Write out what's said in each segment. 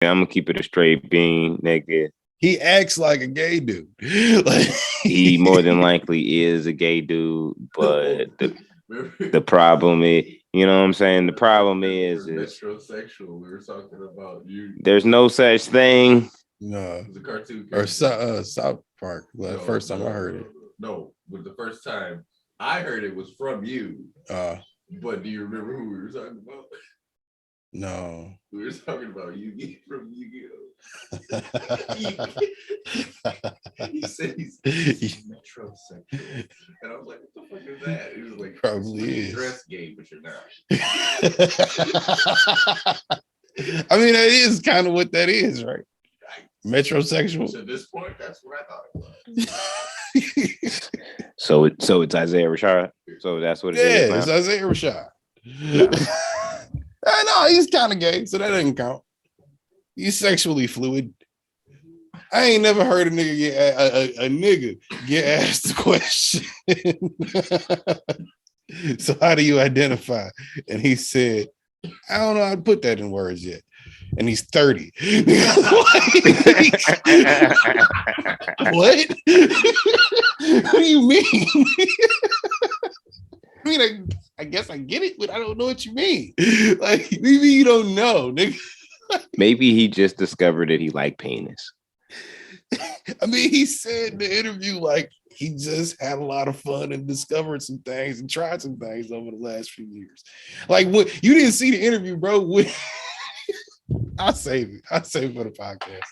I'm gonna keep it a straight bean, nigga. He acts like a gay dude. Like, He more than likely is a gay dude, but the problem is, you know what I'm saying? The problem is metrosexual. We were talking about you. There's no such thing. No. It was a cartoon Or character. South Park. The first time I heard it. No, but the first time I heard it was from you. But do you remember who we were talking about? No. We were talking about Yu-Gi from Yu-Gi-Oh. He said he's metrosexual. And I was like, what the fuck is that? He was like, probably is. Dress gay, but you're not. I mean, that is kind of what that is, right? Metrosexual. To this point, that's what I thought it was. So it's Isaiah Rashad. So that's what it is. Yeah, it's Isaiah Rashad. No, he's kind of gay, so that doesn't count. He's sexually fluid. I ain't never heard a nigga get asked the question. So how do you identify? And he said, I don't know how to put that in words yet. And he's 30. What? What do you mean? I mean, I guess I get it, but I don't know what you mean. Like, maybe you don't know, nigga. Maybe he just discovered that he liked penis. I mean, he said in the interview, like, he just had a lot of fun and discovered some things and tried some things over the last few years. Like, what you didn't see the interview, bro. I'll save it. I'll save it for the podcast.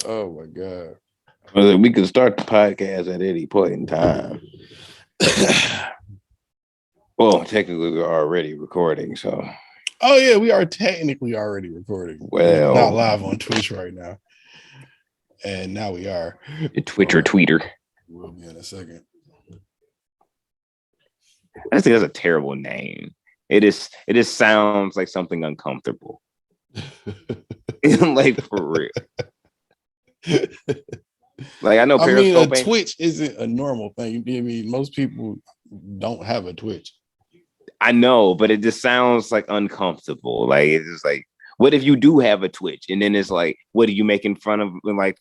Oh my God. Well, we could start the podcast at any point in time. Well, technically we're already recording, so. Oh yeah, we are technically already recording. Well, we're not live on Twitch right now. And now we are. Twitcher tweeter. We'll be in a second. I think that's a terrible name. It just sounds like something uncomfortable. Like, for real. Like, I know Periscope. I mean, a Twitch isn't a normal thing. I mean, most people don't have a Twitch. I know, but it just sounds like uncomfortable. Like, it's just like, what if you do have a Twitch? And then it's like, what are you making fun of my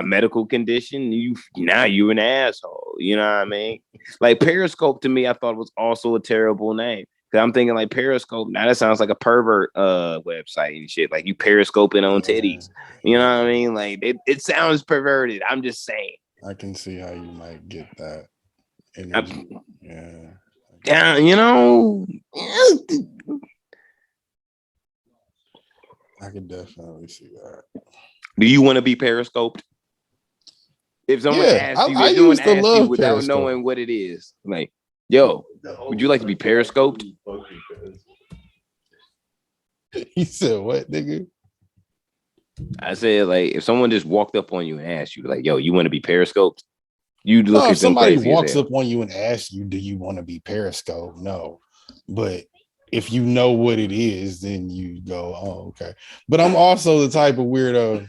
medical condition? You're an asshole. You know what I mean? Like, Periscope to me, I thought was also a terrible name. Cause I'm thinking like Periscope. Now that sounds like a pervert website and shit. Like, you periscoping on titties. You know what I mean? Like, it sounds perverted. I'm just saying. I can see how you might get that. Yeah, you know. I can definitely see that. Do you want to be periscoped? If someone asks you, without Periscope. Knowing what it is, like, yo, would you like to be periscoped? He said, what, nigga? I said, like, if someone just walked up on you and asked you, like, yo, you want to be periscoped? You'd look at them somebody crazy walks up on you and asks you, do you want to be periscoped? No. But if you know what it is, then you go, oh, okay. But I'm also the type of weirdo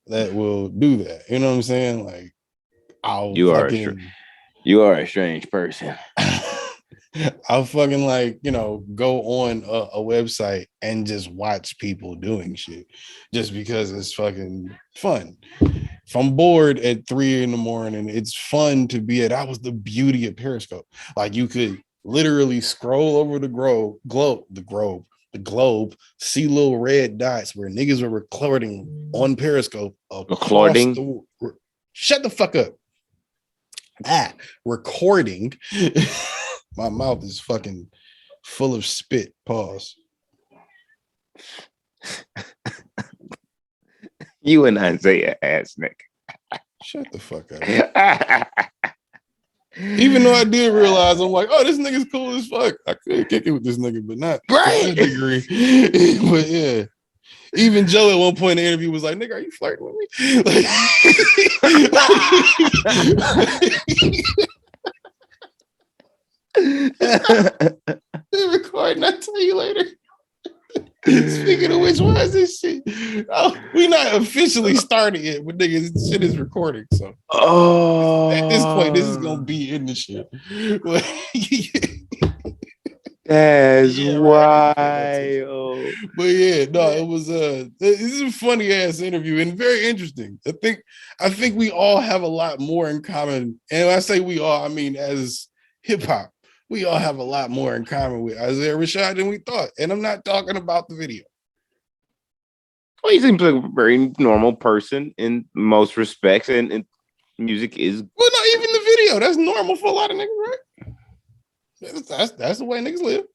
that will do that. You know what I'm saying? Like, you are a strange person. I'll fucking, like, you know, go on a website and just watch people doing shit just because it's fucking fun. If I'm bored at 3 a.m, it's fun to be at. That was the beauty of Periscope. Like, you could literally scroll over the globe, see little red dots where niggas were recording on Periscope. Recording? Shut the fuck up. Recording. My mouth is fucking full of spit. Pause. You and Isaiah ass nigga. Shut the fuck up. Even though I did realize, I'm like, oh, this nigga's cool as fuck. I could kick it with this nigga, but not to that degree. But yeah. Even Joe at one point in the interview was like, nigga, are you flirting with me? Recording, I'll tell you later. Speaking of which, why is this shit? Oh, we not officially started yet, but nigga, this shit is recording. So at this point, this is gonna be in the shit. That's Yeah, wild. But yeah, no, it was this is a funny ass interview and very interesting. I think we all have a lot more in common. And when I say we all, I mean as hip hop, we all have a lot more in common with Isaiah Rashad than we thought. And I'm not talking about the video. Well, he seems like a very normal person in most respects, and music is well, not even the video. That's normal for a lot of niggas, right? That's the way niggas live.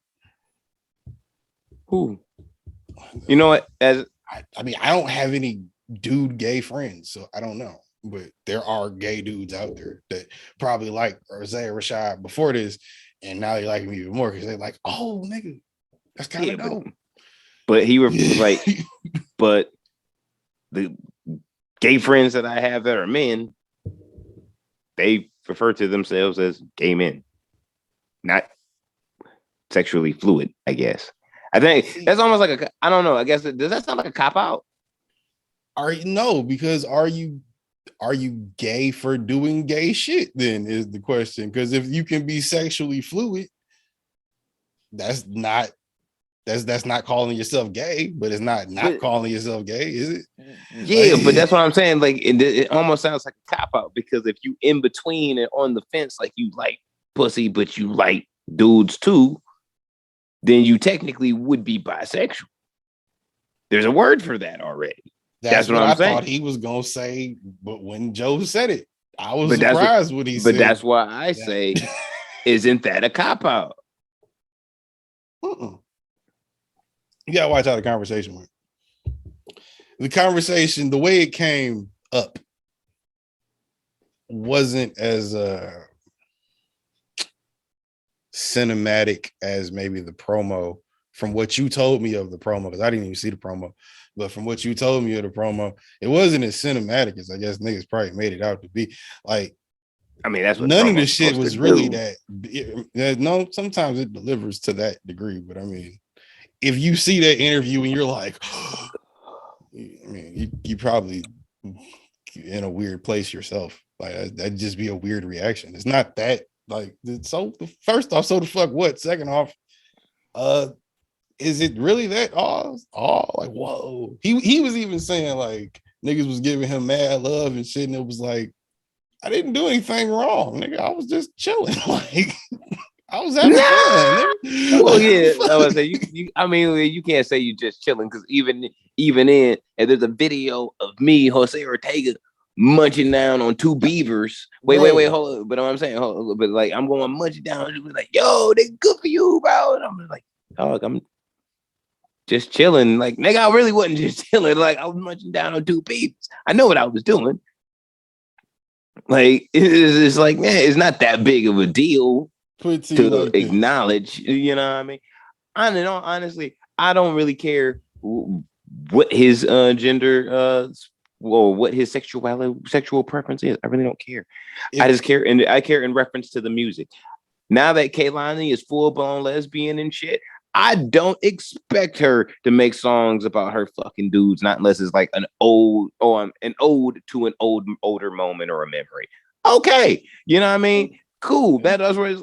Who? You know what? I mean, I don't have any dude gay friends, so I don't know. But there are gay dudes out there that probably like Isaiah Rashad before this, and now they like him even more because they're like, "Oh, nigga, that's kind of dope." But he was like, but the gay friends that I have that are men, they refer to themselves as gay men, not sexually fluid, I guess. I think that's almost like I don't know. I guess does that sound like a cop out? Because are you gay for doing gay shit? Then is the question. Because if you can be sexually fluid, that's not calling yourself gay, but it's not calling yourself gay, is it? Yeah, like, but that's what I'm saying. Like it almost sounds like a cop out because if you in between and on the fence, like you like pussy, but you like dudes too, then you technically would be bisexual. There's a word for that already. That's what I'm saying. I thought he was gonna say, but when Joe said it, I was surprised what he said. But that's why I say, isn't that a cop out? You gotta watch how the conversation went. The conversation, the way it came up, wasn't as cinematic as maybe the promo. From what you told me of the promo, because I didn't even see the promo, but from what you told me of the promo, it wasn't as cinematic as I guess niggas probably made it out to be. Like, I mean, that's what none of the shit was really that. No, sometimes it delivers to that degree, but I mean, if you see that interview and you're like, I mean, you probably in a weird place yourself. Like that'd just be a weird reaction. It's not that like so. First off, so the fuck what? Second off, is it really that like whoa? He was even saying like niggas was giving him mad love and shit, and it was like I didn't do anything wrong, nigga. I was just chilling, like I was having fun. Well, yeah, I was say you. I mean, you can't say you just chilling because even in and there's a video of me, Jose Ortega, munching down on two beavers. Wait, hold on. But I'm saying, but like I'm going munching down. It was like, yo, they good for you, bro. And I'm like, dog, I'm just chilling. Like, nigga, I really wasn't just chilling. Like, I was munching down on two beavers. I know what I was doing. Like, it's like, man, it's not that big of a deal to like acknowledge. This. You know what I mean? Honestly, I don't really care what his gender or what his sexual preference is. I really don't care. I just care, and I care in reference to the music. Now that Kehlani is full-blown lesbian and shit, I don't expect her to make songs about her fucking dudes, not unless it's like an ode to an older moment or a memory. Okay, you know what I mean? Cool. That's where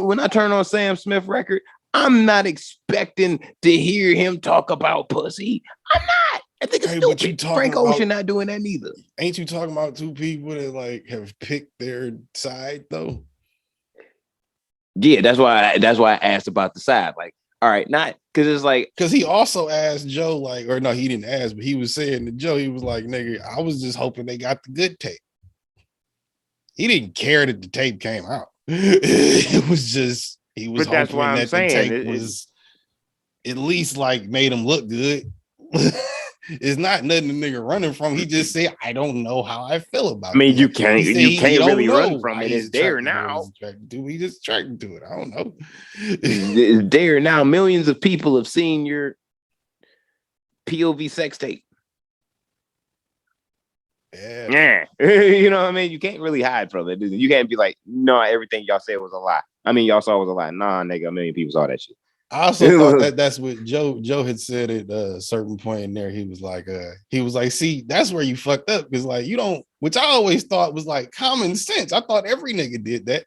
when I turn on Sam Smith record, I'm not expecting to hear him talk about pussy. I'm not. I think it's stupid. Frank Ocean not doing that neither. Ain't you talking about two people that like have picked their side though? Yeah, that's why I asked about the side. Like, all right, not because it's like because he also asked Joe, like, or no, he didn't ask, but he was saying to Joe, he was like, nigga, I was just hoping they got the good tape. He didn't care that the tape came out. It was just he was hoping that the tape was at least like made him look good. It's not nothing the nigga running from. He just said, I don't know how I feel about it. I mean, you can't really run from it. It's there now. We just attracted to it. I don't know. It's there now. Millions of people have seen your POV sex tape. Yeah. You know what I mean? You can't really hide from it. You can't be like, no, everything y'all said was a lie. I mean, y'all saw was a lie. Nah, nigga, a million people saw that shit. I also thought that's what Joe had said at a certain point in there. He was like, see, that's where you fucked up. Because like you don't, which I always thought was like common sense. I thought every nigga did that.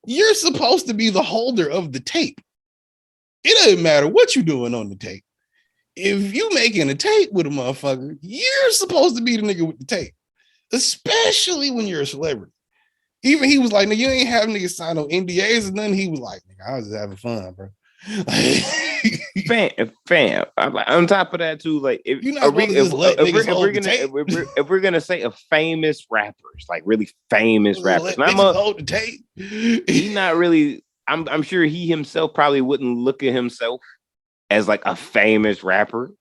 You're supposed to be the holder of the tape. it doesn't matter what you doing on the tape. If you making a tape with a motherfucker, you're supposed to be the nigga with the tape, especially when you're a celebrity. Even he was like, "Nigga, you ain't having niggas sign no NDAs or nothing." He was like, "Nigga, I was just having fun, bro." Fam. On top of that too, like if we're gonna say of famous rappers, like really famous rappers, not hold the tape. He not really. I'm sure he himself probably wouldn't look at himself as like a famous rapper.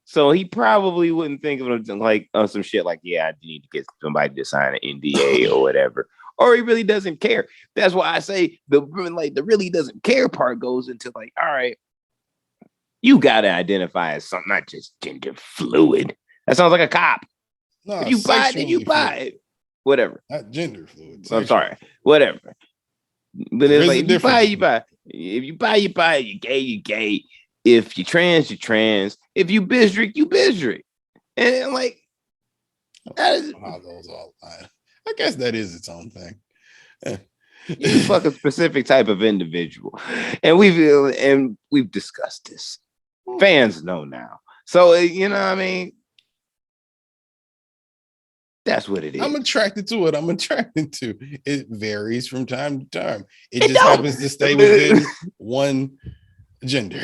So he probably wouldn't think of him like some shit like, yeah, I need to get somebody to sign an NDA or whatever. Or he really doesn't care. That's why I say the really doesn't care part goes into like, all right, you gotta identify as something, not just gender fluid. That sounds like a cop. No, if you buy it, then you buy it. Whatever. Not gender fluid. I'm sorry. Whatever. But it's like if you buy, you buy. If you buy, you buy. You gay, you gay. If you trans, you trans. If you bisrick, you bisrick. And like that is how those all lie. I guess that is its own thing. You fuck a specific type of individual, and we've discussed this. Fans know now, so you know what I mean. That's what it is. I'm attracted to it. I'm attracted to it. Varies from time to time. It just happens to stay within one gender.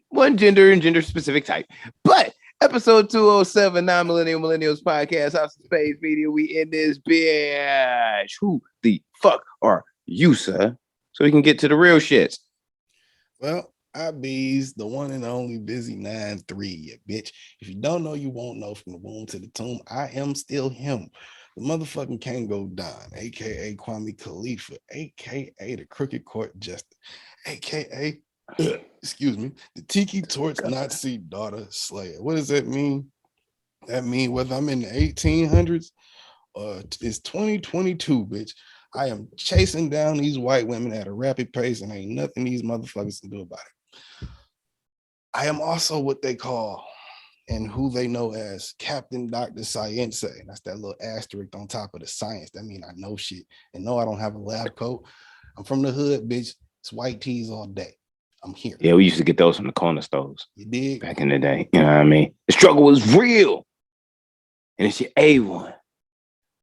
One gender and gender specific type. But episode 207, Millennials Podcast, House of Space Media. We in this bitch. Who the fuck are you, sir? So we can get to the real shits. Well, I bees the one and only Busy 93, you bitch. If you don't know, you won't know. From the womb to the tomb, I am still him. The motherfucking Kango Don, aka Kwame Khalifa, aka the Crooked Court Jester, aka excuse me, the Tiki Torch Nazi Daughter Slayer. What does that mean? That means whether I'm in the 1800s or it's 2022, bitch, I am chasing down these white women at a rapid pace and ain't nothing these motherfuckers can do about it. I am also what they call and who they know as Captain Dr. Science. That's that little asterisk on top of the science. That means I know shit. And no, I don't have a lab coat. I'm from the hood, bitch. It's white tees all day. I'm here. Yeah, we used to get those from the corner stores. You did? Back in the day. You know what I mean? The struggle was real. And it's your A1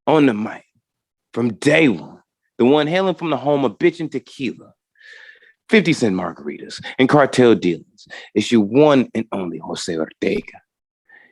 on the mic from day one. The one hailing from the home of bitchin' tequila, 50 cent margaritas, and cartel dealings. It's your one and only Jose Ortega.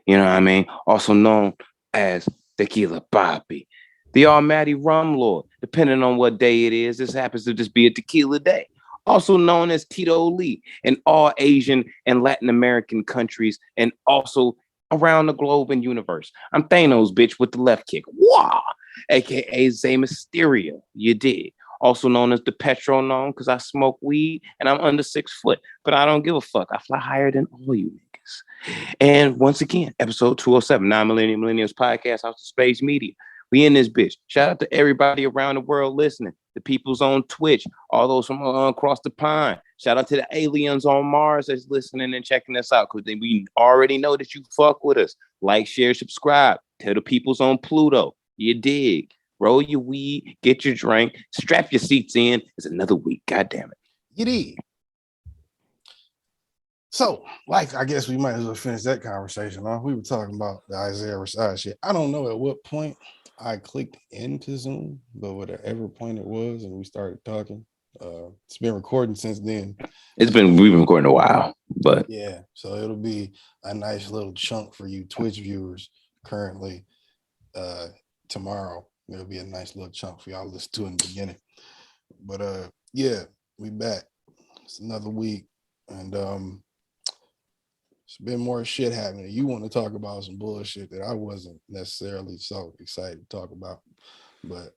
You know what I mean? Also known as Tequila Papi. The almighty rum lord. Depending on what day it is, this happens to just be a tequila day. Also known as Tito Lee in all Asian and Latin American countries and also around the globe and universe. I'm Thanos, bitch, with the left kick. Wah! AKA Zay Mysterio. You did. Also known as the Petronome because I smoke weed and I'm under 6 foot. But I don't give a fuck. I fly higher than all you niggas. And once again, episode 207, Millennials Podcast, House of Space Media. We in this bitch. Shout out to everybody around the world listening. The peoples on Twitch, all those from across the pond. Shout out to the aliens on Mars that's listening and checking us out because we already know that you fuck with us. Like, share, subscribe. Tell the peoples on Pluto. You dig. Roll your weed, get your drink, strap your seats in. It's another week. God damn it. You dig. So, like, I guess we might as well finish that conversation. Huh? We were talking about the Isaiah Rashad shit. I don't know at what point I clicked into Zoom, but whatever point it was, and we started talking. It's been recording since then. We've been recording a while, but yeah, so it'll be a nice little chunk for you Twitch viewers currently. Tomorrow it'll be a nice little chunk for y'all to listen to in the beginning. But yeah, we back. It's another week, and it's been more shit happening. You want to talk about some bullshit that I wasn't necessarily so excited to talk about, but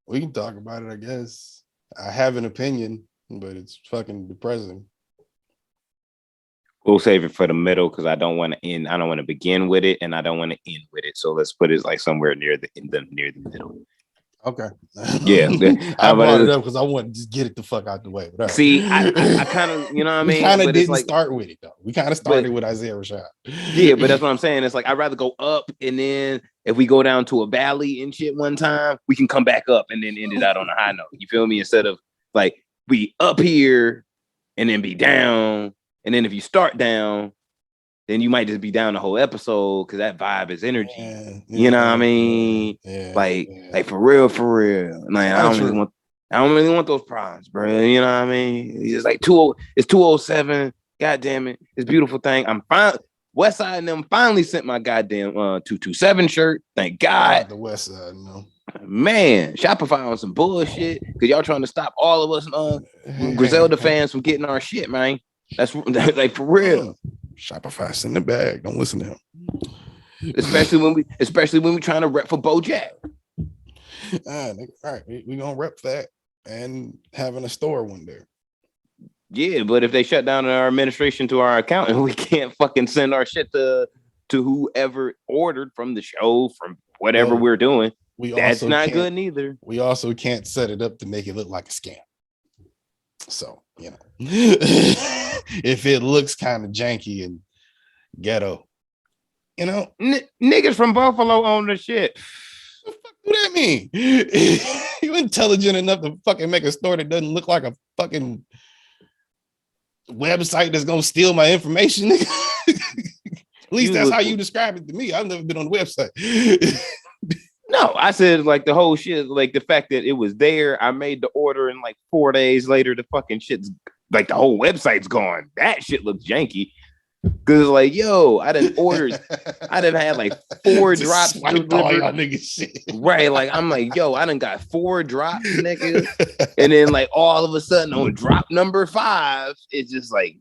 we can talk about it, I guess. I have an opinion, but it's fucking depressing. We'll save it for the middle because I don't want to end. I don't want to begin with it, and I don't want to end with it. So let's put it like somewhere near the middle. Okay. Yeah. I brought it up because I want to just get it the fuck out the way. Right. See, I kind of, you know what I mean? We kind of didn't start with it, though. We kind of started with Isaiah Rashad. Yeah, but that's what I'm saying. It's like, I'd rather go up, and then if we go down to a valley and shit one time, we can come back up and then end it out on a high note. You feel me? Instead of like be up here and then be down. And then if you start down, then you might just be down the whole episode because that vibe is energy. Yeah, you know what I mean? Like for real. Like I don't really want those problems, bro. You know what I mean? It's like 207. God damn it. It's a beautiful thing. I'm fine. Westside and them finally sent my goddamn 227 shirt. Thank God. The Westside, no. Man, Shopify on some bullshit because y'all trying to stop all of us Griselda fans from getting our shit, man. That's like for real. Shopify's in the bag. Don't listen to him. Especially when we trying to rep for BoJack. All right, we gonna rep that and having a store one day. Yeah, but if they shut down our administration to our account and we can't fucking send our shit to whoever ordered from the show, from whatever we're doing, that's not good neither. We also can't set it up to make it look like a scam. So, you know, if it looks kind of janky and ghetto, you know, niggas from Buffalo own the shit. What the fuck do that mean? You intelligent enough to fucking make a store that doesn't look like a fucking website that's gonna steal my information? At least that's how you describe it to me. I've never been on the website. No, I said like the whole shit, like the fact that it was there. I made the order and like 4 days later, the fucking shit's like the whole website's gone. That shit looks janky. Cause like, yo, I done had like 4 drops delivered. Right. Like I'm like, yo, I done got 4 drops, nigga. And then like all of a sudden on drop number 5, it's just like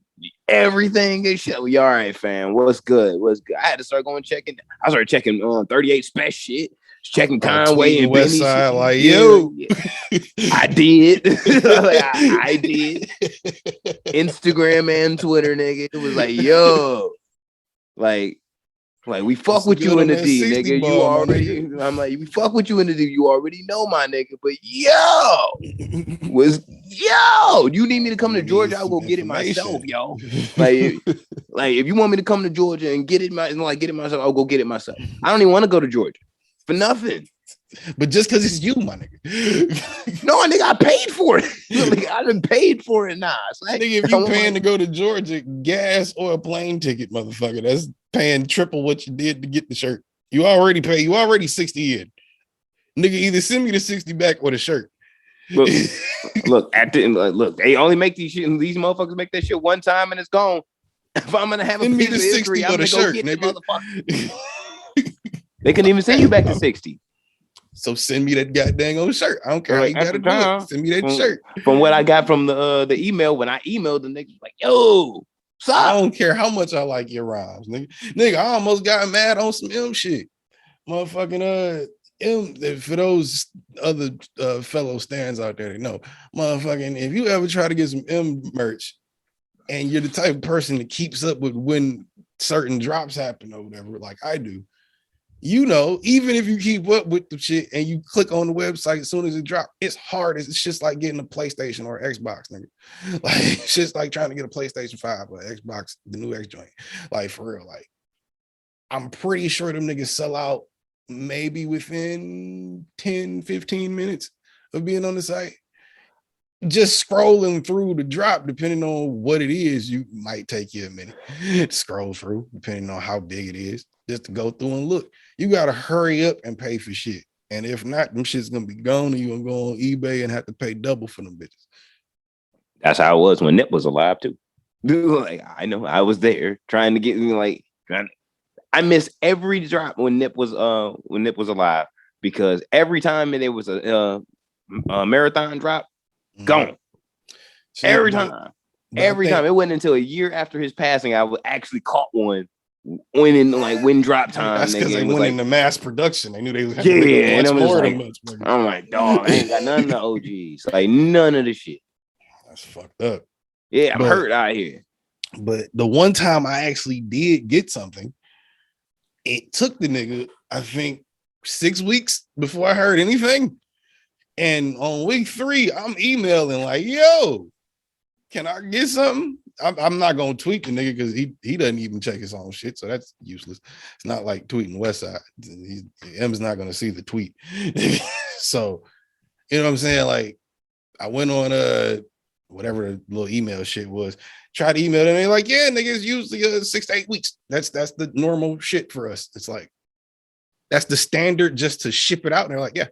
everything is shit. We all right, fam. What's good? I had to start going checking. I started checking 38 Special shit. Checking Conway and Westside, like, yo, I did. Like, I did. Instagram and Twitter, nigga. It was like, yo, like we fuck with you in the D, nigga. You already. I'm like, we fuck with you in the D. You already know my nigga. But yo, you need me to come to Georgia? I'll go get it myself, yo. Like if you want me to come to Georgia and get it myself, I'll go get it myself. I don't even want to go to Georgia. For nothing. But just because it's you, my nigga. No, nigga, I paid for it. Like, I done paid for it now. Like, nigga, if you paying to go to Georgia, gas or a plane ticket, motherfucker, that's paying triple what you did to get the shirt. You already 60 in. Nigga, either send me the 60 back or the shirt. Look, look, they only make these motherfuckers make that shit one time and it's gone. If I'm gonna have a piece of history, I'm gonna go get it, motherfucker. They couldn't even send you back to 60. So send me that goddamn old shirt. I don't care how you gotta do it. Send me that shirt. From what I got from the email, when I emailed the nigga, like, yo, stop. I don't care how much I like your rhymes, nigga. Nigga, I almost got mad on some M shit. Motherfucking M, for those other fellow stands out there that know, motherfucking, if you ever try to get some M merch and you're the type of person that keeps up with when certain drops happen or whatever, like I do, you know, even if you keep up with the shit and you click on the website as soon as it drops, it's hard. It's just like getting a PlayStation or Xbox, nigga. Like, it's just like trying to get a PlayStation 5 or Xbox, the new X joint. Like, for real, like, I'm pretty sure them niggas sell out maybe within 10, 15 minutes of being on the site. Just scrolling through the drop, depending on what it is, you might take you a minute to scroll through, depending on how big it is, just to go through and look. You got to hurry up and pay for shit. And if not, them shit's going to be gone and you're going to go on eBay and have to pay double for them bitches. That's how it was when Nip was alive, too. Like, I know, I was there trying to get, like, I miss every drop when Nip was alive, because every time there was a marathon drop, gone. Every time. It wasn't until a year after his passing I actually caught one when drop time. That's because they went into mass production. They knew they was I'm like, dog, I ain't got none of the OGs. Like, none of the shit. That's fucked up. Yeah, I'm hurt out here. But the one time I actually did get something, it took the nigga, I think, 6 weeks before I heard anything. And on week 3, I'm emailing like, yo, can I get something? I'm not going to tweet the nigga because he doesn't even check his own shit. So that's useless. It's not like tweeting Westside. M's not going to see the tweet. So, you know what I'm saying? Like, I went on whatever the little email shit was. Try to email them. They're like, yeah, nigga, it's usually 6 to 8 weeks. That's the normal shit for us. It's like, that's the standard just to ship it out. And they're like, yeah,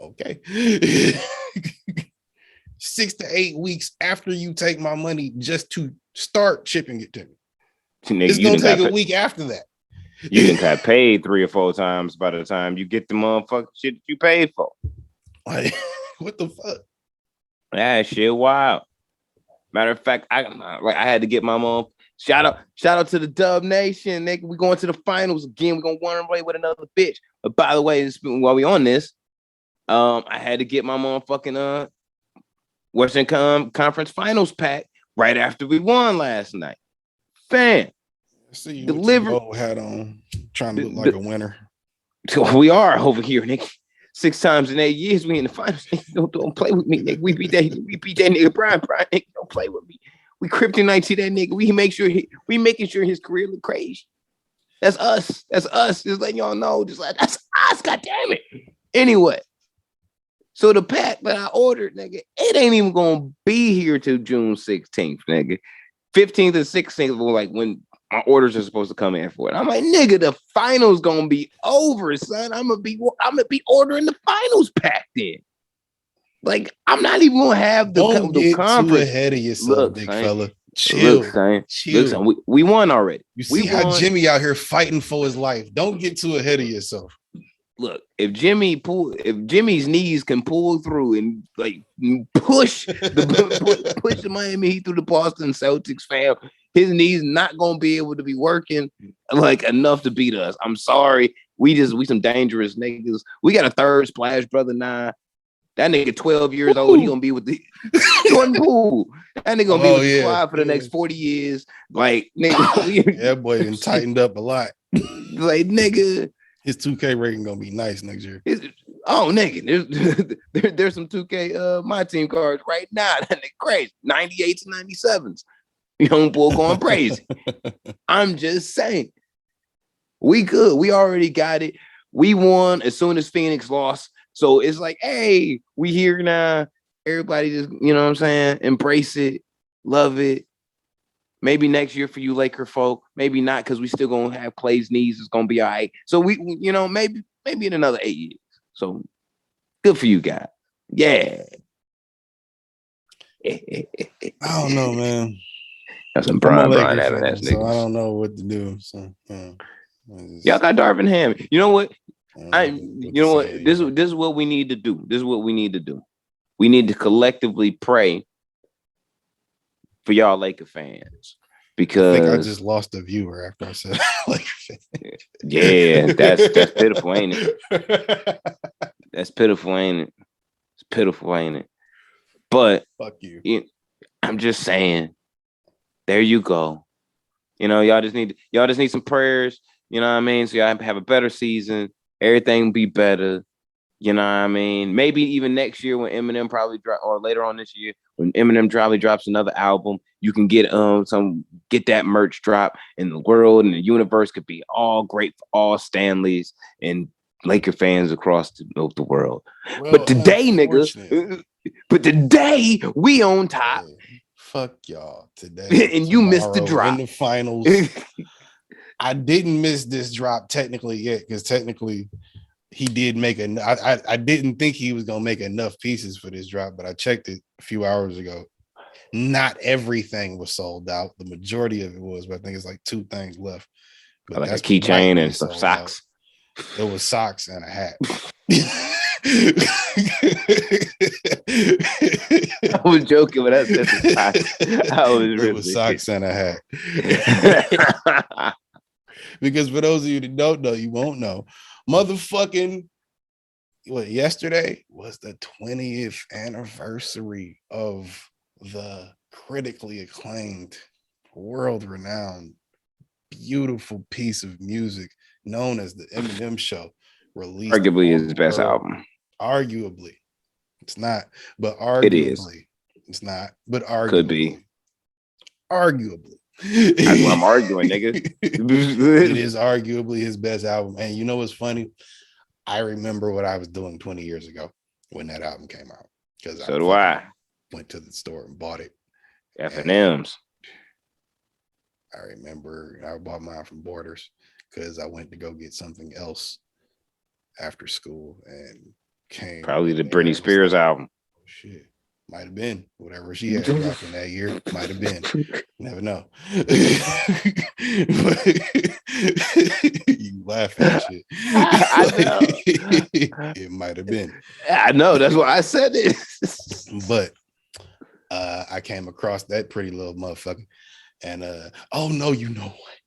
okay. 6 to 8 weeks after you take my money just to start shipping it to me. Nigga, it's gonna take a week after that. You done got paid 3 or 4 times by the time you get the motherfucking shit that you paid for. Like, what the fuck? That shit wild. Matter of fact, I had to get my mom. Shout out to the Dub Nation, nigga. We going to the finals again. We're gonna run away with another bitch. But by the way, while we on this, I had to get my motherfucking Western Conference Finals pack right after we won last night. Fam, see you delivered. With your hat on, trying to look like a winner. So we are over here, nigga. 6 times in 8 years, we in the finals. Don't play with me, nigga. We beat that nigga Brian, nigga. Don't play with me. We kryptonite to that nigga. We making sure his career look crazy. That's us. That's us. Just letting y'all know. Just like that's us. God damn it. Anyway, so the pack that I ordered, nigga, it ain't even gonna be here till June 16th, nigga. 15th and 16th were like when my orders are supposed to come in for it. I'm like, nigga, the finals gonna be over, son. I'm gonna be ordering the finals pack then. Like, I'm not even gonna have the conference. Too ahead of yourself, look, big fella. Chill. Look, we won already. You see how Jimmy out here fighting for his life. Don't get too ahead of yourself. Look, if Jimmy's knees can pull through and like push the Miami Heat through the Boston Celtics, fam, his knees not gonna be able to be working like enough to beat us. I'm sorry. We some dangerous niggas. We got a third Splash Brother now. That nigga 12 years old. He gonna be with the Jordan Poole. That nigga gonna be with the squad for the next 40 years. Like, nigga, that boy done tightened up a lot. Like, nigga. His 2K rating gonna be nice next year. Nigga, there's some 2K my team cards right now. That nigga crazy. 98s and 97s. Young boy going crazy. I'm just saying. We good. We already got it. We won as soon as Phoenix lost. So it's like, hey, we here now. Everybody just, you know what I'm saying? Embrace it. Love it. Maybe next year for you Laker folk. Maybe not, because we still gonna have Clay's knees. It's gonna be all right. So we maybe in another 8 years. So good for you guys. Yeah. I don't know, man. That's some Brian fan, so I don't know what to do. So y'all got Darvin Ham. You know what? This is what we need to do. This is what we need to do. We need to collectively pray for y'all Laker fans, because I think I just lost a viewer after I said Laker fans. Yeah, that's pitiful, ain't it? That's pitiful, ain't it? It's pitiful, ain't it? But fuck you. I'm just saying. There you go. Y'all just need some prayers. You know what I mean? So y'all have a better season. Everything will be better. You know what I mean? Maybe even next year when Eminem probably drop, or later on this year when Eminem probably drops another album, you can get that merch drop, and the world and the universe could be all great for all Stanleys and Laker fans across the world. Well, but today, nigga, we on top. Hey, fuck y'all today. And you missed the drop in the finals. I didn't miss this drop technically yet, because technically he did make I didn't think he was gonna make enough pieces for this drop, but I checked it a few hours ago. Not everything was sold out. The majority of it was, but I think it's like 2 things left. But like a keychain and some socks. Out. It was socks and a hat. I was joking when I said the socks. I was really. It was socks and a hat. Because for those of you that don't know, you won't know. Motherfucking, yesterday was the 20th anniversary of the critically acclaimed, world-renowned, beautiful piece of music known as the Eminem Show, released. Arguably his best album. Arguably. It's not, but arguably. It is. It's not, but arguably. Could be. Arguably. That's what I'm arguing, nigga. It is arguably his best album. And you know what's funny? I remember what I was doing 20 years ago when that album came out. So do I. went to the store and bought it. F&M's. I remember I bought mine from Borders because I went to go get something else after school and came. Probably the Britney Spears album. Oh shit. Might have been whatever she had dropping that year. Might have been. Never know. You laugh at shit. I know. It might have been. I know. That's why I said it. But I came across that pretty little motherfucker. And oh no, you know what?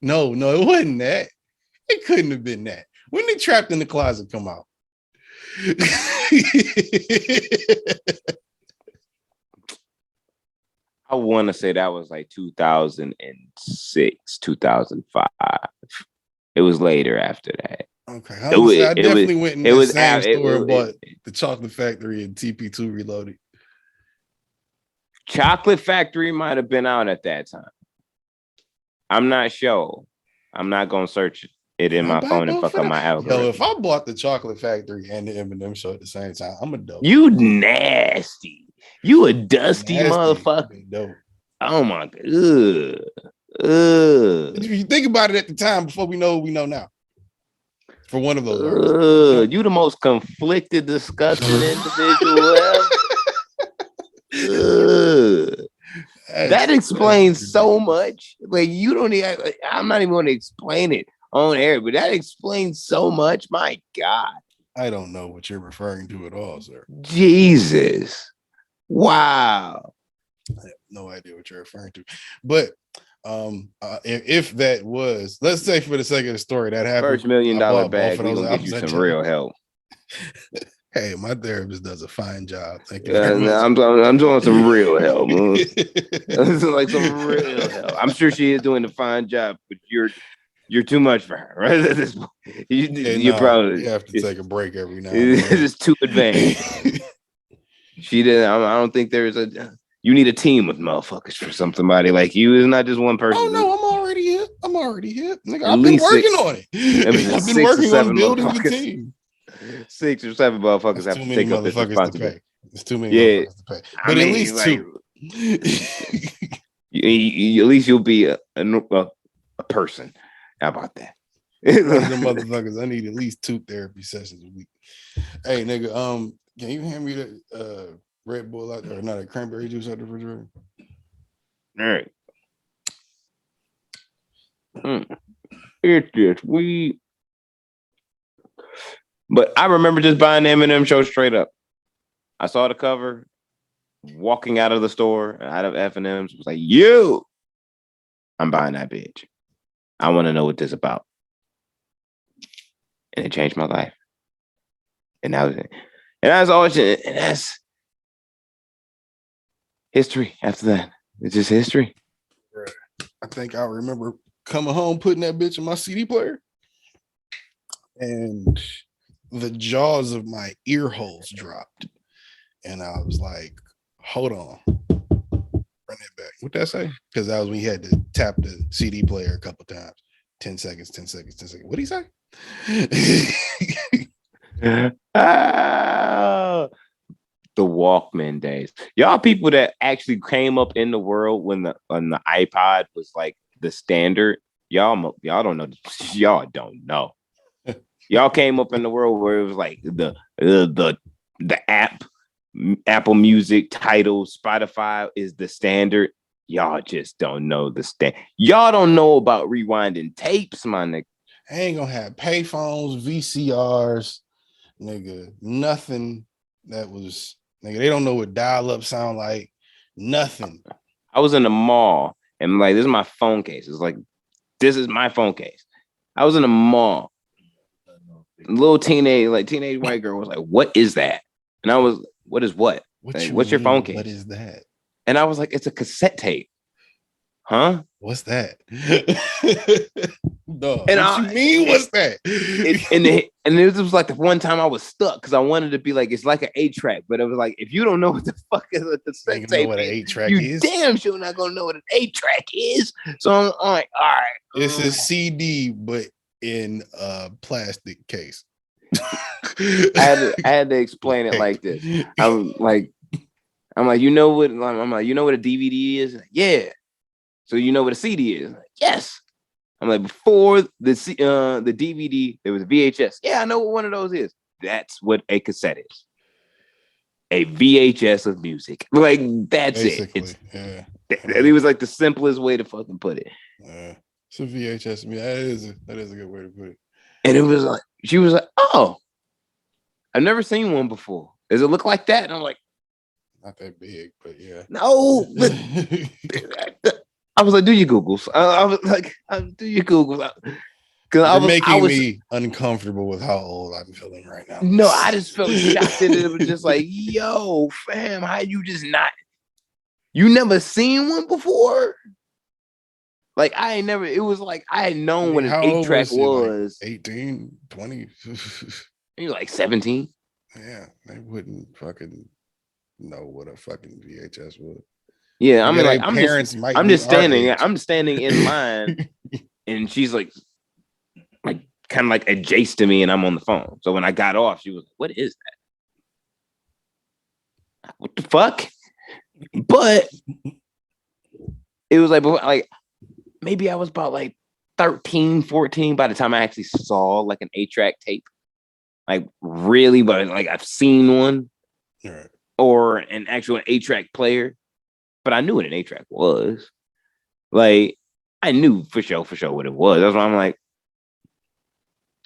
No, it wasn't that. It couldn't have been that. When did Trapped in the Closet come out? I want to say that was like 2006, 2005. It was later after that. Okay, I definitely went in the same store and bought the Chocolate Factory and TP2 Reloaded. Chocolate Factory might have been out at that time. I'm not sure. I'm not gonna search it in my phone and fuck up my algorithm. Yo, if I bought the Chocolate Factory and the M&M show at the same time, I'm a dope. You nasty. You a dusty motherfucker. Dope. Oh my god. If you think about it at the time before we know what we know now. For one of those. You the most conflicted, disgusting individual ever. That explains so much. Like you don't even, I'm not even going to explain it on air, but that explains so much. My God. I don't know what you're referring to at all, sir. Jesus. Wow. I have no idea what you're referring to. But if that was, let's say for the sake of the story, that happened. $1 million bag, we're going to get you some real help. Hey, my therapist does a fine job. Thank you. I'm doing some real help. Like some real help. I'm sure she is doing a fine job, but you're too much for her, right? At this point, you probably have to take a break every now and then. It's too advanced. She didn't. I don't think there's a. You need a team with motherfuckers for somebody like you. It's not just one person. Oh no, I'm already here. Nigga, I've been working on it. I've been working on building the team. 6 or 7 motherfuckers have to take up this responsibility. It's too many motherfuckers to pay. But at least like, 2. At least you'll be a person. How about that? The motherfuckers, I need at least 2 therapy sessions a week. Hey, nigga, can you hand me that Red Bull out there, or not a cranberry juice out the refrigerator? All right. It's just we. But I remember just buying the M&M show straight up. I saw the cover, walking out of the store, out of F&M's, was like, I'm buying that bitch. I want to know what this is about. And it changed my life. And that was it. And that's history after that. It's just history. I think I remember coming home, putting that bitch in my CD player, and the jaws of my ear holes dropped. And I was like, hold on. Run it back. What that say? Because that was when you had to tap the CD player a couple times. 10 seconds, 10 seconds, 10 seconds. What did he say? The Walkman days. Y'all people that actually came up in the world when the iPod was like the standard. Y'all don't know. Y'all don't know. Y'all came up in the world where it was like the app, Apple Music, Tidal, Spotify is the standard. Y'all just don't know the standard. Y'all don't know about rewinding tapes, my nigga. I ain't gonna have payphones, VCRs, nigga. Nothing that was, nigga. They don't know what dial-up sound like. Nothing. I was in the mall and like, this is my phone case. It's like, this is my phone case. I was in the mall. Little teenage white girl was like, "What is that?" And I was, "What is what? What's your phone case? What is that?" And I was like, "It's a cassette tape." Huh? What's that? No. And what you mean? What's that? And it was like the one time I was stuck because I wanted to be like, it's like an 8-track, but it was like, if you don't know what the fuck is a cassette tape, what an 8-track you damn sure not gonna know what an 8-track is. So I'm like, all right, it's a CD, but in a plastic case. I had to explain it like this. I'm like, I'm like, you know what? I'm like, you know what a DVD is? Like, yeah. So you know what a CD is? Like, yes. I'm like, before the DVD, there was a VHS. Yeah, I know what one of those is. That's what a cassette is. A VHS of music. Like, that's basically, it. It was like the simplest way to fucking put it. It's a VHS. Yeah, that is a good way to put it. And it was like, she was like, oh, I've never seen one before. Does it look like that? And I'm like, not that big, but yeah. No. I was like, do your Googles. I was like, do your Googles. You're making me uncomfortable with how old I'm feeling right now. No, I just felt shocked that it was just like, yo, fam, how you just not? You never seen one before? Like, I ain't never, it was like, I had known what an 8-track was. Like 18, 20. You're like 17? Yeah, they wouldn't fucking know what a fucking VHS was. Yeah, I mean, like, I'm just standing in line, and she's like kind of like adjacent to me, and I'm on the phone. So when I got off, she was like, "What is that? What the fuck?" But it was like maybe I was about like 13, 14 by the time I actually saw like an 8-track tape. Like really, but like I've seen one, right, or an actual 8-track player. But I knew what an 8-track was. Like, I knew for sure what it was. That's why I'm like,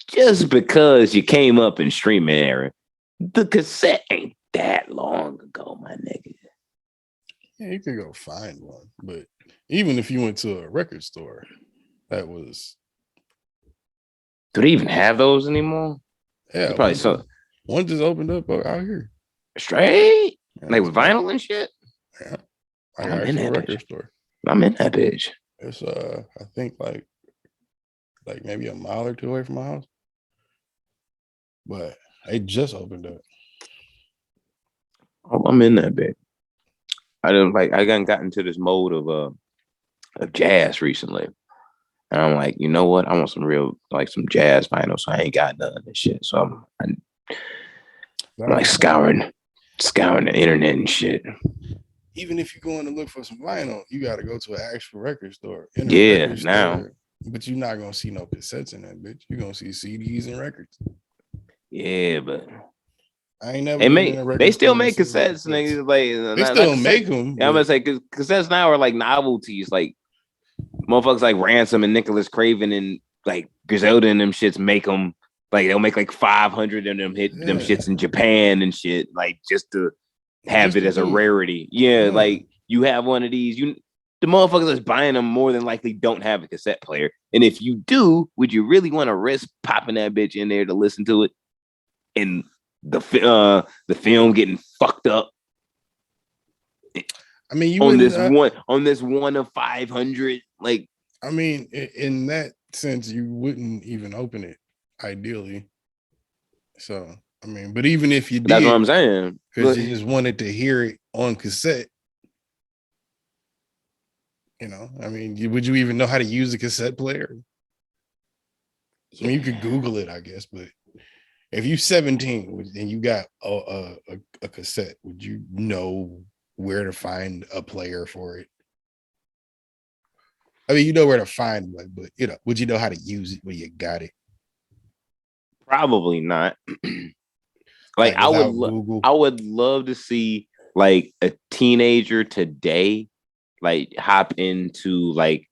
just because you came up in streaming era, the cassette ain't that long ago, my nigga. Yeah, you could go find one. But even if you went to a record store, that was... Do they even have those anymore? Yeah, probably so. One just opened up out here. Straight? Yeah, like with vinyl and shit? Yeah. I'm in that record store. I'm in that bitch. It's I think like maybe a mile or two away from my house. But they just opened up. Oh, I'm in that bitch. I got into this mode of jazz recently. And I'm like, you know what? I want some real some jazz vinyl, so I ain't got none of this shit. So I'm like scouring the internet and shit. Even if you're going to look for some vinyl, you got to go to an actual record store. Now. But you're not going to see no cassettes in that bitch. You're going to see CDs and records. Yeah, but I ain't never. They still make cassettes, niggas. Like they still make them. Yeah, I'm gonna say cassettes now are like novelties. Like motherfuckers like Ransom and Nicholas Craven and like Griselda and them shits make them. Like they'll make like 500 of them them shits in Japan and shit. Like just to have it as a rarity. Yeah, like you have one of these, the motherfuckers that's buying them more than likely don't have a cassette player. And if you do, would you really want to risk popping that bitch in there to listen to it? And the film getting fucked up. I mean, on this one of 500. Like, I mean, in that sense, you wouldn't even open it, ideally. So, I mean, but even if you did, that's what I'm saying, because you just wanted to hear it on cassette. You know, I mean, would you even know how to use a cassette player? Yeah. I mean, you could Google it, I guess, but if you're 17 and you got a cassette, would you know where to find a player for it? I mean, you know where to find one, but would you know how to use it when you got it? Probably not. Like I would love to see like a teenager today like hop into like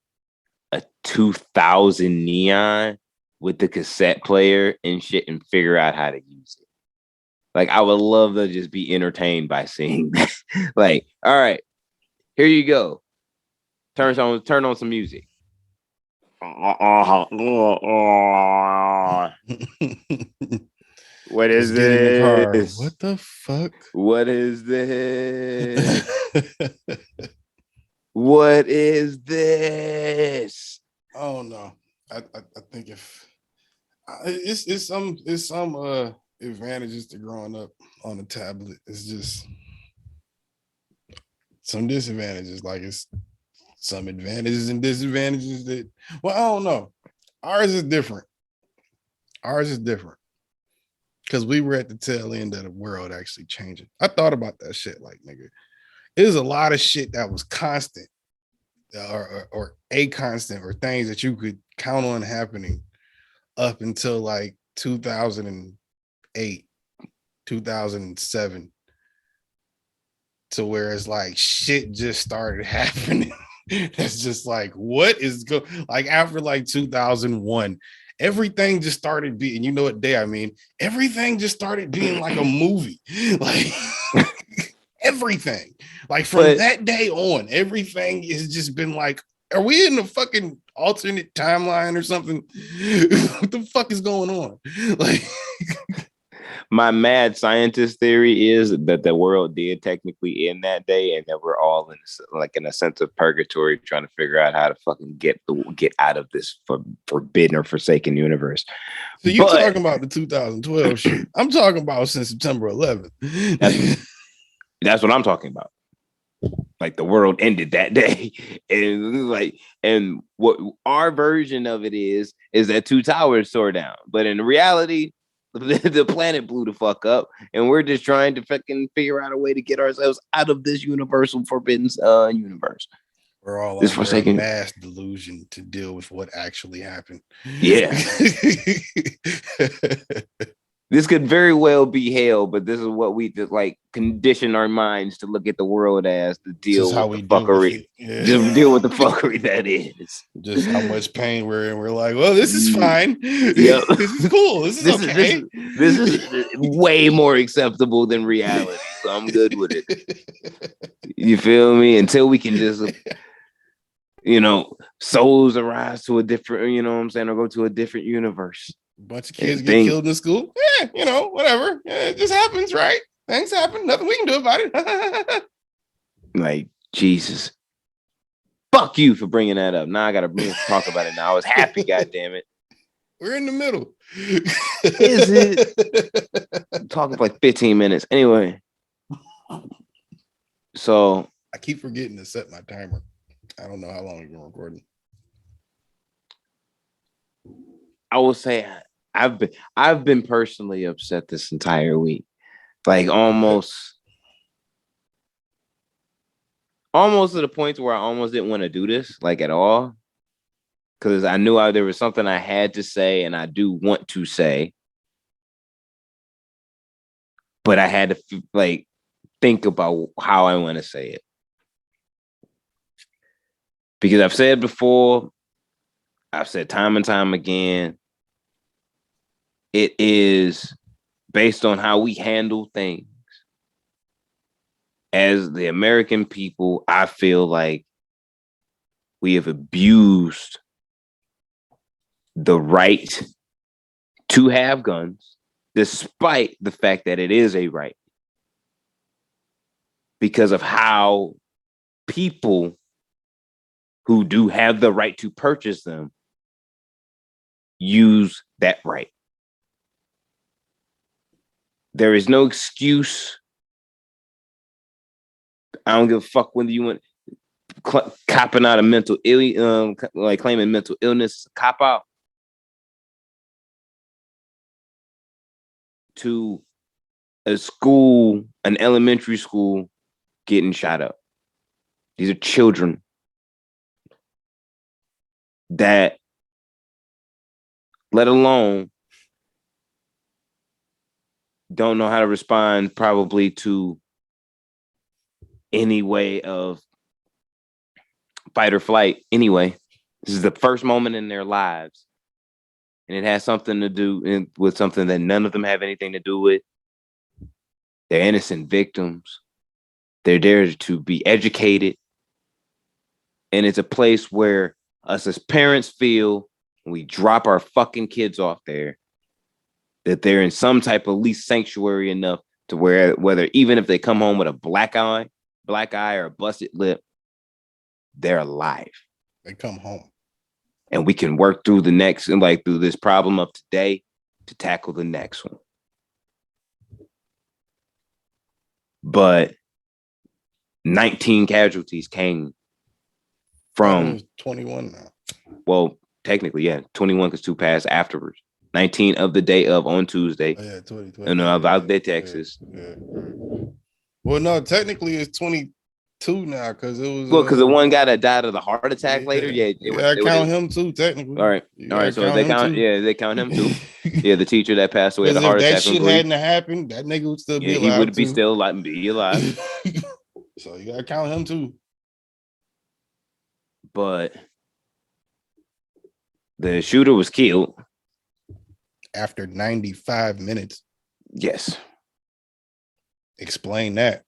a 2000 Neon with the cassette player and shit and figure out how to use it. Like I would love to just be entertained by seeing that. Like, all right, here you go. Turn on some music. What is this? What the fuck? What is this? What is this? Oh no. I think if it's some advantages to growing up on a tablet. It's just some disadvantages. Like it's some advantages and disadvantages that, well, I don't know. Ours is different. Because we were at the tail end of the world actually changing. I thought about that shit, like, nigga, There's a lot of shit that was constant, or a constant, or things that you could count on happening up until like 2008, 2007, to where it's like shit just started happening. That's just like, what is like after like 2001, everything just started being, you know what day I mean? Everything just started being like a movie. Like everything. Like from that day on, everything has just been like, are we in a fucking alternate timeline or something? What the fuck is going on? Like my mad scientist theory is that the world did technically end that day, and that we're all in a sense of purgatory, trying to figure out how to fucking get out of this forbidden or forsaken universe. So you talking about the 2012 shit? I'm talking about since September 11th. That's what I'm talking about. Like the world ended that day, and what our version of it is that two towers tore down, but in reality, the planet blew the fuck up, and we're just trying to fucking figure out a way to get ourselves out of this universal forbidden universe. We're all this under a mass delusion to deal with what actually happened. Yeah. This could very well be hell, but this is what we just like condition our minds to look at the world as, to deal with the fuckery. Just deal with the fuckery that is. Just how much pain we're in. We're like, well, this is fine. Yep. This is cool. This is okay. This is way more acceptable than reality. So I'm good with it. You feel me? Until we can just, souls arise to a different, what I'm saying, or go to a different universe. A bunch of kids get killed in school. Yeah, whatever. Yeah, it just happens, right? Things happen. Nothing we can do about it. Like, Jesus. Fuck you for bringing that up. Now I got to talk about it now. I was happy, goddammit. We're in the middle. Is it? I'm talking for like 15 minutes. Anyway. So. I keep forgetting to set my timer. I don't know how long we've been recording. I will say I've been personally upset this entire week. Like almost to the point where I almost didn't want to do this, like at all. Because I knew there was something I had to say, and I do want to say. But I had to think about how I want to say it. Because I've said before, I've said time and time again, it is based on how we handle things. As the American people, I feel like we have abused the right to have guns, despite the fact that it is a right. Because of how people who do have the right to purchase them use that right. There is no excuse. I don't give a fuck whether you want copping out a mental ill, claiming mental illness, cop out, to a school, an elementary school, getting shot up. These are children that, let alone, don't know how to respond probably to any way of fight or flight. Anyway, this is the first moment in their lives, and it has something to do with something that none of them have anything to do with. They're innocent victims. They're there to be educated, and it's a place where us as parents feel, when we drop our fucking kids off there, that they're in some type of least sanctuary enough to whether even if they come home with a black eye or a busted lip, they're alive. They come home. And we can work through through this problem of today to tackle the next one. But 19 casualties came from 21 now. Well, technically, yeah, 21 because 2 passed afterwards. 19 of the day of on Tuesday. Oh, yeah, 20. And about Texas. Yeah. Well, no, technically it's 20. two now because it was because the one guy that died of the heart attack later. Yeah, I count him too technically. All right. So they count. Yeah, they count him too. Yeah, the teacher that passed away of the heart attack. If that shit hadn't happened, that nigga would still be alive. He would be still alive. Be alive. So you gotta count him too. But the shooter was killed after 95 minutes. Yes. Explain that.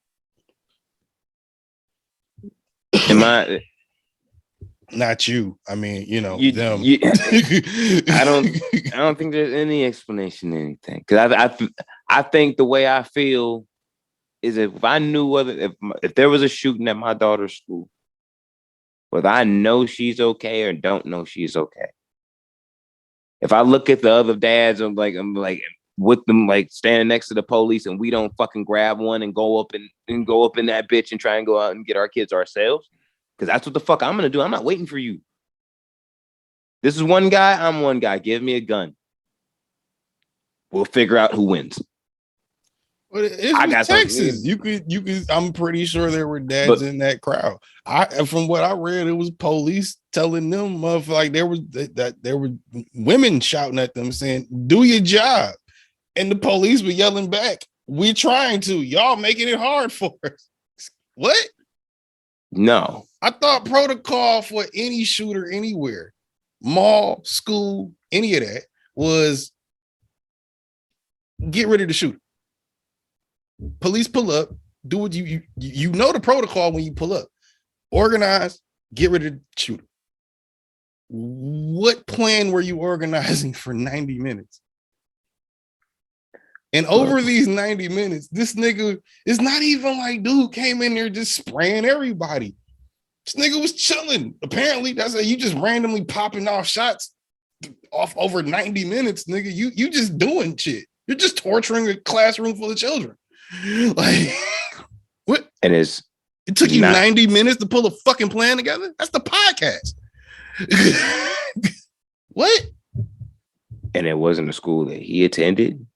Not you. I mean, them. I don't think there's any explanation to anything. Because I think the way I feel is if I knew if there was a shooting at my daughter's school, whether I know she's okay or don't know she's okay. If I look at the other dads, I'm like with them like standing next to the police and we don't fucking grab one and go up in that bitch and try and go out and get our kids ourselves. Because that's what the fuck I'm gonna do. I'm not waiting for you. This is one guy, I'm one guy. Give me a gun. We'll figure out who wins. But I got Texas. You could. I'm pretty sure there were dads in that crowd. From what I read, it was police telling them of like there were women shouting at them saying, "Do your job," and the police were yelling back, "We're trying to. Y'all making it hard for us." What? No. I thought protocol for any shooter anywhere, mall, school, any of that, was get rid of the shooter. Police pull up, do what you know the protocol when you pull up. Organize, get rid of the shooter. What plan were you organizing for 90 minutes? And over these 90 minutes, this nigga is not even like dude came in there just spraying everybody. This nigga was chilling. Apparently, that's you just randomly popping off shots off over 90 minutes, nigga. You just doing shit. You're just torturing a classroom full of children. Like what? And it took you 90 minutes to pull a fucking plan together? That's the podcast. What? And it wasn't a school that he attended.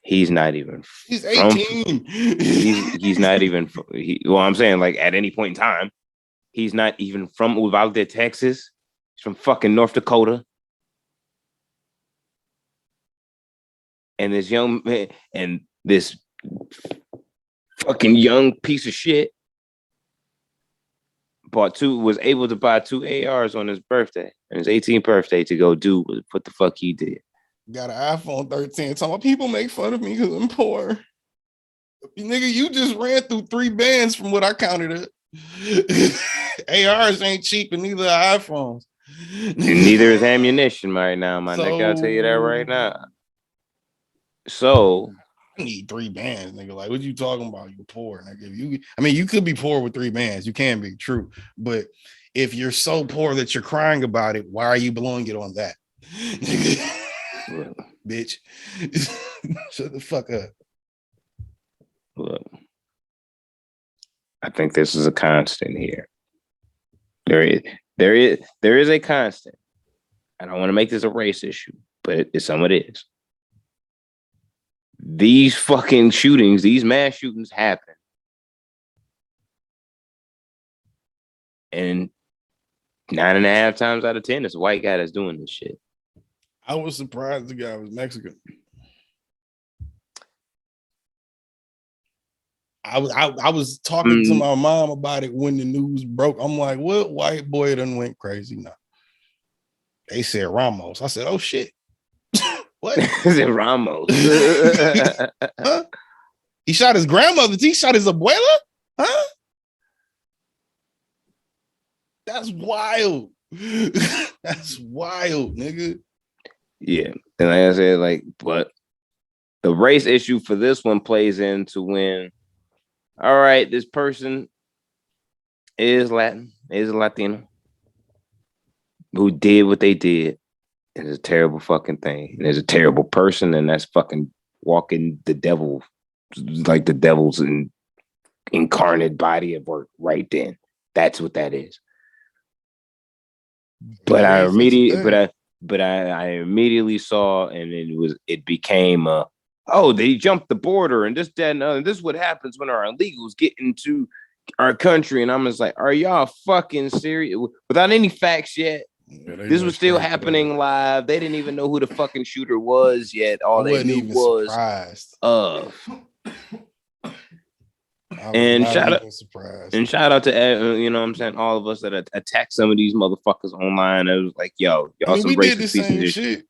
He's not even. He's 18. He's not even. Well, I'm saying like at any point in time, he's not even from Uvalde, Texas. He's from fucking North Dakota. And this young man and this fucking young piece of shit was able to buy 2 ARs on his birthday, on his 18th birthday, to go do what the fuck he did. Got an iPhone 13. Talking about people make fun of me because I'm poor. Nigga, you just ran through 3 bands from what I counted it. ARs ain't cheap and neither are iPhones. And neither is ammunition right now, my nigga. I'll tell you that right now. So I need 3 bands, nigga. Like, what you talking about? You poor, nigga. You could be poor with 3 bands. You can be true. But if you're so poor that you're crying about it, why are you blowing it on that? Bitch. Shut the fuck up. Look, I think this is a constant here. There is a constant. I don't want to make this a race issue, but some it is. These fucking shootings, these mass shootings happen. And 9.5 times out of 10, it's a white guy that's doing this shit. I was surprised the guy was Mexican. I was talking to my mom about it when the news broke. I'm like, what white boy done went crazy now? They said Ramos. I said, oh shit. What? Is it Ramos? Huh? He shot his grandmother. He shot his abuela? Huh? That's wild. That's wild, nigga. Yeah. And like I said, but the race issue for this one plays into when, all right, this person is Latin, is a Latino who did what they did. And it's a terrible fucking thing. And there's a terrible person, and that's fucking walking the devil, like the devil's incarnate body of work right then. That's what that is. But I immediately saw, and it became they jumped the border, and this, that, and other. This is what happens when our illegals get into our country, and I'm just like, are y'all fucking serious? Without any facts yet. Yeah, this was still happening live. They didn't even know who the fucking shooter was yet. All they knew was surprised. And shout out to you know what I'm saying, all of us that attack some of these motherfuckers online. It was like, yo, y'all some racist pieces of shit. Shit.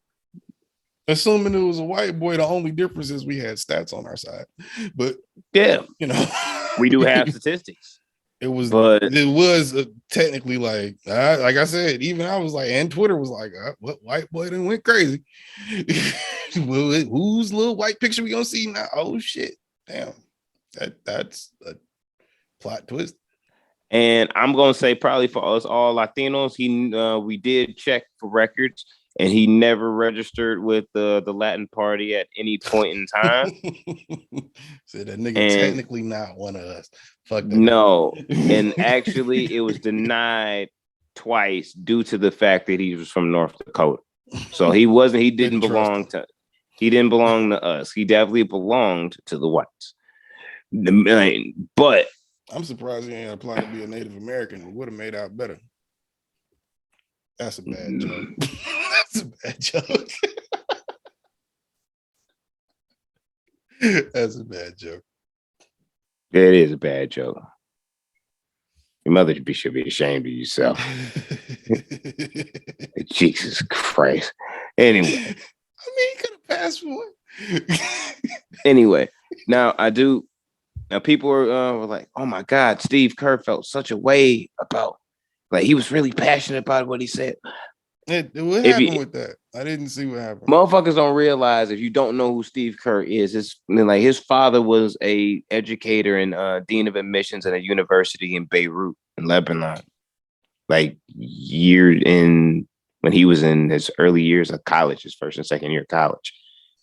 Assuming it was a white boy, the only difference is we had stats on our side. But yeah, you know, we do have statistics. It was technically like I said, even I was like, and Twitter was like, what white boy done went crazy? Whose little white picture we gonna see now? Oh shit, damn, that's a plot twist. And I'm gonna say probably for us all Latinos, we did check for records, and he never registered with the Latin Party at any point in time. Said that nigga technically not one of us. Fuck that. No, and actually it was denied twice due to the fact that he was from North Dakota. So he didn't belong to us. He definitely belonged to the whites. But I'm surprised he ain't applying to be a Native American. It would have made out better. That's a bad joke. That's a bad joke. That's a bad joke. It is a bad joke. Your mother should be ashamed of yourself. Jesus Christ. Anyway. I mean, he could have passed for one. Anyway, now people were like, oh my God, Steve Kerr felt such a way about, like, he was really passionate about what he said. What happened with that? I didn't see what happened. Motherfuckers don't realize, if you don't know who Steve Kerr is, his father was a educator and dean of admissions at a university in Beirut in Lebanon. Like when he was in his early years of college, his first and second year of college.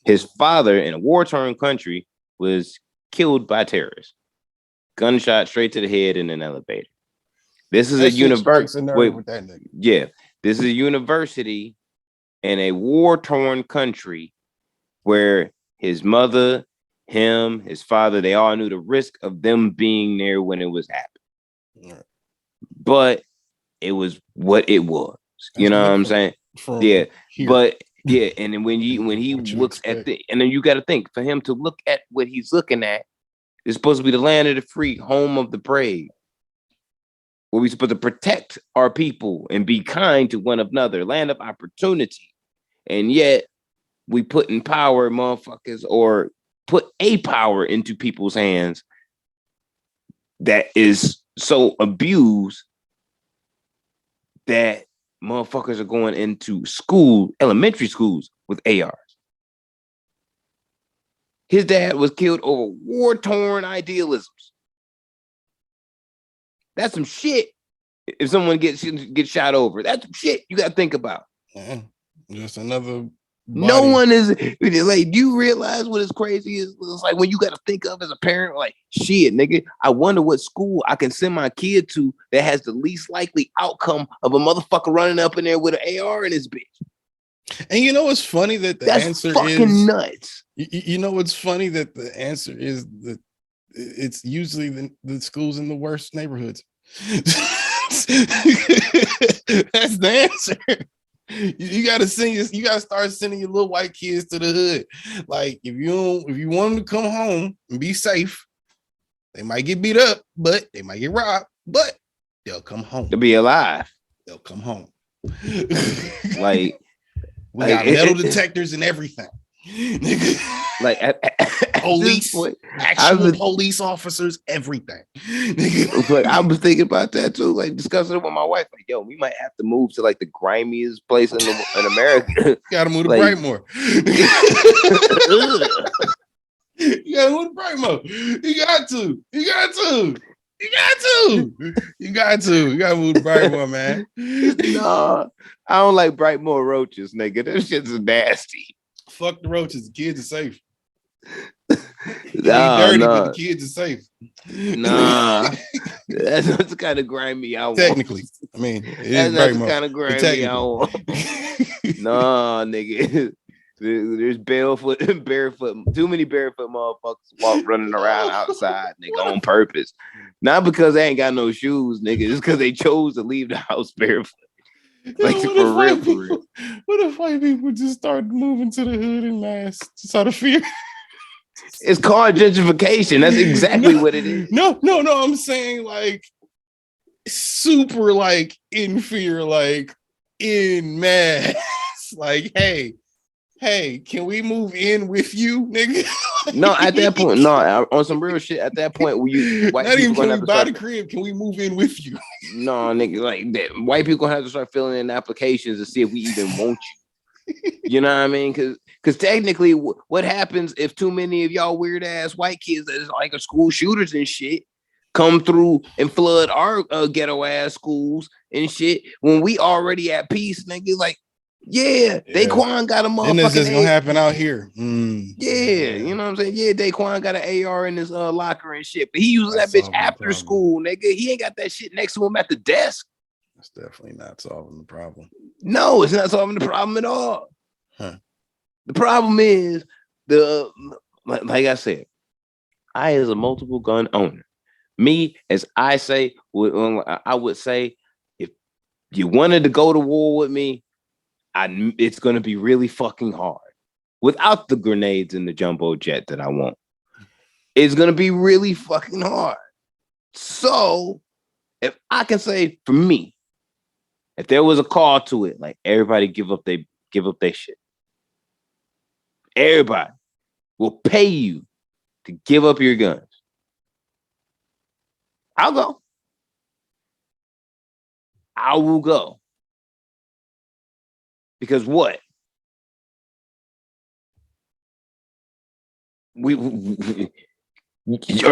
His father, in a war-torn country, was killed by terrorists. Gunshot straight to the head in an elevator. This is a university. Yeah. This is a university in a war-torn country where his mother, him, his father, they all knew the risk of them being there when it was happening. Right. But it was what it was. You know what I'm saying? Yeah. Here. But yeah, and then when he looks at and then you got to think, for him to look at what he's looking at, it's supposed to be the land of the free, home of the brave, where we're supposed to protect our people and be kind to one another, land of opportunity. And yet we put in power motherfuckers, or put a power into people's hands that is so abused that motherfuckers are going into elementary schools with ARs. His dad was killed over war-torn idealisms. That's some shit. If someone gets shot over, that's some shit you got to think about. Yeah, just another. No one is like. Do you realize what is crazy is? It's like when you got to think of as a parent, like, shit, nigga. I wonder what school I can send my kid to that has the least likely outcome of a motherfucker running up in there with an AR in his bitch. And you know what's funny that the answer fucking is nuts. You know what's funny that the answer is that it's usually the schools in the worst neighborhoods. That's the answer. You gotta start sending your little white kids to the hood. Like, if you want them to come home and be safe, they might get beat up, but they might get robbed, but they'll come home. They'll be alive. They'll come home. Like, we got metal detectors and everything. Like police, actual police officers, everything. But I was thinking about that too, like discussing it with my wife. Like, yo, we might have to move to like the grimiest place in America. Gotta move to Brightmoor. You gotta move to Brightmoor. You got to. You gotta move to Brightmoor, man. No, I don't like Brightmoor roaches, nigga. That shit's nasty. Fuck the roaches. The kids are safe. Dirty, but the kids are safe. Nah, that's kind of grimy. Technically, I mean, that's kind of grimy. Nah, nigga. There's barefoot, too many barefoot motherfuckers running around outside, nigga, on purpose. Not because they ain't got no shoes, nigga. It's because they chose to leave the house barefoot. Like, for real. What if white people just start moving to the hood in mass just out of fear? It's called gentrification. That's exactly what it is. No. I'm saying like super like in fear, like in mass. Like, hey, can we move in with you, nigga? No, at that point, no, on some real shit. At that point, white not even can we buy the crib? Can we move in with you? No, nigga, like that. White people gonna have to start filling in applications to see if we even want you. You know what I mean? Because technically, what happens if too many of y'all weird ass white kids that is like a school shooters and shit come through and flood our ghetto ass schools and shit when we already at peace, nigga? Like, yeah. Daquan got a motherfucking. And this is gonna happen out here. Yeah, you know what I'm saying? Yeah, Daquan got an AR in his locker and shit, but he uses that bitch after school, nigga. He ain't got that shit next to him at the desk. That's definitely not solving the problem. No, it's not solving the problem at all. Huh. The problem is like I said, I as a multiple gun owner, me as I say, I would say, if you wanted to go to war with me, it's going to be really fucking hard without the grenades and the jumbo jet that I want. It's going to be really fucking hard. So if I can say for me, if there was a call to it, like everybody give up their shit. Everybody will pay you to give up your guns. I'll go. I will go. Because what? Are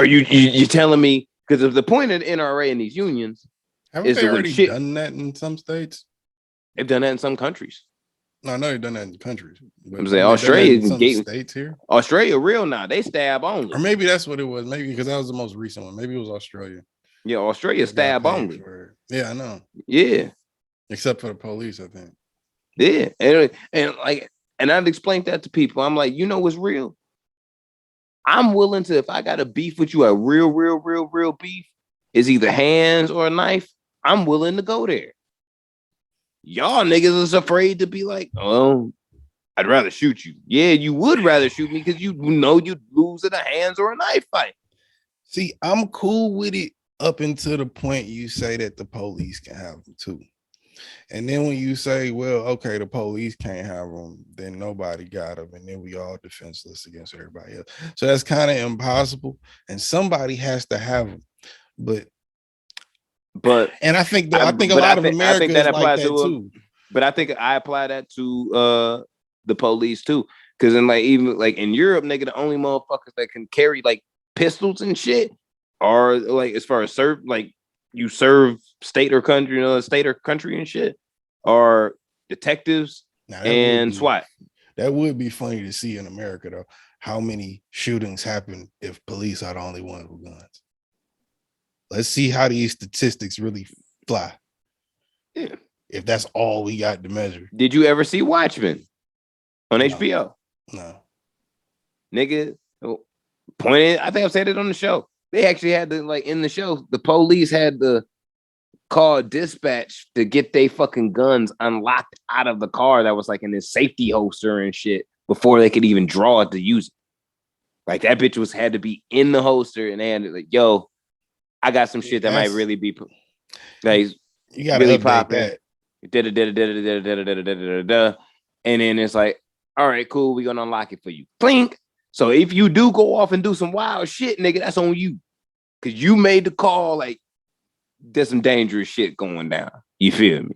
you telling me? Because of the point of the NRA and these unions, haven't they already done that in some states? They've done that in some countries. No, I know they've done that in countries. I'm saying Australia, some states here. Australia, real now. They stab only. Or maybe that's what it was. Maybe because that was the most recent one. Maybe it was Australia. Yeah, Australia stab only. Yeah, I know. Yeah, except for the police, I think. Yeah, and I've explained that to people. I'm like, you know what's real? I'm willing to, if I got a beef with you, a real beef, is either hands or a knife, I'm willing to go there. Y'all niggas is afraid to be like, oh, I'd rather shoot you. Yeah, you would rather shoot me because you know you'd lose in a hands or a knife fight. See, I'm cool with it up until the point you say that the police can have them too. And then when you say, well, okay, the police can't have them, then nobody got them. And then we all defenseless against everybody else. So that's kind of impossible. And somebody has to have them. But and I think a lot of America is like that too. But I think I apply that to the police too. Because even in Europe, nigga, the only motherfuckers that can carry like pistols and shit are like, as far as you serve state or country and shit, are detectives and SWAT. That would be funny to see in America though. How many shootings happen if police are the only ones with guns? Let's see how these statistics really fly. Yeah. If that's all we got to measure. Did you ever see Watchmen on HBO? No. Nigga, pointed. I think I've said it on the show. They actually had to, in the show, the police had to call dispatch to get their fucking guns unlocked out of the car that was in this safety holster and shit before they could even draw it to use it. Like, that bitch had to be in the holster, and they had to, yo, I got some shit that might really be you gotta really pop that. And then it's like, all right, cool, we're gonna unlock it for you. Clink. So if you do go off and do some wild shit, nigga, that's on you. Cause you made the call, there's some dangerous shit going down. You feel me?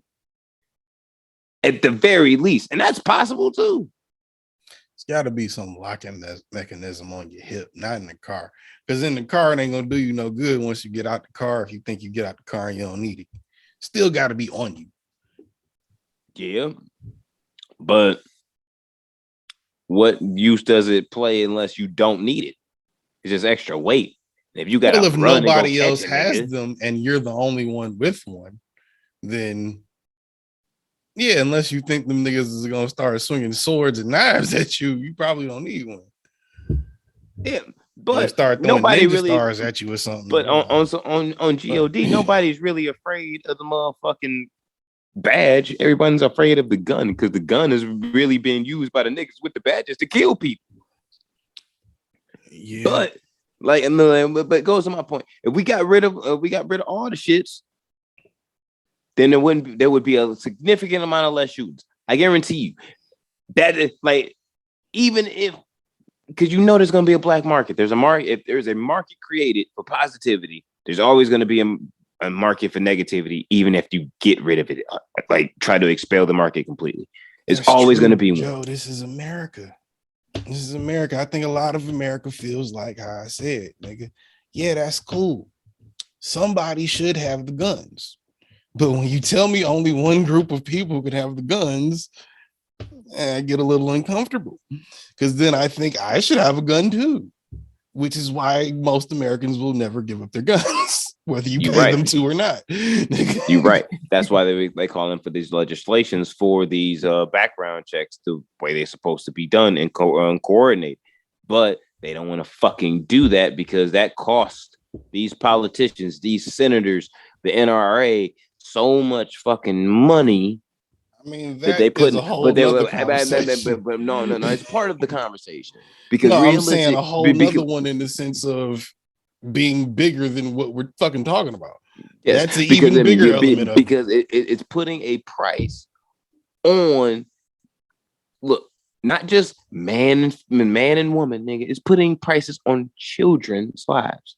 At the very least. And that's possible too. It's gotta be some locking mechanism on your hip, not in the car. Because in the car, it ain't gonna do you no good once you get out the car. If you think you get out the car and you don't need it, still got to be on you. Yeah, but what use does it play unless you don't need it? It's just extra weight. If you got, if nobody else has them and you're the only one with one, then Yeah, unless you think them niggas is gonna start swinging swords and knives at you, you probably don't need one. Yeah, They but start throwing nobody ninja really. stars at you or something. But on God, nobody's really afraid of the motherfucking badge. Everyone's afraid of the gun because the gun is really being used by the niggas with the badges to kill people. Yeah, but but it goes to my point. If we got rid of all the shits, then there would be a significant amount of less shootings. I guarantee you that is like, even if, because you know there's going to be a black market. There's a market. If there's a market created for positivity, there's always going to be a market for negativity, even if you get rid of it, like try to expel the market completely. It's always going to be Joe, this is America. This is America. I think a lot of America feels like how I said, nigga. Yeah, that's cool. Somebody should have the guns. But when you tell me only one group of people could have the guns, I get a little uncomfortable. Because then I think I should have a gun too. Which is why most Americans will never give up their guns, whether you pay them to or not. You're right. That's why they calling for these legislations for these background checks the way they're supposed to be done and coordinate. But they don't want to fucking do that because that costs these politicians, these senators, the NRA so much fucking money. I mean, that they put, a whole nother conversation. But no, it's part of the conversation. Because no, I'm saying a whole nother one in the sense of being bigger than what we're fucking talking about. Yes, that's an even bigger element of because it's putting a price on, look, not just man and woman, nigga. It's putting prices on children's lives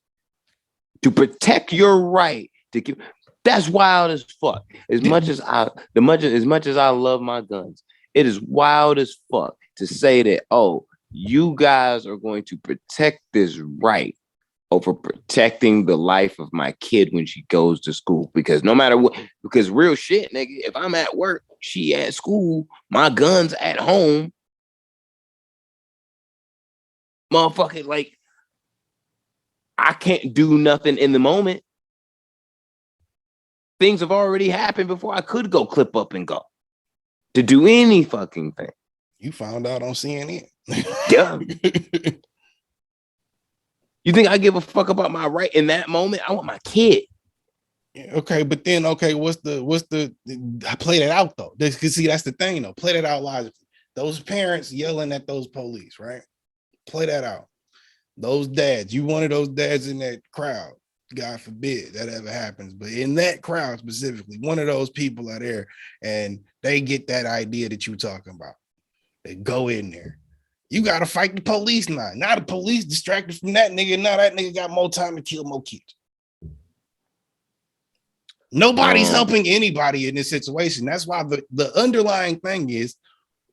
to protect your right to keep. That's wild as fuck. As much as I love my guns, it is wild as fuck to say that, oh, you guys are going to protect this right over protecting the life of my kid when she goes to school. Because no matter what, because real shit, nigga, if I'm at work, she at school, my gun's at home, motherfucker, like, I can't do nothing in the moment. Things have already happened before I could go clip up and go to do any fucking thing. You found out on CNN. Yeah. You think I give a fuck about my right in that moment? I want my kid. Okay, but then what's the I play that out though. See, that's the thing though. Play that out logically. Those parents yelling at those police, right? Play that out. Those dads, you one of those dads in that crowd. God forbid that ever happens, but in that crowd specifically, one of those people are there and they get that idea that you're talking about. They go in there. You got to fight the police now. Now the police distracted from that nigga. Now that nigga got more time to kill more kids. Nobody's helping anybody in this situation. That's why the underlying thing is,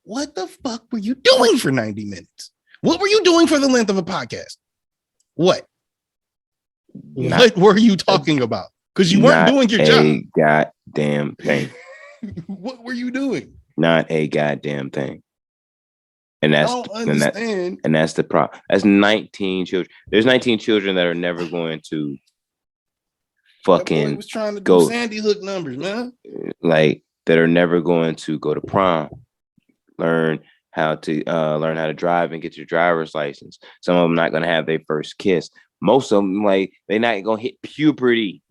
what the fuck were you doing for 90 minutes? What were you doing for the length of a podcast? What were you talking about? Because you weren't doing your job. Goddamn thing. What were you doing? Not a goddamn thing. And that's the problem. That's 19 children. There's 19 children that are never going to fucking was trying to do Sandy Hook numbers, man. Like, that are never going to go to prom, learn how to drive and get your driver's license. Some of them not going to have their first kiss. Most of them, like, they're not going to hit puberty.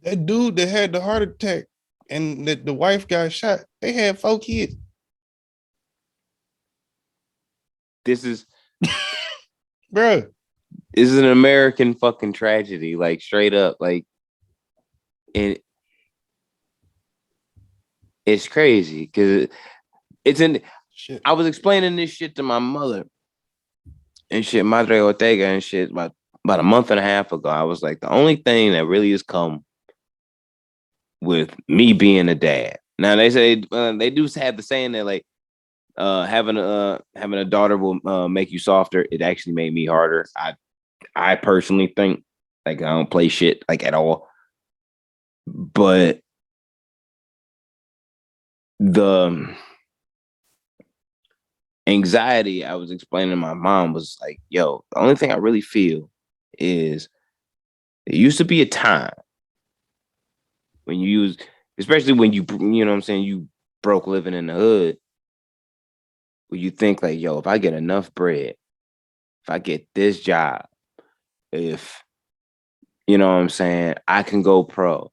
That dude that had the heart attack and that the wife got shot, they had 4 kids. This is, bro. This is an American fucking tragedy, like, straight up, like, and it's crazy because it's in. Shit. I was explaining this shit to my mother and shit, Madre Ortega and shit, about a month and a half ago. I was like, the only thing that really has come with me being a dad. Now they say they do have the saying that, like, having a daughter will make you softer. It actually made me harder. I personally think, like, I don't play shit like at all, but the anxiety I was explaining to my mom was like, yo, the only thing I really feel is there used to be a time when you especially when you know what I'm saying, you broke living in the hood, where you think like, yo, if I get enough bread, if I get this job, if you know what I'm saying, I can go pro.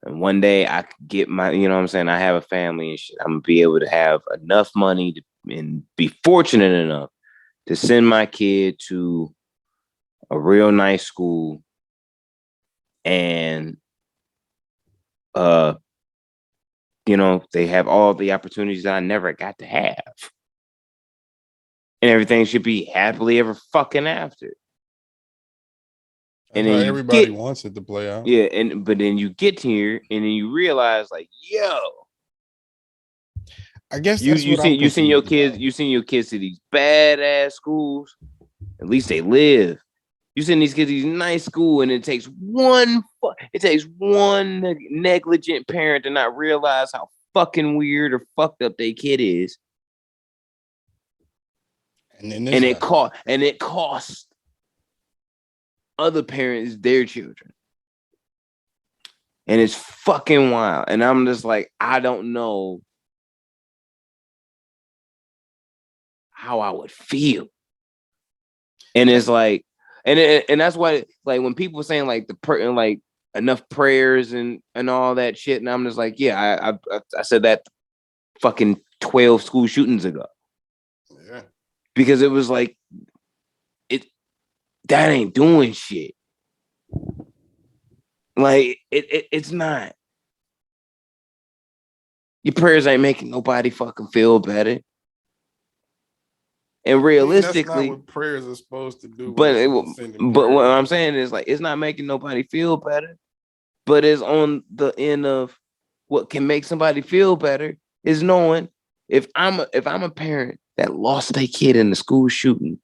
And one day I could get my, you know what I'm saying, I have a family and shit. I'm gonna be able to have enough money and be fortunate enough to send my kid to a real nice school and you know, they have all the opportunities that I never got to have. And everything should be happily ever fucking after. And then everybody wants it to play out. Yeah, but then you get here and then you realize, like, yo, I guess you seen your kids, you seen your kids to these badass schools. At least they live. You send these kids to these nice school, and it takes one negligent parent to not realize how fucking weird or fucked up their kid is. And it costs other parents their children. And it's fucking wild. And I'm just like, I don't know how I would feel. And it's like, and that's why, like, when people are saying like like enough prayers and all that shit, and I'm just like, yeah, I said that fucking 12 school shootings ago. Yeah. Because it was like, that ain't doing shit. Like it's not. Your prayers ain't making nobody fucking feel better. And realistically, that's not what prayers are supposed to do. But what I'm saying is, like, it's not making nobody feel better. But it's on the end of what can make somebody feel better is knowing if I'm a parent that lost their kid in the school shooting,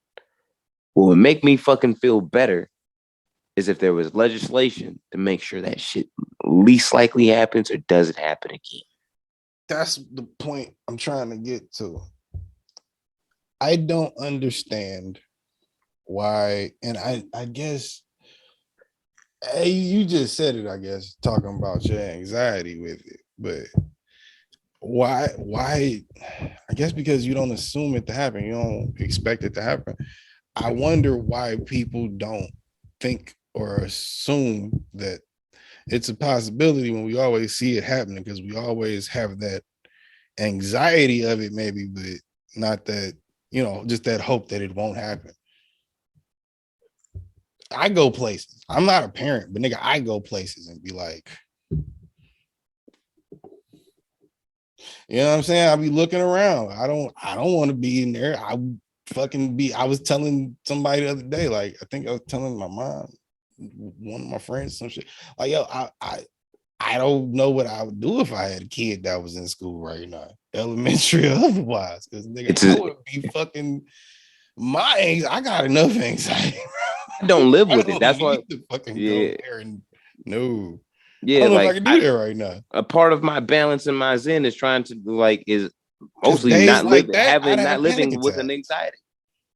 what would make me fucking feel better is if there was legislation to make sure that shit least likely happens or doesn't happen again. That's the point I'm trying to get to. I don't understand why, and I guess you just said it, I guess, talking about your anxiety with it, but why, I guess because you don't assume it to happen, you don't expect it to happen. I wonder why people don't think or assume that it's a possibility when we always see it happening, because we always have that anxiety of it, maybe, but not that, you know, just that hope that it won't happen. I go places. I'm not a parent, but nigga, I go places and be like, you know what I'm saying? I'll be looking around. I don't want to be in there. I was telling somebody the other day, like, I think I was telling my mom, one of my friends, some shit. Like, yo, I don't know what I would do if I had a kid that was in school right now, elementary or otherwise. Because nigga, I would be fucking I got enough anxiety. I don't live with it. That's why fucking go there and no. Yeah, I don't know if I can do that right now. A part of my balance and my zen is trying to is mostly not living with an anxiety.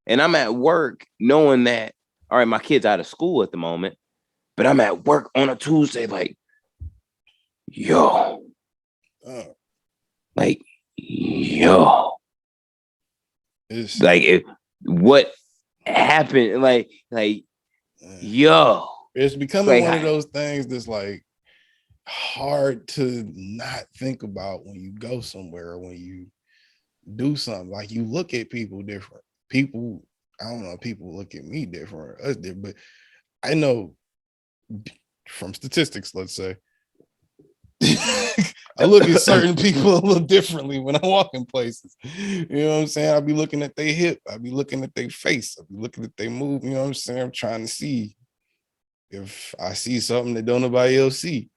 And I'm at work knowing that, all right, my kid's out of school at the moment, but I'm at work on a Tuesday, like, yo. It's like, what happened? Like, yo. It's becoming one of those things that's like hard to not think about when you go somewhere or when you do something. Like, you look at people different. People, I don't know, people look at me different or us different, but I know from statistics, let's say, I look at certain people a little differently when I walk in places. You know what I'm saying? I'll be looking at their hip. I'll be looking at their face. I'll be looking at their move. You know what I'm saying? I'm trying to see if I see something that don't nobody else see.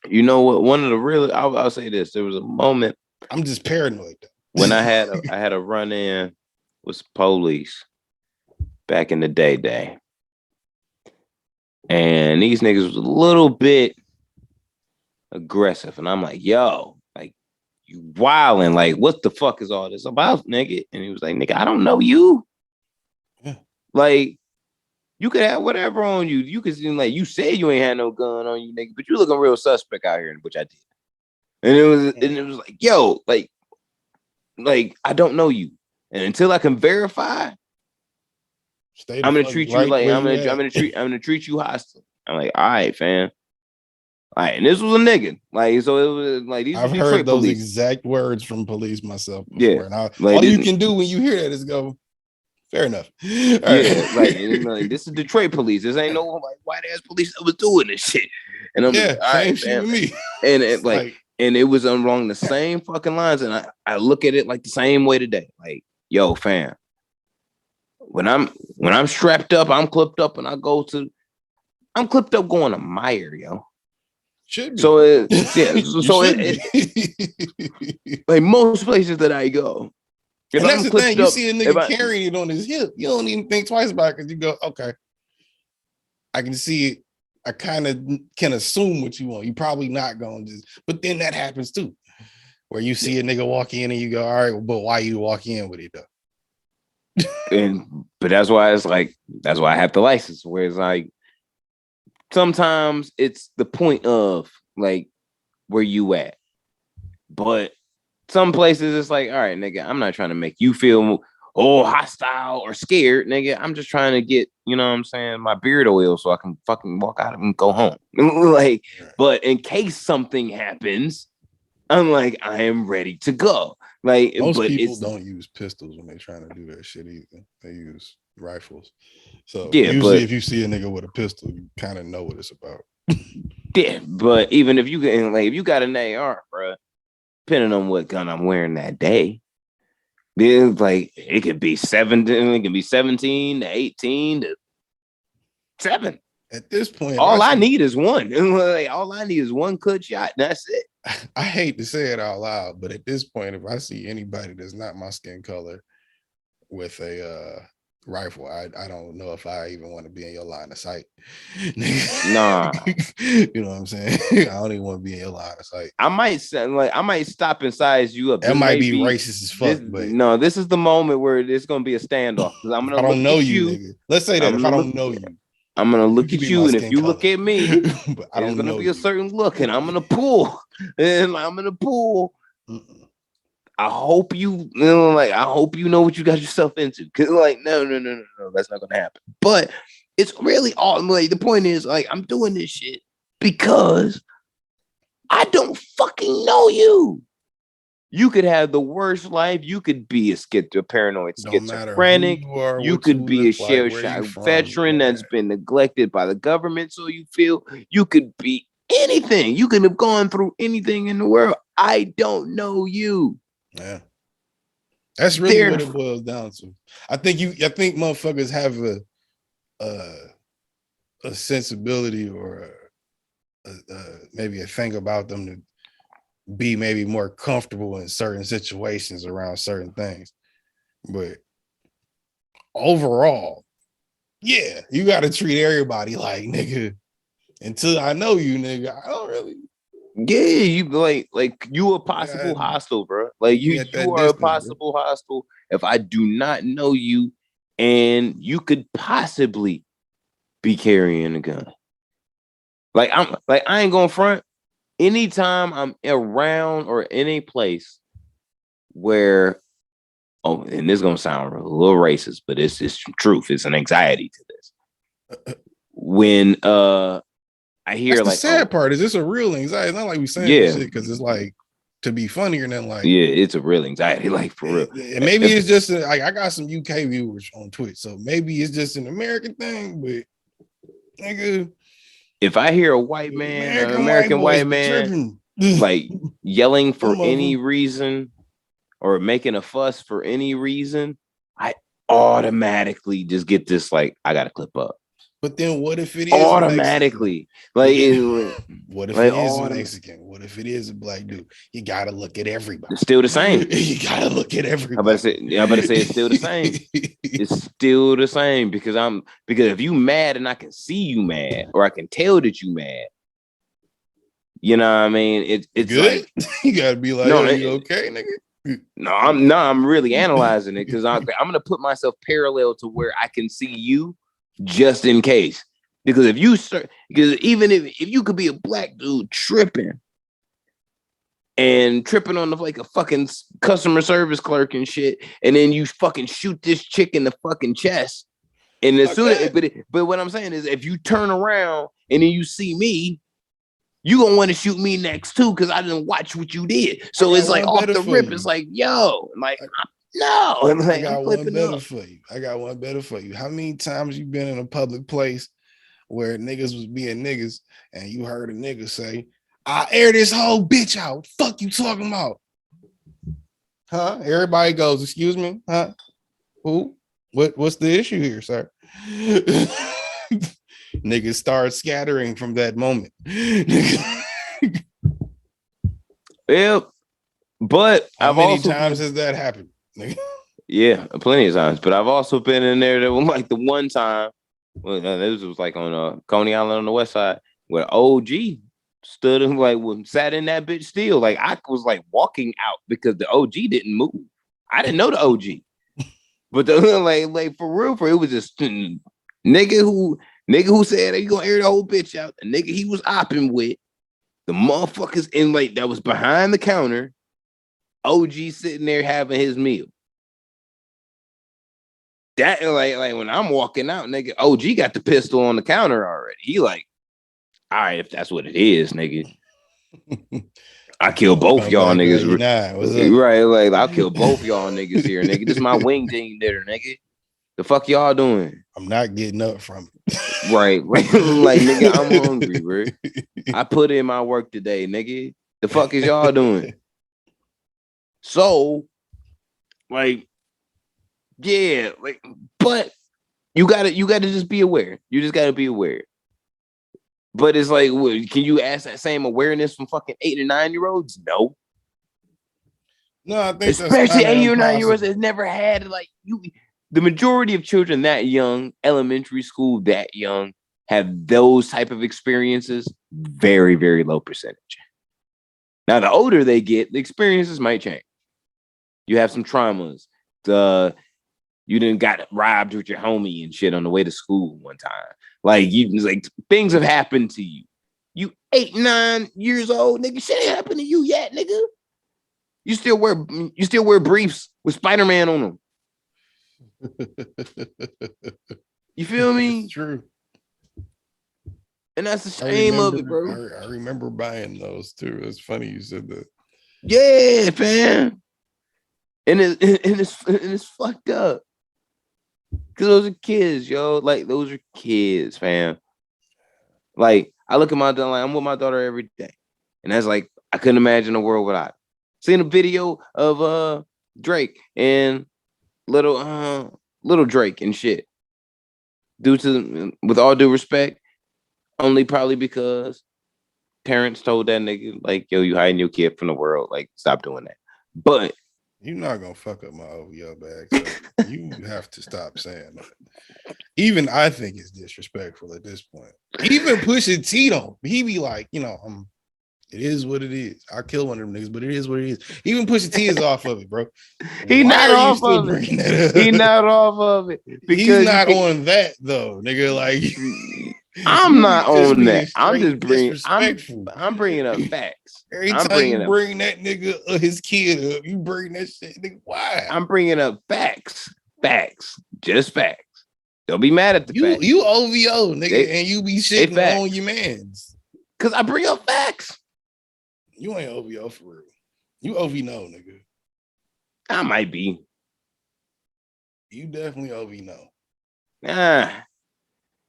You know what? One of the real, I'll say this. There was a moment. I'm just paranoid. When I had a run-in with police back in the day. And these niggas was a little bit aggressive. And I'm like, yo, like, you wilding. Like, what the fuck is all this about, nigga? And he was like, nigga, I don't know you. Yeah. Like, You could have whatever on you. You could seem like you said you ain't had no gun on you, nigga, but you looking real suspect out here, which I did. And it was like, yo, like I don't know you, and until I can verify, I'm gonna treat you like I'm gonna treat you hostile. I'm like, all right, fam. All right, and this was a nigga. Like, so it was like these. I've heard those exact words from police myself before. Yeah, and all you can do when you hear that is go, fair enough. Yeah, like this is Detroit police. This ain't no like white ass police that was doing this shit. And I'm like, all right, shit with me. And it like, and it was along the same fucking lines. And I look at it like the same way today. Like, yo, fam, when I'm strapped up, I'm clipped up, and I'm clipped up going to Meyer, yo. Should be. So like most places that I go. And that's the thing, you see a nigga carrying it on his hip, you don't even think twice about it because you go, okay, I can see it. I kind of can assume what you want. You're probably not going to just, but then that happens too, where you see a nigga walk in and you go, all right, but why you walk in with it though? But that's why I have the license, where it's like, sometimes it's the point of like where you at, but some places it's like, all right, nigga, I'm not trying to make you feel hostile or scared, nigga. I'm just trying to get, you know what I'm saying, my beard oil so I can fucking walk out and go home. Like, but in case something happens, I'm like, I am ready to go. Like, most people don't use pistols when they're trying to do that shit either. They use rifles. So yeah, usually if you see a nigga with a pistol, you kind of know what it's about. Yeah, but even if you got an AR, bro, depending on what gun I'm wearing that day, then like it could be 17 to 18 to 7. At this point, all I need is one. Like, all I need is one good shot. That's it. I hate to say it out loud, but at this point, if I see anybody that's not my skin color with a rifle, I don't know if I even want to be in your line of sight. Nah. You know what I'm saying? I don't even want to be in your line of sight. I might stop and size you up. That might be racist as fuck, but no, this is the moment where it's gonna be a standoff. Because I'm gonna I don't know you, nigga. Let's say that if I don't know you. I'm gonna look at you, and if you look at me, but I don't there's gonna know be a certain look, and I'm gonna pull, and I'm gonna pull. I hope you know what you got yourself into. Cause like, no, that's not gonna happen. But it's really all like the point is like I'm doing this shit because I don't fucking know you. You could have the worst life. You could be a paranoid schizophrenic. You could be a shell shock veteran that's been neglected by the government. So you could be anything. You could have gone through anything in the world. I don't know you. Yeah. That's really what it boils down to. I think motherfuckers have a sensibility or maybe a thing about them to be maybe more comfortable in certain situations around certain things. But overall, yeah, you got to treat everybody like, nigga, until I know you, nigga, I don't really. Yeah, you like you a possible hostile, bro. Like you are a possible hostile if I do not know you, and you could possibly be carrying a gun. Like I ain't gonna front. Anytime I'm around or in a place where, and this is gonna sound a little racist, but it's truth. It's an anxiety to this. When I hear that's the sad part is it's a real anxiety. It's not like we saying this shit because it's like to be funny or nothing like. Yeah, it's a real anxiety, like for real. And maybe it's just like I got some UK viewers on Twitch, so maybe it's just an American thing. But nigga, if I hear a white man, an American white man, like yelling for any reason or making a fuss for any reason, I automatically just get this like I gotta clip up. But then what if it is automatically? Like, what if it is a Mexican? What if it is a black dude? You gotta look at everybody. It's still the same. You gotta look at everybody. I'm about to say it's still the same. It's still the same because if you mad and I can see you mad or I can tell that you mad, you know what I mean? It's good. Like, you gotta be like, are you okay, nigga? I'm really analyzing it because I'm gonna put myself parallel to where I can see you. just in case. Because if you start, because even if you could be a black dude tripping on the like a fucking customer service clerk and shit, and then you fucking shoot this chick in the fucking chest, and as soon as, but what I'm saying is, if you turn around and then you see me, you gonna want to shoot me next too, because I didn't watch what you did. So it's like off the rip, it's like, yo, like no, I'm like, I got one better for you. I got one better for you. How many times you been in a public place where niggas was being niggas and you heard a nigga say, I air this whole bitch out. Fuck you talking about? Huh? Everybody goes, excuse me? Huh? Who? What's the issue here, sir? Niggas start scattering from that moment. Yep. But how many times has that happened? Yeah, plenty of times. But I've also been in there that was like the one time, well, this was like on Coney Island on the west side, where OG stood and like sat in that bitch still. Like I was like walking out because the OG didn't move. I didn't know the OG. But the like for real, it was just nigga who said he gonna air the whole bitch out. The nigga he was opping with, the motherfuckers in like that was behind the counter. OG sitting there having his meal. That like when I'm walking out, nigga, OG got the pistol on the counter already. He like, all right, if that's what it is, nigga. I kill both y'all niggas. Right, like I'll kill both y'all niggas here, nigga. This is my wing ding dinner, nigga. The fuck y'all doing? I'm not getting up from it. Right. Like nigga, I'm hungry, bro. I put in my work today, nigga. The fuck is y'all doing? So, like, yeah, like, but you gotta just be aware. You just gotta be aware. But it's like, can you ask that same awareness from fucking 8 and 9-year-olds? No. No, I think especially 8 or 9-year-olds that never had like you. The majority of children that young, elementary school that young, have those type of experiences. Very, very low percentage. Now, the older they get, the experiences might change. You have some traumas. You didn't got robbed with your homie and shit on the way to school one time. Like things have happened to you. You 8, 9 years old, nigga. Shit ain't happened to you yet, nigga. You still wear briefs with Spider-Man on them. You feel me? It's true. And that's the shame of it, bro. I remember buying those too. It's funny you said that. Yeah, fam. And it's fucked up. Cause those are kids, yo. Like those are kids, fam. Like I look at my daughter, like I'm with my daughter every day, and that's like I couldn't imagine a world without. Seen a video of Drake and little Drake and shit. With all due respect, only probably because parents told that nigga like, yo, you hiding your kid from the world, like stop doing that. But you're not gonna fuck up my OVO bag. So you have to stop saying that. Even I think it's disrespectful at this point. Even Pusha T don't. He be like, it is what it is. I'll kill one of them niggas, but it is what it is. Even Pusha T is off of it, bro. He not off of it. He not off of it. He's not on that though, nigga. Like I'm not on that. I'm just bringing. I'm bringing up facts. Every time you bring that nigga his kid up, you bring that shit. Nigga, why? I'm bringing up facts. Facts. Just facts. Don't be mad at the facts. You OVO, nigga, and you be shitting on your mans. Cause I bring up facts. You ain't OVO for real. You OV no, nigga. I might be. You definitely OV no.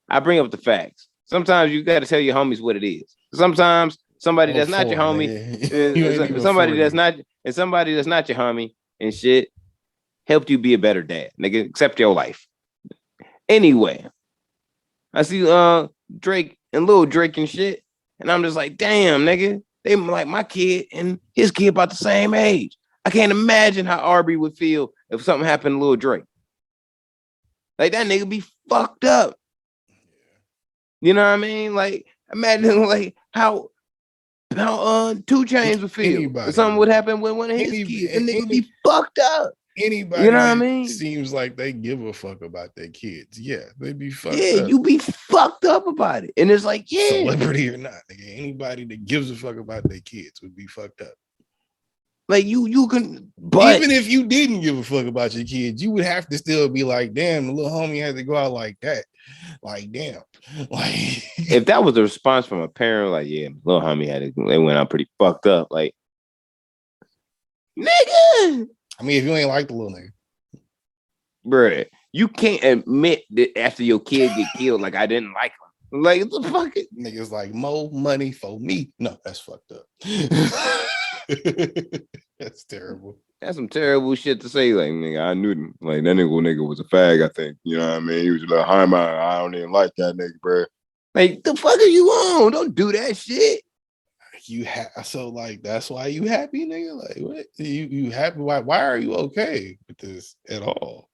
I bring up the facts. Sometimes you got to tell your homies what it is. Sometimes somebody that's not your homie, somebody that's not your homie and shit helped you be a better dad, nigga. Accept your life. Anyway, I see Drake and Lil Drake and shit, and I'm just like, damn, nigga. They like my kid and his kid about the same age. I can't imagine how Arby would feel if something happened to Lil Drake. Like that nigga be fucked up. You know what I mean? Like imagine like how 2 Chainz would feel if something would happen with one of his kids. And nigga be fucked up. Anybody You know what I that mean? seems like they give a fuck about their kids, yeah, they be fucked Yeah, up. you be fucked up about it. And it's like, yeah. Celebrity or not, nigga, anybody that gives a fuck about their kids would be fucked up. Like you can, but even if you didn't give a fuck about your kids, you would have to still be like, damn, the little homie had to go out like that. Like, damn. Like, if that was the response from a parent, like, yeah, little homie they went out pretty fucked up. Like, nigga. I mean, if you ain't like the little nigga, bruh, you can't admit that after your kid get killed, like I didn't like him. Like the fuck it. Niggas like more money for me. No, that's fucked up. That's terrible. That's some terrible shit to say. Like, nigga, I knew him. Like that nigga was a fag, I think. You know what I mean? He was a little high mind. I don't even like that nigga, bro. Like, the fuck are you on? Don't do that shit. You so like that's why you happy, nigga? Like what? You happy? Why are you okay with this at all?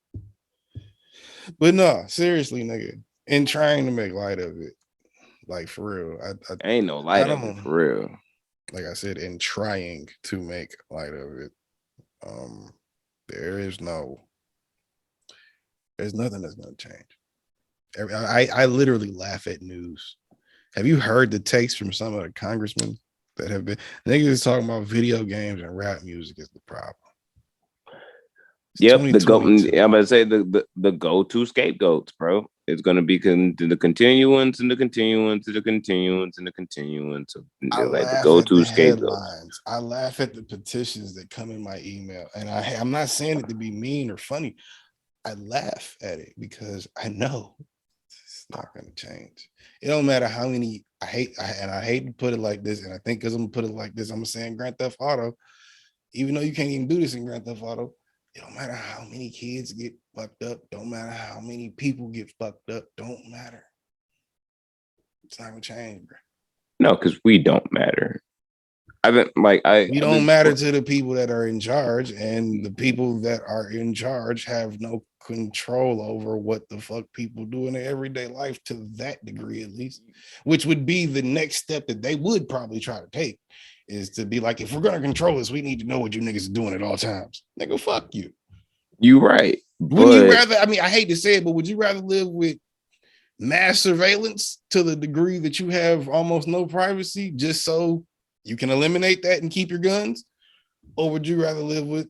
But no, seriously, nigga, in trying to make light of it, like for real, I ain't no light of it for real. Like I said, in trying to make light of it, there's nothing that's gonna change. I literally laugh at news. Have you heard the takes from some of the congressmen that have been niggas talking about video games and rap music is the problem? Yep, I'm about to say the go-to scapegoats, bro. It's gonna be the continuance and the continuance and the continuance and the continuance of like the go-to scapegoats. I laugh at the petitions that come in my email, and I'm not saying it to be mean or funny. I laugh at it because I know it's not gonna change. It don't matter how many I hate to put it like this, and I think because I'm gonna put it like this, I'm gonna say in Grand Theft Auto, even though you can't even do this in Grand Theft Auto. It don't matter how many kids get fucked up. Don't matter how many people get fucked up. Don't matter. It's not gonna change, bro. No, because we don't matter. We don't matter to the people that are in charge, and the people that are in charge have no control over what the fuck people do in their everyday life to that degree, at least, which would be the next step that they would probably try to take. Is to be like, if we're gonna control this, we need to know what you niggas are doing at all times. Nigga, fuck you. You right. Wouldn't you rather? I mean, I hate to say it, but would you rather live with mass surveillance to the degree that you have almost no privacy, just so you can eliminate that and keep your guns, or would you rather live with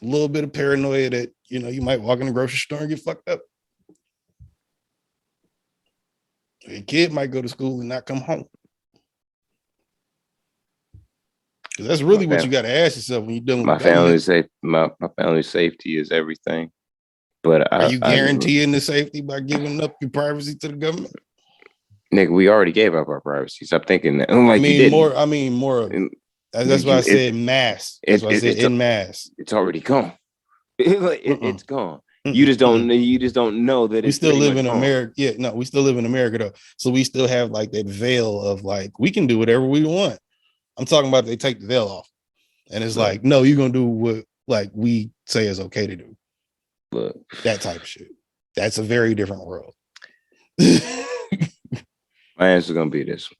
a little bit of paranoia that you might walk in the grocery store and get fucked up? A kid might go to school and not come home. Because that's really what you got to ask yourself when you're dealing with my family's safety is everything. But are you guaranteeing the safety by giving up your privacy to the government? Nigga, we already gave up our privacy. Stop thinking that. Like, I mean more. That's why I said mass. That's why I said in mass. It's already gone. It's gone. You just don't know that we still live in America. Yeah, no, we still live in America though. So we still have like that veil of like we can do whatever we want. I'm talking about they take the veil off, and it's like, no, you're gonna do what like we say is okay to do. Look, that type of shit. That's a very different world. My answer is gonna be this: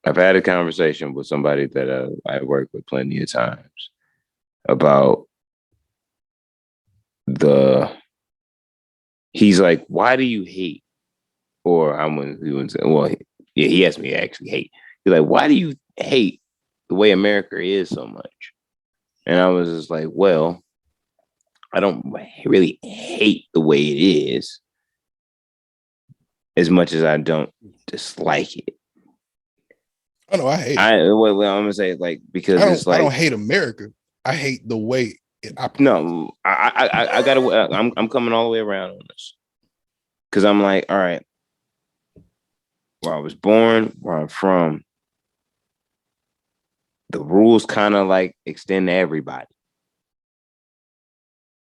I've had a conversation with somebody that I work with plenty of times about He's like, why do you hate? Or he wouldn't say, well, yeah, he asked me to actually hate. He's like, why do you hate the way America is so much? And I was just like, well, I don't really hate the way it is as much as I don't dislike it. Oh no, I hate it. I'm gonna say like because it's like I don't hate America. I hate the way it operates. No, I gotta. I'm coming all the way around on this because I'm like, all right, where I was born, where I'm from, the rules kind of like extend to everybody.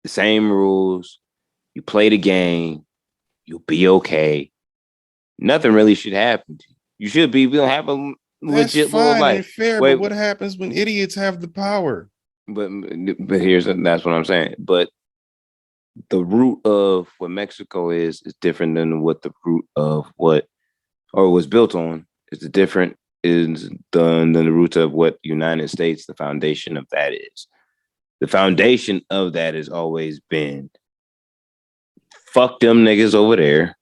The same rules. You play the game, you'll be okay. Nothing really should happen to you. You should be able to have a legit little life. And fair, but what happens when idiots have the power? But that's what I'm saying. But the root of what Mexico is different than what the root of what or was built on is than the root of what United States, the foundation of that is. The foundation of that has always been fuck them niggas over there.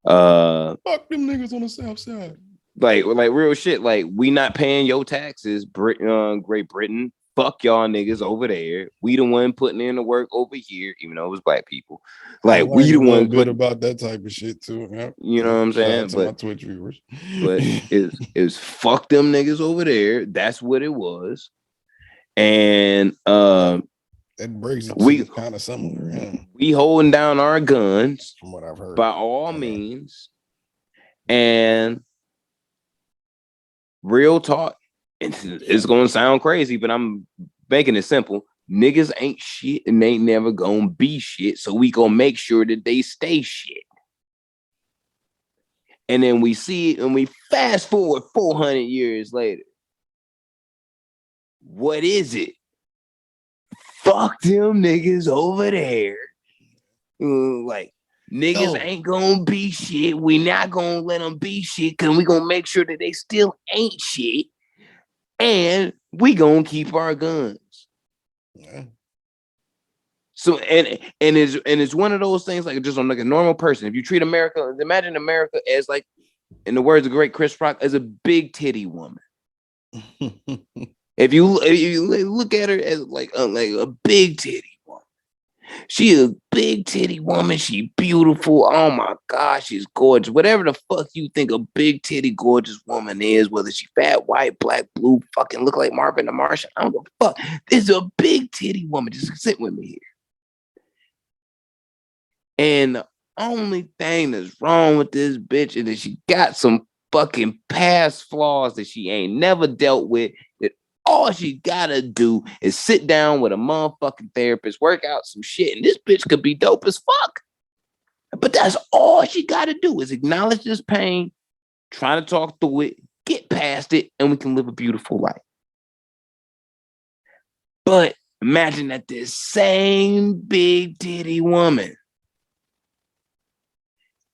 Fuck them niggas on the south side. Like real shit. Like, we not paying your taxes, Great Britain. Fuck y'all niggas over there. We the one putting in the work over here, even though it was black people. Like, we the one putting about that type of shit too. Yep. You know what I'm saying? Shout out to my Twitch viewers. But it was fuck them niggas over there. That's what it was. And that brings it kind of similar. Yeah. We holding down our guns, from what I've heard, by all means. And real talk, it's gonna sound crazy, but I'm making it simple. Niggas ain't shit and they ain't never gonna be shit. So we gonna make sure that they stay shit. And then we see it and we fast forward 400 years later. What is it? Fuck them niggas over there. Like, niggas ain't gonna be shit. We not gonna let them be shit because we gonna make sure that they still ain't shit. And we gonna keep our guns. Yeah. So and it's one of those things, like, just on like a normal person. If you treat America, imagine America as, like, in the words of great Chris Rock, as a big titty woman. If you look at her as like a big titty woman, she a big titty woman. She beautiful. Oh my gosh, she's gorgeous. Whatever the fuck you think a big titty gorgeous woman is, whether she fat, white, black, blue, fucking look like Marvin the Martian, I don't give a fuck. This is a big titty woman. Just sit with me here. And the only thing that's wrong with this bitch is that she got some fucking past flaws that she ain't never dealt with. That all she gotta do is sit down with a motherfucking therapist, work out some shit, and this bitch could be dope as fuck. But that's all she gotta do is acknowledge this pain, try to talk through it, get past it, and we can live a beautiful life. But imagine that this same big titty woman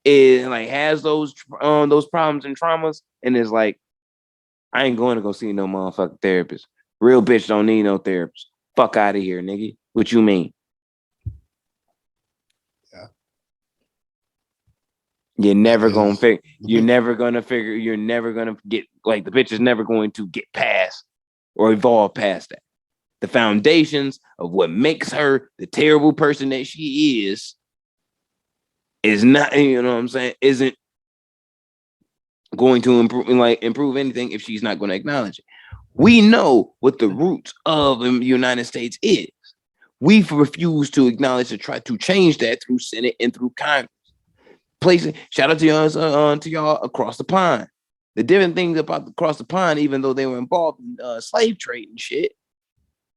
is like has those problems and traumas, and is like, I ain't going to go see no motherfucking therapist. Real bitch don't need no therapist. Fuck out of here, nigga. What you mean? Yeah. You're never gonna figure. You're never gonna get, like, the bitch is never going to get past or evolve past that. The foundations of what makes her the terrible person that she is not, you know what I'm saying, isn't going to improve anything if she's not going to acknowledge it. We know what the roots of the United States is. We've refused to acknowledge to try to change that through Senate and through Congress. Shout out to y'all across the pond. The different things about across the pond, even though they were involved in slave trade and shit,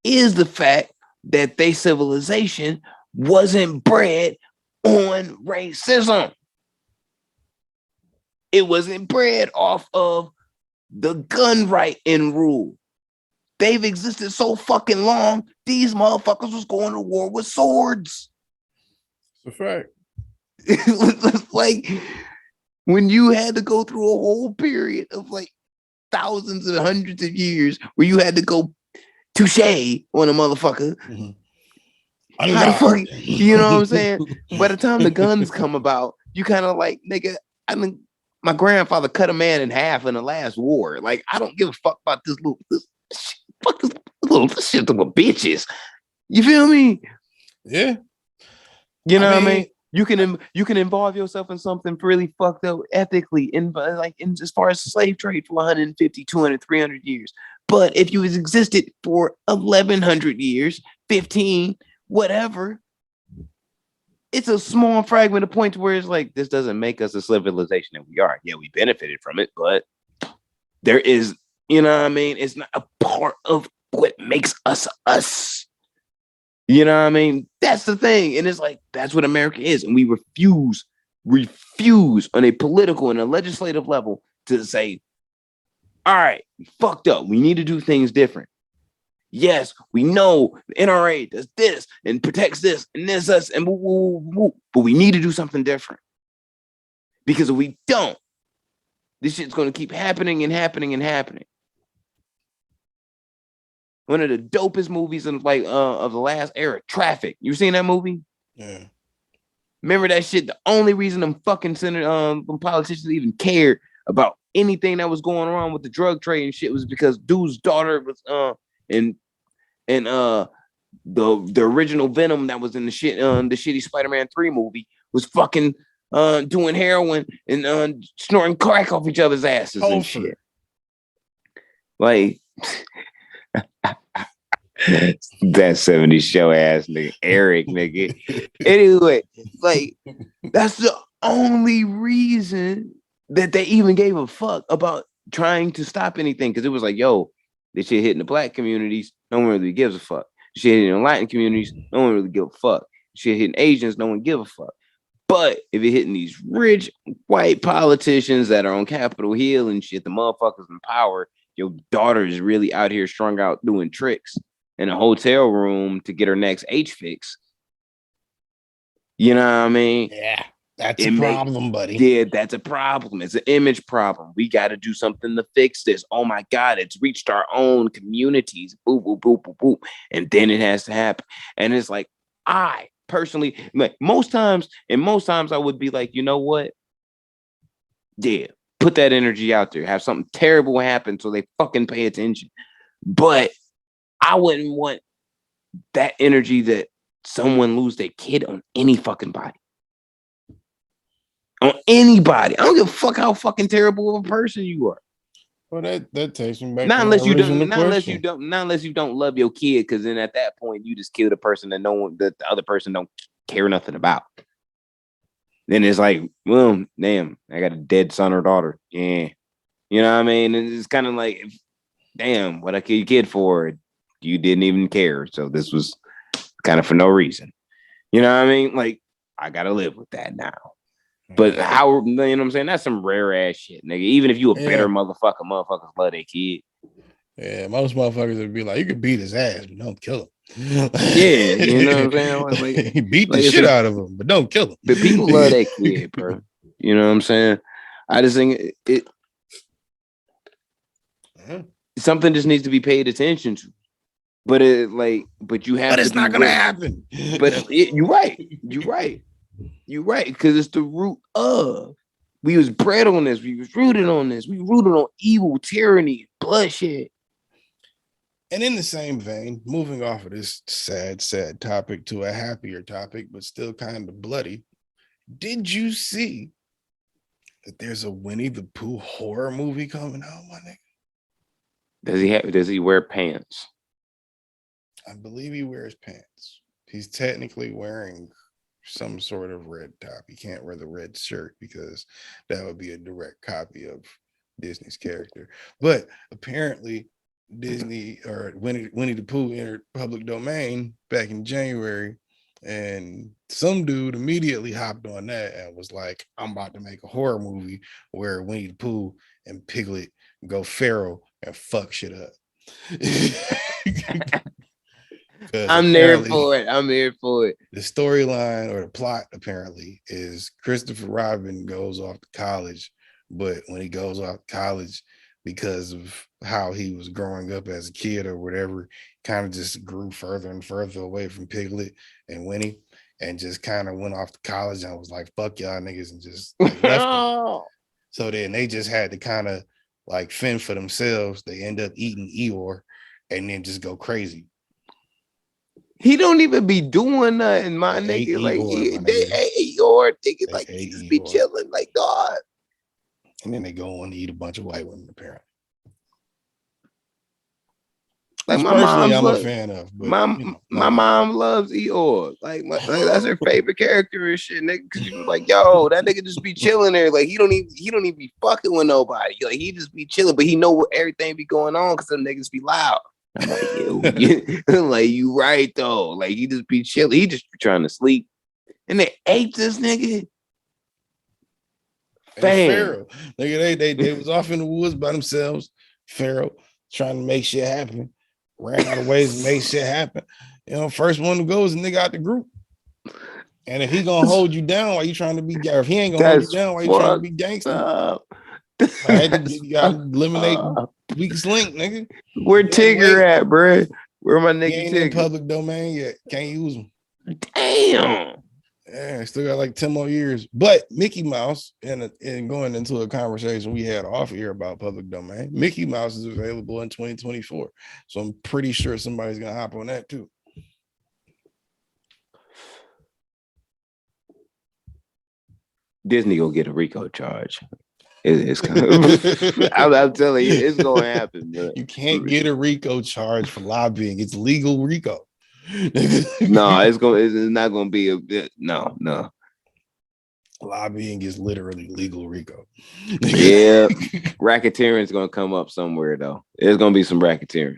is the fact that their civilization wasn't bred on racism. It wasn't bred off of the gun right and rule. They've existed so fucking long, these motherfuckers was going to war with swords. It's a fact. Like, when you had to go through a whole period of like thousands and hundreds of years where you had to go touche on a motherfucker. Mm-hmm. How the fuck, you know what I'm saying? By the time the guns come about, you kind of like, nigga, I mean, my grandfather cut a man in half in the last war. Like, I don't give a fuck about this shit with bitches. You feel me? Yeah. You know what I mean? You can involve yourself in something really fucked up ethically in as far as slave trade for 150, 200, 300 years. But if you existed for 1100 years, 15, whatever, it's a small fragment of points where it's like, this doesn't make us a civilization that we are. Yeah, we benefited from it, but there is, you know what I mean? It's not a part of what makes us us. You know what I mean? That's the thing. And it's like, that's what America is. And we refuse on a political and a legislative level to say, all right, we fucked up. We need to do things different. Yes, we know the NRA does this and protects this and this, us, and woo, woo, woo, but we need to do something different. Because if we don't, this shit's going to keep happening and happening and happening. One of the dopest movies in like of the last era, Traffic. You seen that movie? Yeah. Remember that shit? The only reason them fucking politicians even cared about anything that was going on with the drug trade and shit was because dude's daughter was in the original Venom that was in the shitty Spider-Man 3 movie was fucking doing heroin and snorting crack off each other's asses and shit. Like that 70s show ass nigga, Eric nigga. Anyway, like that's the only reason that they even gave a fuck about trying to stop anything, because it was like, yo, this shit hitting the black communities, no one really gives a fuck. Shit hitting the Latin communities, no one really give a fuck. Shit hitting Asians, no one give a fuck. But if it hitting these rich white politicians that are on Capitol Hill and shit, the motherfuckers in power, your daughter is really out here strung out doing tricks in a hotel room to get her next H fix. You know what I mean? Yeah, that's a problem, buddy. Yeah, that's a problem. It's an image problem. We got to do something to fix this. Oh my God, it's reached our own communities. Boop, boop, boop, boop, boop. And then it has to happen. And it's like, I personally, like most times I would be like, you know what? Yeah, put that energy out there. Have something terrible happen so they fucking pay attention. But I wouldn't want that energy that someone lose their kid on any fucking body. On anybody. I don't give a fuck how fucking terrible of a person you are. Well, that takes me back. Not unless you don't love your kid, because then at that point you just kill the person that the other person don't care nothing about. Then it's like, well, damn, I got a dead son or daughter. Yeah. You know what I mean? And it's kind of like, damn, what I kill your kid for? You didn't even care. So this was kind of for no reason. You know what I mean? Like, I gotta live with that now. But how, you know what I'm saying? That's some rare ass shit, nigga. Even if you a bitter motherfucker, motherfuckers love their kid. Yeah, most motherfuckers would be like, you could beat his ass, but don't kill him. Yeah, you know what I'm saying? Like, beat the shit out of him, but don't kill him. But people love that kid, bro. You know what I'm saying? I just think it something just needs to be paid attention to. But you have. But it's not gonna happen. But you're right. Because it's the root of. We was bred on this. We was rooted on this. We rooted on evil, tyranny, bloodshed. And in the same vein, moving off of this sad topic to a happier topic, but still kind of bloody. Did you see that there's a Winnie the Pooh horror movie coming out, my nigga? Does he wear pants? I believe he wears pants. He's technically wearing some sort of red top. He can't wear the red shirt because that would be a direct copy of Disney's character. But apparently Disney or Winnie the Pooh entered public domain back in January, and some dude immediately hopped on that and was like, I'm about to make a horror movie where Winnie the Pooh and Piglet go feral and fuck shit up. I'm there for it. The storyline or the plot apparently is Christopher Robin goes off to college, but when he goes off to college, because of how he was growing up as a kid or whatever, kind of just grew further and further away from Piglet and Winnie, and just kind of went off to college and was like, fuck y'all niggas, and just left them. So then they just had to kind of like fend for themselves. They end up eating Eeyore and then just go crazy. He don't even be doing nothing, my nigga. Like, they ate Eeyore, nigga. Like, he just be chilling, like, God. And then they go on to eat a bunch of white women, apparently. Like, I'm a fan of. But, my mom loves Eeyore. Like that's her favorite character and shit, nigga. Because she was like, yo, that nigga just be chilling there. Like, he don't even be fucking with nobody. Like, he just be chilling, but he know what everything be going on because them niggas be loud. I'm like, like, you right though. Like, he just be chilling. He just be trying to sleep. And they ate this nigga. Pharaoh. Nigga, they was off in the woods by themselves. Pharaoh trying to make shit happen. Ran out of ways to make shit happen. You know, first one to go is a nigga out the group. And if he gonna hold you down while you trying to be, or if he ain't gonna hold you down while you trying to be gangster, you gotta eliminate Weakest link, nigga. Where Tigger at, bro? Where my nigga He ain't Tigger? in public domain yet. Can't use them. Damn. Yeah, still got like 10 more years. But Mickey Mouse, and going into a conversation we had off here about public domain, Mickey Mouse is available in 2024. So I'm pretty sure somebody's gonna hop on that too. Disney will get a RICO charge. It's kind of, I'm telling you, it's gonna happen. Bro. You can't get a RICO charge for lobbying. It's legal RICO. No, it's not gonna be no. Lobbying is literally legal RICO. Yeah, racketeering is gonna come up somewhere though. There's gonna be some racketeering.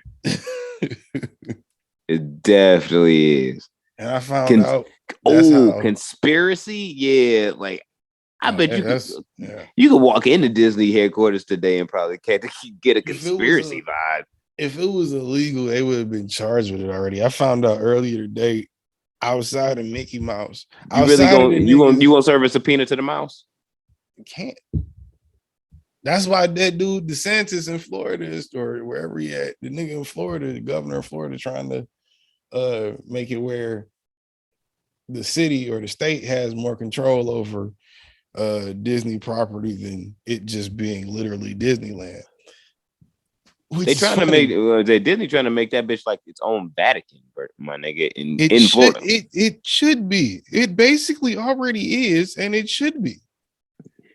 It definitely is. And I found out. Conspiracy. Yeah, like I bet you could walk into Disney headquarters today and probably get a conspiracy vibe. If it was illegal, they would have been charged with it already. I found out earlier today, outside of Mickey Mouse. You gonna serve a subpoena to the mouse? You can't. That's why that dude DeSantis in Florida or wherever he at, the nigga in Florida, the governor of Florida, trying to make it where the city or the state has more control over Disney property than it just being literally Disneyland. They trying to make Disney trying to make that bitch like its own Vatican, my nigga. In Florida, it should be. It basically already is, and it should be.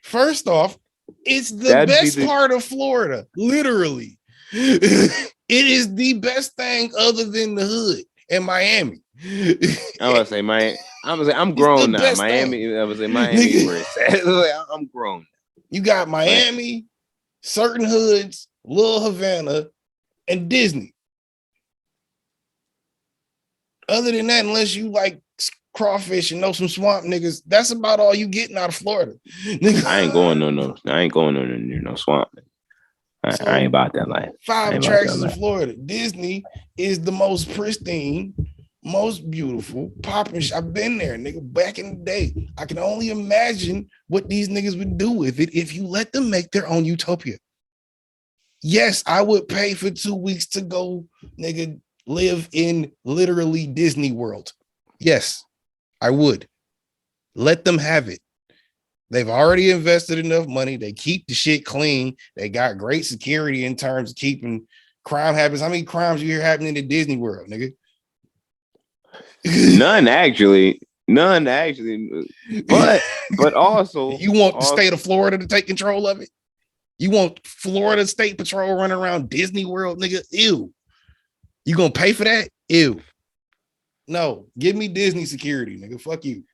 First off, it's the best part of Florida. Literally, it is the best thing other than the hood and Miami. I'm gonna say I'm grown now. Miami. I was say Miami where it's at. I'm grown. You got Miami, certain hoods, Little Havana, and Disney. Other than that, unless you like crawfish and know some swamp niggas, that's about all you getting out of Florida. I ain't going near no swamp. I ain't about that life. 5 attractions in Florida. Disney is the most pristine, most beautiful, popping. I've been there, nigga, back in the day. I can only imagine what these niggas would do with it if you let them make their own utopia. Yes, I would pay for 2 weeks to go, nigga, live in literally Disney World. Yes, I would. Let them have it. They've already invested enough money. They keep the shit clean. They got great security in terms of keeping crime habits. How many crimes you hear happening in Disney World, nigga? None actually. But also, you want the state of Florida to take control of it? You want Florida State Patrol running around Disney World, nigga? Ew. You gonna pay for that? Ew. No, give me Disney security, nigga. Fuck you.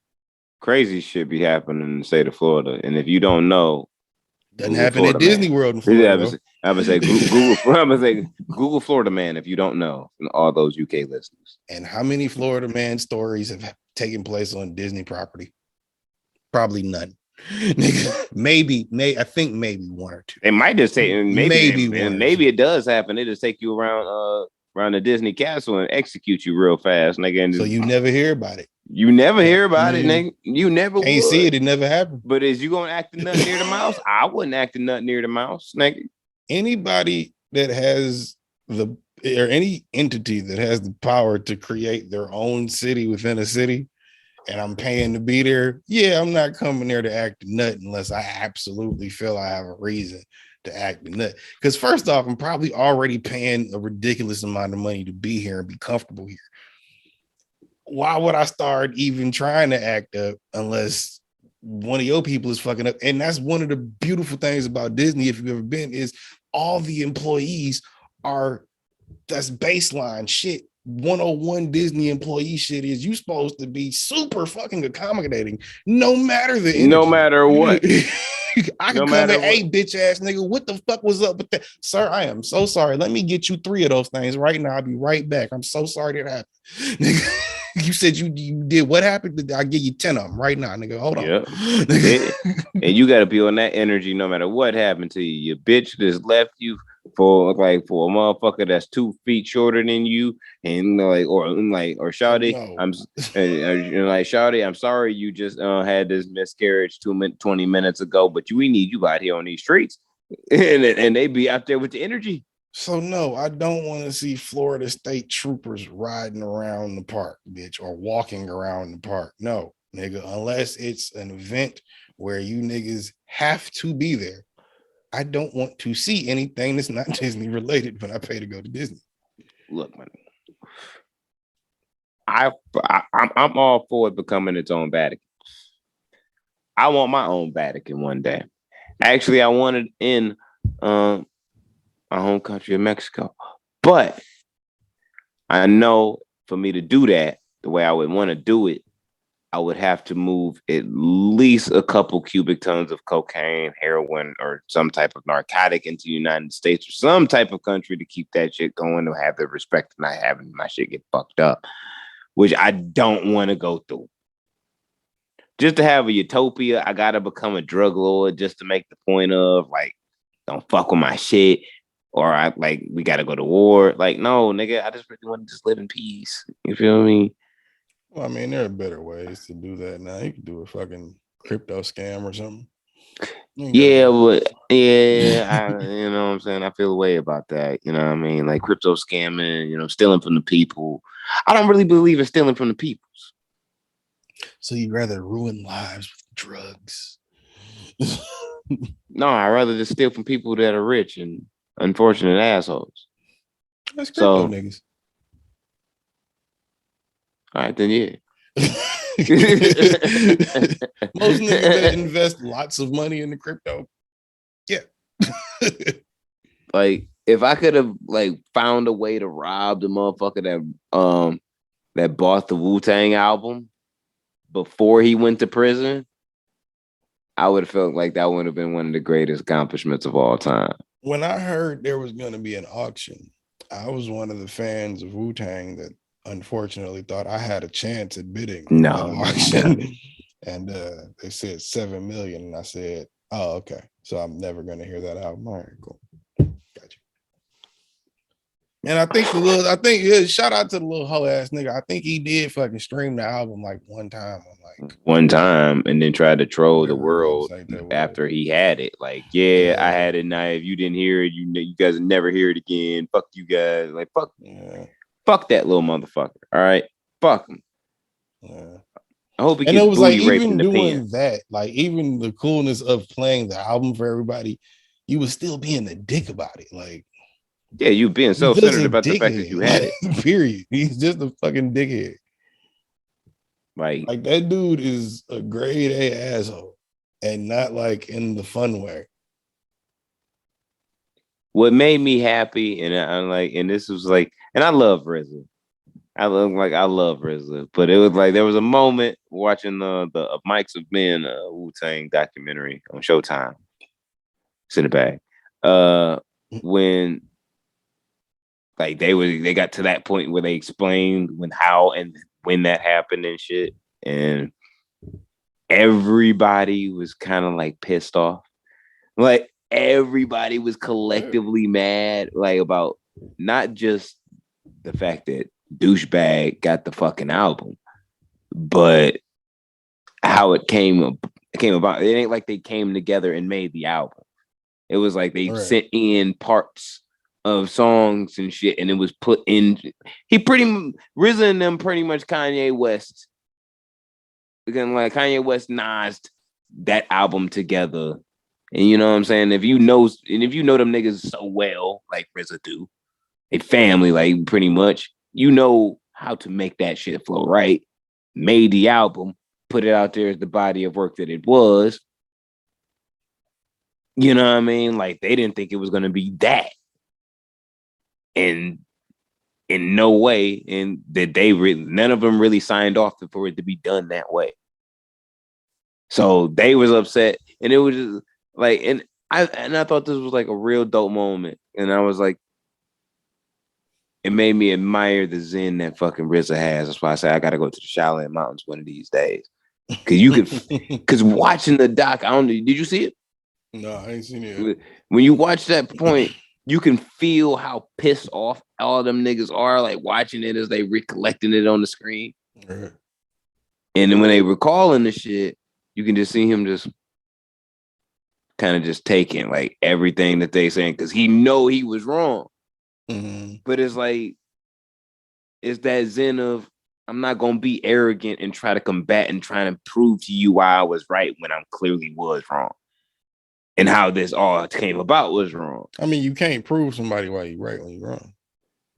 Crazy shit be happening in the state of Florida, and if you don't know, doesn't happen at Disney World in Florida. I would say Google Florida Man if you don't know, and all those UK listeners. And how many Florida Man stories have taken place on Disney property? Probably none. maybe I think maybe 1 or 2. They might just say maybe it does happen. They just take you around the Disney castle and execute you real fast, nigga. And so you never hear about it. You never hear about it, nigga. You never ain't see it. It never happened. But is you gonna act a nut near the mouse? I wouldn't act a nut near the mouse, nigga. Anybody that has or any entity that has the power to create their own city within a city, and I'm paying to be there, yeah, I'm not coming there to act a nut unless I absolutely feel I have a reason to act a nut. Because first off, I'm probably already paying a ridiculous amount of money to be here and be comfortable here. Why would I start even trying to act up unless one of your people is fucking up? And that's one of the beautiful things about Disney, if you've ever been, is all the employees that's baseline shit. 101 Disney employee shit is you supposed to be super fucking accommodating no matter the energy. No matter what. I can come in, hey, bitch ass nigga, what the fuck was up with that? Sir, I am so sorry. Let me get you 3 of those things right now. I'll be right back. I'm so sorry that happened. You said you did what happened? I'll give you 10 of them right now, nigga. Hold on. Yeah. And you got to be on that energy no matter what happened to you. Your bitch just left you for a motherfucker that's 2 feet shorter than you, and or Shawty, no. Shawty, I'm sorry you just had this miscarriage 20 minutes ago, but we need you out here on these streets, and they be out there with the energy. So no, I don't want to see Florida State troopers riding around the park, bitch, or walking around the park. No, nigga, unless it's an event where you niggas have to be there. I don't want to see anything that's not Disney related when I pay to go to Disney. Look, man, I'm all for it becoming its own Vatican. I want my own Vatican one day. Actually, I want it in my home country of Mexico. But I know for me to do that, the way I would want to do it, I would have to move at least a couple cubic tons of cocaine, heroin, or some type of narcotic into the United States or some type of country to keep that shit going, to have the respect of not having my shit get fucked up, which I don't want to go through. Just to have a utopia, I gotta become a drug lord just to make the point of like, don't fuck with my shit, or I like we gotta go to war. Like, no, nigga, I just really want to just live in peace. You feel me? Well, I mean, there are better ways to do that now. You can do a fucking crypto scam or something. Yeah, but yeah, you know what I'm saying? I feel a way about that. You know what I mean? Like crypto scamming, stealing from the people. I don't really believe in stealing from the people. So you'd rather ruin lives with drugs? No, I'd rather just steal from people that are rich and unfortunate assholes. That's crypto niggas. All right, then yeah. Most niggas that invest lots of money in the crypto. Yeah. Like if I could have like found a way to rob the motherfucker that bought the Wu-Tang album before he went to prison, I would have felt like that would have been one of the greatest accomplishments of all time. When I heard there was going to be an auction, I was one of the fans of Wu-Tang that unfortunately thought I had a chance at bidding at an auction. And they said 7 million. And I said, oh, okay. So I'm never going to hear that album. All right, cool. Gotcha. And I think shout out to the little hoe ass nigga. I think he did fucking stream the album like one time and then tried to troll the world after he had it. Like, I had it now. If you didn't hear it, you guys will never hear it again. Fuck you guys. Like, fuck that little motherfucker. All right. Fuck him. Yeah. I hope he gets it was like even doing pen. that, like even the coolness of playing the album for everybody, you was still being a dick about it. Like, yeah, you being self-centered about the fact that you had it. Period. He's just a fucking dickhead. Like that dude is a grade A asshole, and not like in the fun way. What made me happy, and I'm like, and this was like, and I love RZA. I love RZA, but it was like there was a moment watching the Mics of Men Wu-Tang documentary on Showtime. It's in the bag. When like they got to that point where they explained how and when that happened and shit, and everybody was kind of like pissed off. Like everybody was collectively mad, like about not just the fact that Douchebag got the fucking album, but how it came about. It ain't like they came together and made the album. It was like they sent in parts of songs and shit, and it was put in. RZA and them pretty much Kanye West. Again, like Kanye West nosed that album together, and you know what I'm saying. If you know them niggas so well, like RZA do, a family, like pretty much, you know how to make that shit flow right. Made the album, put it out there as the body of work that it was. You know what I mean? Like they didn't think it was gonna be that. And in no way, and that none of them really signed off for it to be done that way. So they was upset, and it was just like, and I thought this was like a real dope moment, and I was like, it made me admire the zen that fucking RZA has. That's why I say I gotta go to the Shaolin Mountains one of these days, because watching the doc, did you see it? No, I ain't seen it. When you watch that point, you can feel how pissed off all them niggas are, like watching it as they recollecting it on the screen. Right. And then when they recalling the shit, you can just see him just kind of just taking like everything that they saying, because he know he was wrong. But it's like, it's that zen of, I'm not gonna be arrogant and try to combat and try to prove to you why I was right when I clearly was wrong. And how this all came about was wrong. I mean, you can't prove somebody why you're right when you're wrong.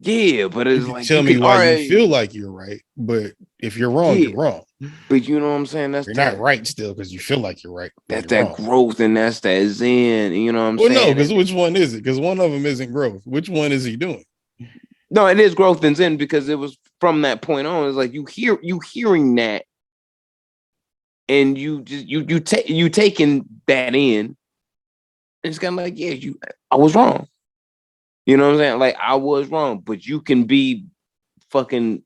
Yeah, but it's you like, tell me why you feel like you're right, but if you're wrong, you're wrong. But you know what I'm saying? You're not right still because you feel like you're right. That's that growth and that's that zen. You know what I'm saying? Well, no, because which one is it? Because one of them isn't growth. Which one is he doing? No, it is growth and zen, because it was from that point on. It's like you hearing that, and you taking that in. It's kind of like, yeah, I was wrong. You know what I'm saying? Like, I was wrong, but you can be fucking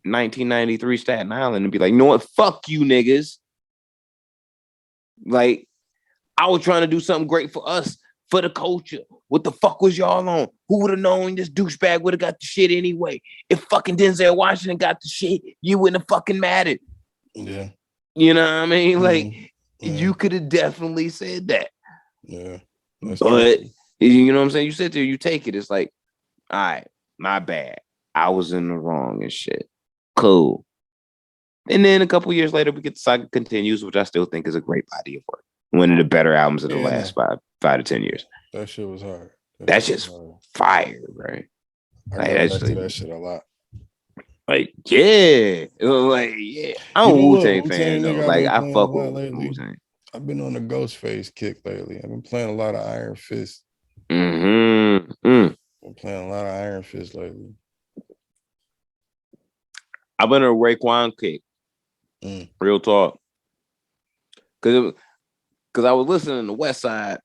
1993 Staten Island and be like, you know what? Fuck you niggas. Like, I was trying to do something great for us, for the culture. What the fuck was y'all on? Who would have known this douchebag would have got the shit anyway? If fucking Denzel Washington got the shit, you wouldn't have fucking mattered. Yeah. You know what I mean? Like, you could have definitely said that. Yeah. But you know what I'm saying? You sit there, you take it. It's like, all right, my bad. I was in the wrong and shit. Cool. And then a couple years later, we get the Saga Continues, which I still think is a great body of work. One of the better albums of the last 5 to 10 years. That shit was hard. That's just fire, right? I go back to that shit a lot. Like, yeah. Like, yeah. I'm a Wu-Tang fan, though. Like, I fuck with Wu-Tang. I've been on the Ghostface kick lately. I've been playing a lot of Iron Fist. Been playing a lot of Iron Fist lately. I've been on a Raekwon kick. Real talk. Because I was listening to West Side,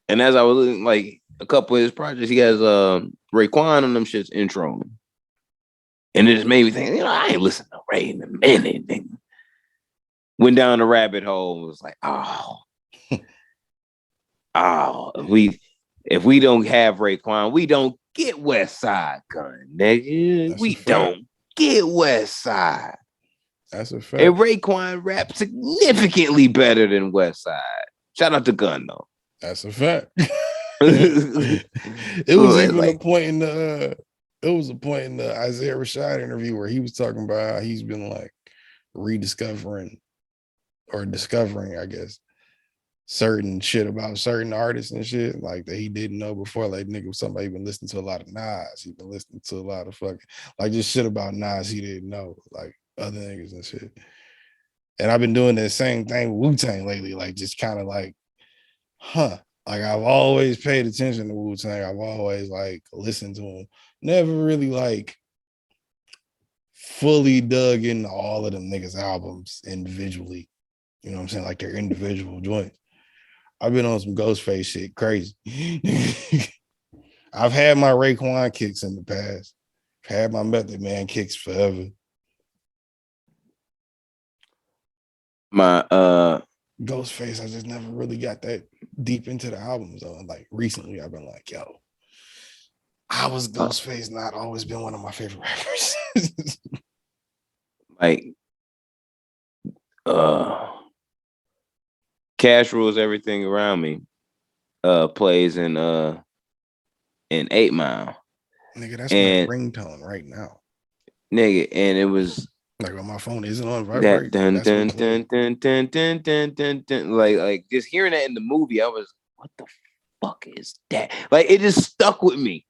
and as I was listening, like, a couple of his projects, he has Raekwon on them shits intro. And it just made me think, I ain't listened to Ray in a minute. Nigga. Went down the rabbit hole and was like, if we don't have Raekwon, we don't get West Side Gun, nigga. We don't get West Side. That's a fact. And Raekwon raps significantly better than West Side. Shout out to Gun, though. That's a fact. It was even like, a point in the Isaiah Rashad interview where he was talking about how he's been like discovering, I guess, certain shit about certain artists and shit like that he didn't know before. Like, nigga, somebody been listening to a lot of Nas. He been listening to a lot of fucking like just shit about Nas he didn't know, like other niggas and shit. And I've been doing that same thing with Wu-Tang lately, like just kind of like, like I've always paid attention to Wu-Tang. I've always like listened to him. Never really like fully dug into all of them niggas' albums individually. You know what I'm saying? Like their individual joints. I've been on some Ghostface shit, crazy. I've had my Raekwon kicks in the past. I've had my Method Man kicks forever. My Ghostface, I just never really got that deep into the albums though. Like recently, I've been like, yo, how was Ghostface not always been one of my favorite rappers? Like, Cash Rules Everything Around Me plays in 8 Mile. Nigga, that's my ringtone right now. Nigga, and it was like when my phone isn't on vibrate. Like just hearing that in the movie, I was, what the fuck is that? Like it just stuck with me.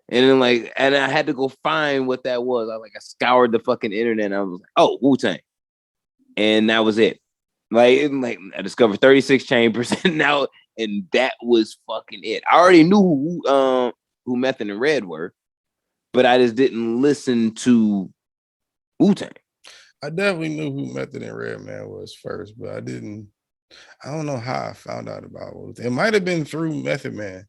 And then and I had to go find what that was. I scoured the fucking internet and I was like, oh, Wu-Tang. And that was it. Like I discovered 36 Chambers now, and that was fucking it. I already knew who Method and Red were, but I just didn't listen to Wu-Tang. I definitely knew who Method and Redman was first, but I don't know how I found out about Wu-Tang. It might have been through Method Man,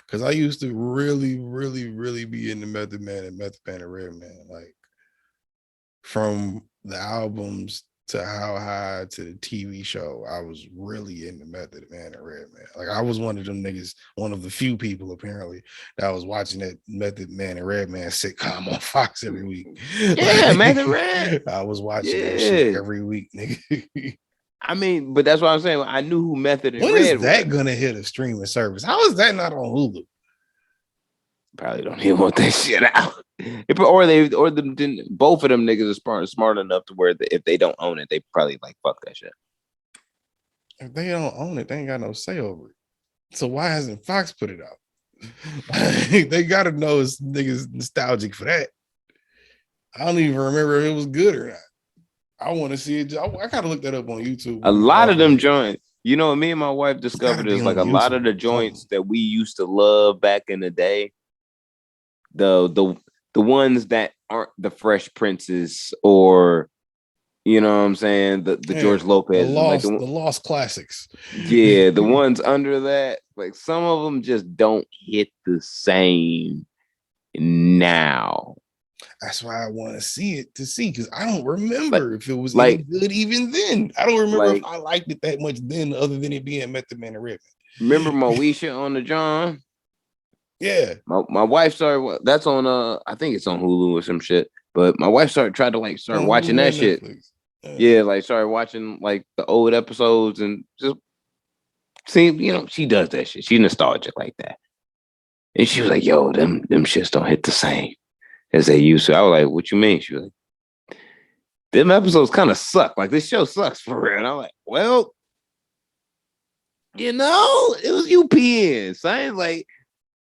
because I used to really, really, really be into Method Man and Redman. Like from the albums to How High to the TV show, I was really into Method Man and Redman. Like I was one of them niggas, one of the few people apparently that was watching that Method Man and Redman sitcom on Fox every week. Yeah, Method Red. I was watching that shit every week, nigga. I mean, but that's what I'm saying. I knew who Method and When Red is that were. gonna hit a streaming service? How is that not on Hulu? Probably don't even want that shit out. Both of them niggas are smart enough to where if they don't own it, they probably like fuck that shit. If they don't own it, they ain't got no say over it. So why hasn't Fox put it out? They gotta know it's niggas nostalgic for that. I don't even remember if it was good or not. I want to see it. I gotta look that up on YouTube. A lot of them joints, you know, me and my wife discovered is like a lot of the joints that we used to love back in the day. The ones that aren't the Fresh Princes or, you know what I'm saying, the George Lopez, the lost classics. Yeah, the ones under that, like some of them just don't hit the same now. That's why I want to see it because I don't remember if it was any good even then. I don't remember if I liked it that much then, other than it being Method Man and Redman. Remember Moesha on the John? Yeah, my wife started. That's on I think it's on Hulu or some shit. But my wife tried to start watching that shit. Yeah, like started watching like the old episodes and just see, you know, she does that shit. She's nostalgic like that. And she was like, "Yo, them shits don't hit the same as they used to." I was like, "What you mean?" She was like, "Them episodes kind of suck. Like this show sucks for real." And I'm like, "Well, you know, it was UPN, son. Like."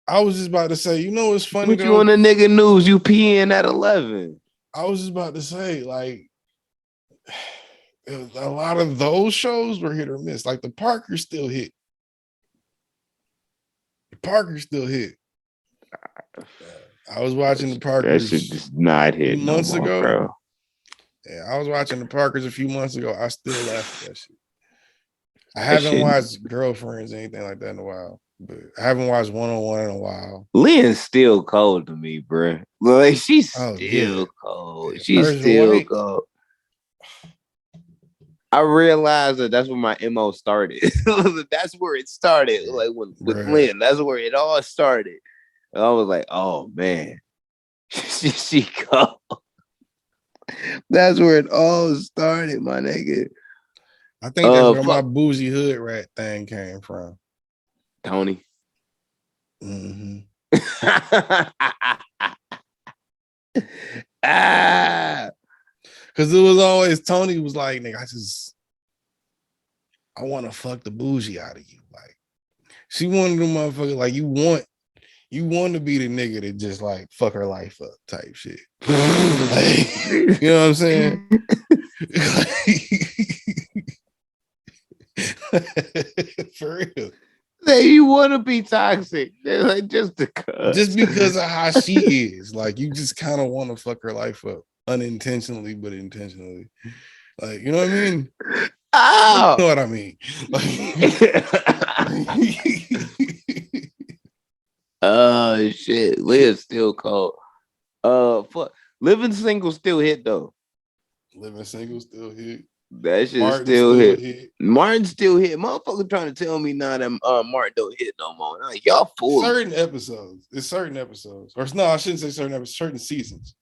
I was just about to say, you know, it's funny. Put you on the nigga news, you peeing at 11. I was just about to say, like, a lot of those shows were hit or miss. Like the Parker still hit. I was watching the Parkers. That shit just not hit months ago, bro. Yeah, I was watching the Parkers a few months ago. I still laugh at that shit. I haven't watched Girlfriends or anything like that in a while. But I haven't watched 101 in a while. Lynn's still cold to me, bro. Like she's still cold. She's still cold. I realized that's where my MO started. That's where it started. Like with Lynn, that's where it all started. And I was like, oh man, she cold. That's where it all started, my nigga. I think that's where my bougie hood rat thing came from. Tony. Mm-hmm. Because it was always Tony was like, nigga, I want to fuck the bougie out of you. Like, she wanted the motherfucker, like, you want to be the nigga that just like fuck her life up type shit. Like, you know what I'm saying? For real. Say you want to be toxic, like just because of how she is. Like you just kind of want to fuck her life up, unintentionally but intentionally. Like you know what I mean? Oh, you know what I mean? Oh shit, Leah's still cold. Fuck, Living Single still hit though. Living Single still hit. That shit still hit. Martin still hit. Motherfucker trying to tell me now that Martin don't hit no more. Like, y'all fool. Certain episodes. It's certain episodes. Or no, I shouldn't say certain episodes. Certain seasons.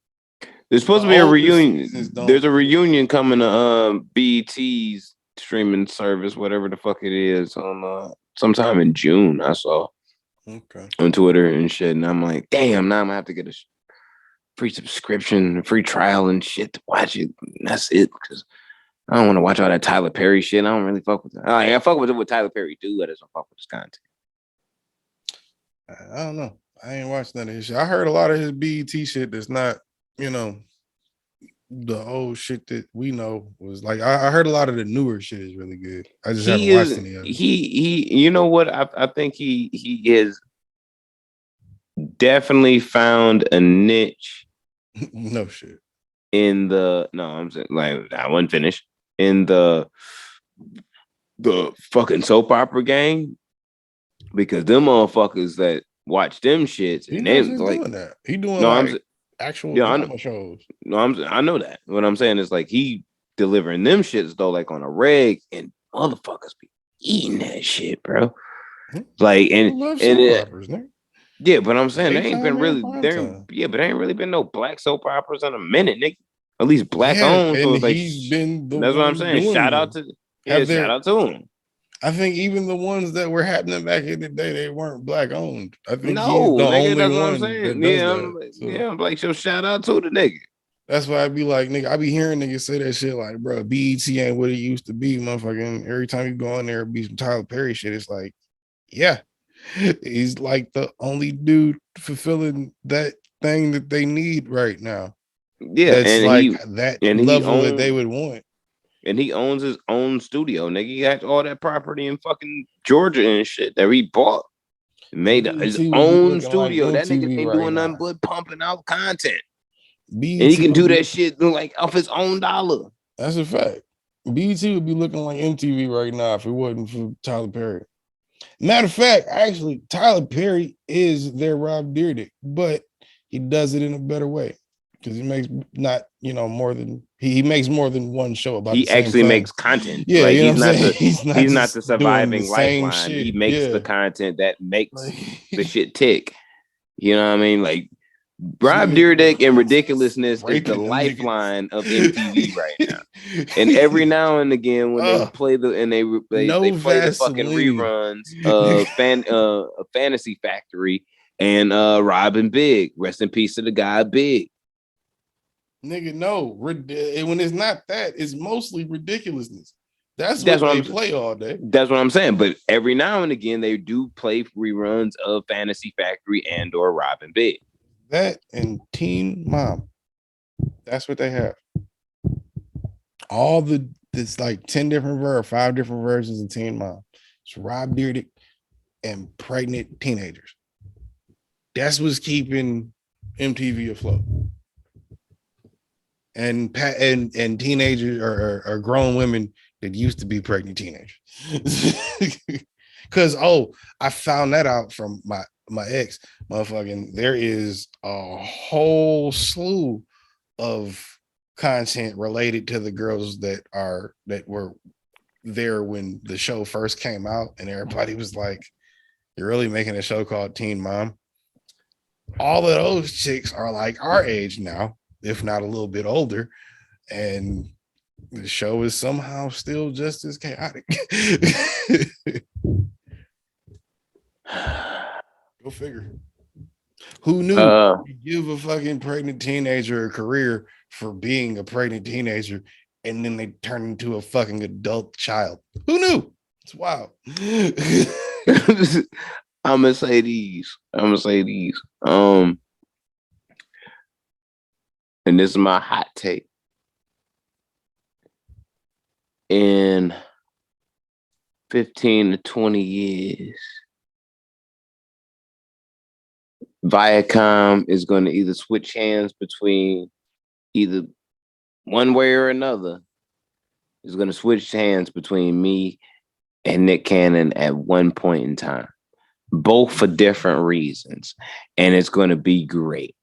There's supposed to be a reunion. There's a reunion coming to BET's streaming service, whatever the fuck it is, on sometime in June. I saw. Okay. On Twitter and shit, and I'm like, damn. Now I'm gonna have to get a free subscription, a free trial and shit to watch it. And that's it, because I don't want to watch all that Tyler Perry shit. I don't really fuck with it. I fuck with what Tyler Perry do. I just don't fuck with his content. I don't know. I ain't watched none of his shit. I heard a lot of his BET shit that's not, you know, the old shit that we know was like. I heard a lot of the newer shit is really good. I just haven't watched any of it. He you know what? I think he is definitely found a niche. No shit. I'm saying, like, I wasn't finished. In the fucking soap opera game, because them motherfuckers that watch them shits, and then like doing that. He doing actual drama shows. No, I know that. What I'm saying is like he delivering them shits though, like on a reg, and motherfuckers be eating that shit, bro. Like yeah, but I'm saying there ain't really been no black soap operas in a minute, nigga. At least black owned. So like, he's been the that's what I'm saying. Shout out to him. I think even the ones that were happening back in the day, they weren't black owned. I think he's No, the nigga, only that's what I'm one that saying. does Yeah, that. So I'm like, so shout out to the nigga. that's why I be like, nigga, I be hearing niggas say that shit like, bro, BET ain't what it used to be, motherfucking. Every time you go in there and be some Tyler Perry shit, it's like, yeah, he's like the only dude fulfilling that thing that they need right now. Yeah, That's like that level that they would want. And he owns his own studio, nigga. He got all that property in fucking Georgia and shit that he bought. Made his own studio. Like that nigga ain't doing nothing but pumping out content. BET and he can do that shit like off his own dollar. That's a fact. BET would be looking like MTV right now if it wasn't for Tyler Perry. Matter of fact, actually, Tyler Perry is their Rob Dyrdek, but he does it in a better way because he makes not more than he makes more than one show about. He actually makes content. Yeah, like, you know he's not the surviving lifeline. Shit. He makes the content that makes the shit tick. You know what I mean? Like Rob Dyrdek and ridiculousness is the lifeline of MTV right now. And every now and again, when they play the they play the fucking reruns of Fantasy Factory and Robin Big, rest in peace to the guy Big. Nigga, no. When it's not that, it's mostly ridiculousness. That's what they play all day. That's what I'm saying. But every now and again, they do play reruns of Fantasy Factory and or Robin Big. That and Teen Mom. That's what they have. It's like 10 different 5 different versions of Teen Mom. It's Rob Dyrdek and pregnant teenagers. That's what's keeping MTV afloat. And teenagers are grown women that used to be pregnant teenagers. Because I found that out from my ex, motherfucking. There is a whole slew of content related to the girls that were there when the show first came out, and everybody was like, "You're really making a show called Teen Mom?" All of those chicks are like our age now, if not a little bit older, and the show is somehow still just as chaotic. Go figure. Who knew you give a fucking pregnant teenager a career for being a pregnant teenager and then they turn into a fucking adult child? Who knew? It's wild. I'm gonna say these. And this is my hot take. In 15 to 20 years, Viacom is going to either switch hands between either one way or another. Is going to switch hands between me and Nick Cannon at one point in time, both for different reasons, and it's going to be great.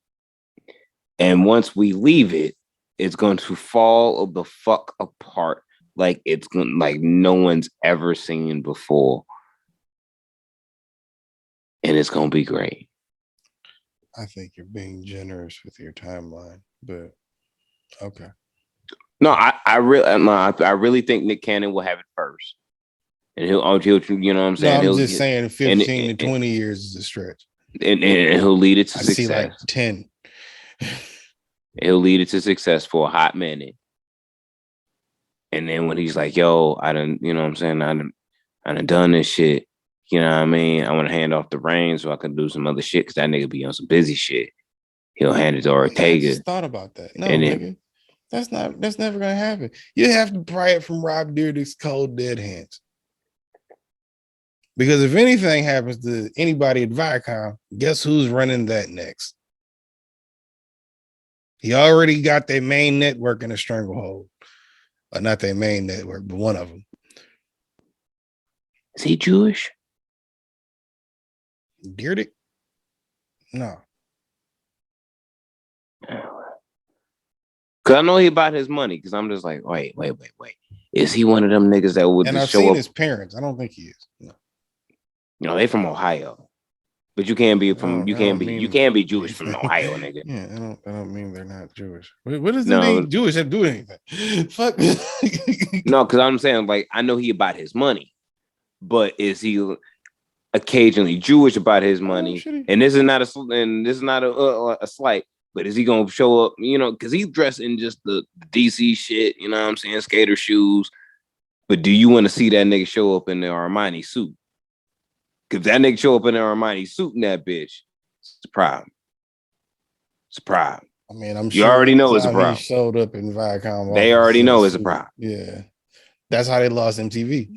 And once we leave it, it's going to fall the fuck apart like it's like no one's ever seen before, and it's going to be great. I think you're being generous with your timeline, but okay. No, I really think Nick Cannon will have it first, and he'll you know what I'm saying. No, I'm just saying 15 to 20 years is a stretch, and he'll lead it to success. See like 10. He'll lead it to success for a hot minute, and then when he's like, "Yo, I done," you know what I'm saying, I done this shit. You know what I mean? I want to hand off the reins so I can do some other shit because that nigga be on some busy shit. He'll hand it to Ortega. I just thought about that. No, nigga. That's never gonna happen. You have to pry it from Rob Dyrdek's cold dead hands. Because if anything happens to anybody at Viacom, guess who's running that next? He already got their main network in a stranglehold. Not their main network, but one of them. Is he Jewish? Dyrdek? No. Cause I know he about his money. Because I'm just like, wait. Is he one of them niggas that would just show up? His parents. I don't think he is. No. You know, they from Ohio, but you can't be from you can't be Jewish from Ohio, nigga. Yeah, I don't mean they're not Jewish. What does the name Jewish have to do anything? Fuck. No, because I'm saying like I know he about his money. but is he occasionally Jewish about his money? And this is not a slight, but is he gonna show up? Because he's dressed in just the DC shit. You know what I'm saying? Skater shoes. But do you want to see that nigga show up in the Armani suit? Because that nigga show up in the Armani suit in that bitch, it's a problem. It's a problem. I mean, I'm sure you already know it's a problem. He showed up in Viacom. They already know it's a problem. Yeah. That's how they lost MTV.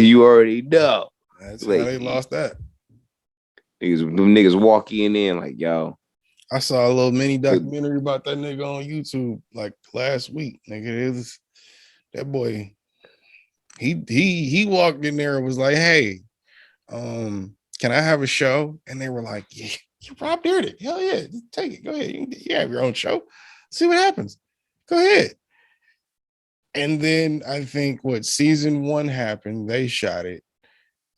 You already know. That's how they lost that. Them niggas walk in like, yo. I saw a little mini documentary about that nigga on YouTube like last week. Nigga, it was that boy. He walked in there and was like, hey, can I have a show? And they were like, yeah, you Rob Dyrdek. Hell yeah, take it. Go ahead. You have your own show. See what happens. Go ahead. And then I think season 1 happened. They shot it.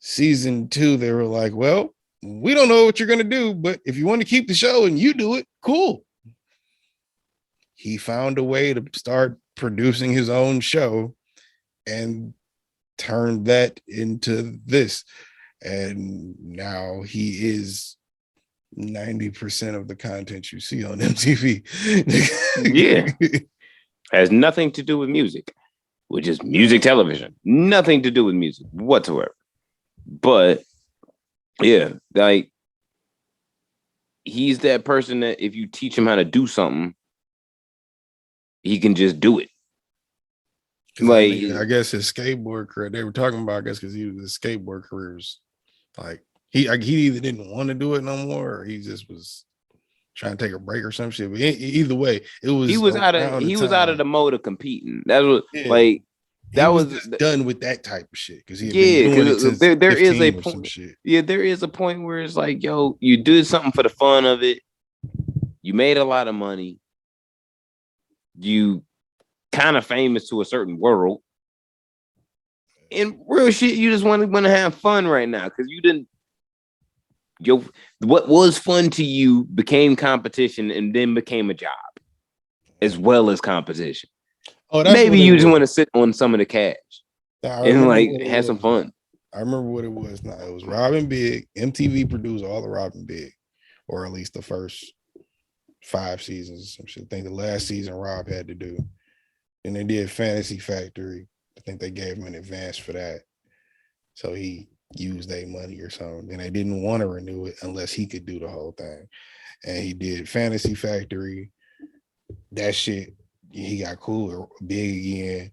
Season 2, they were like, well, we don't know what you're going to do, but if you want to keep the show and you do it, cool. He found a way to start producing his own show and turned that into this. And now he is 90% of the content you see on MTV. Yeah. Has nothing to do with music, which is music television. Nothing to do with music whatsoever. But yeah, like he's that person that if you teach him how to do something, he can just do it. Like I guess his skateboard career, they were talking about, I guess, because his skateboard career was like he either didn't want to do it no more, or he just was trying to take a break or some shit. But either way, it was he was out of the mode of competing. That was like that was just done with that type of shit because he there is a point. Yeah, there is a point where it's like, yo, you did something for the fun of it. You made a lot of money. You kind of famous to a certain world. In real shit, you just want to have fun right now because you didn't. What was fun to you became competition and then became a job as well as competition. Oh, maybe you just want to sit on some of the cash and like have some fun. I remember what it was. Now it was Robbing Big. MTV produced all the Robbing Big, or at least the first 5 seasons. Some shit. I think the last season Rob had to do. And they did Fantasy Factory. I think they gave him an advance for that. So he used their money or something. And they didn't want to renew it unless he could do the whole thing. And he did Fantasy Factory. That shit, he got cool, big again.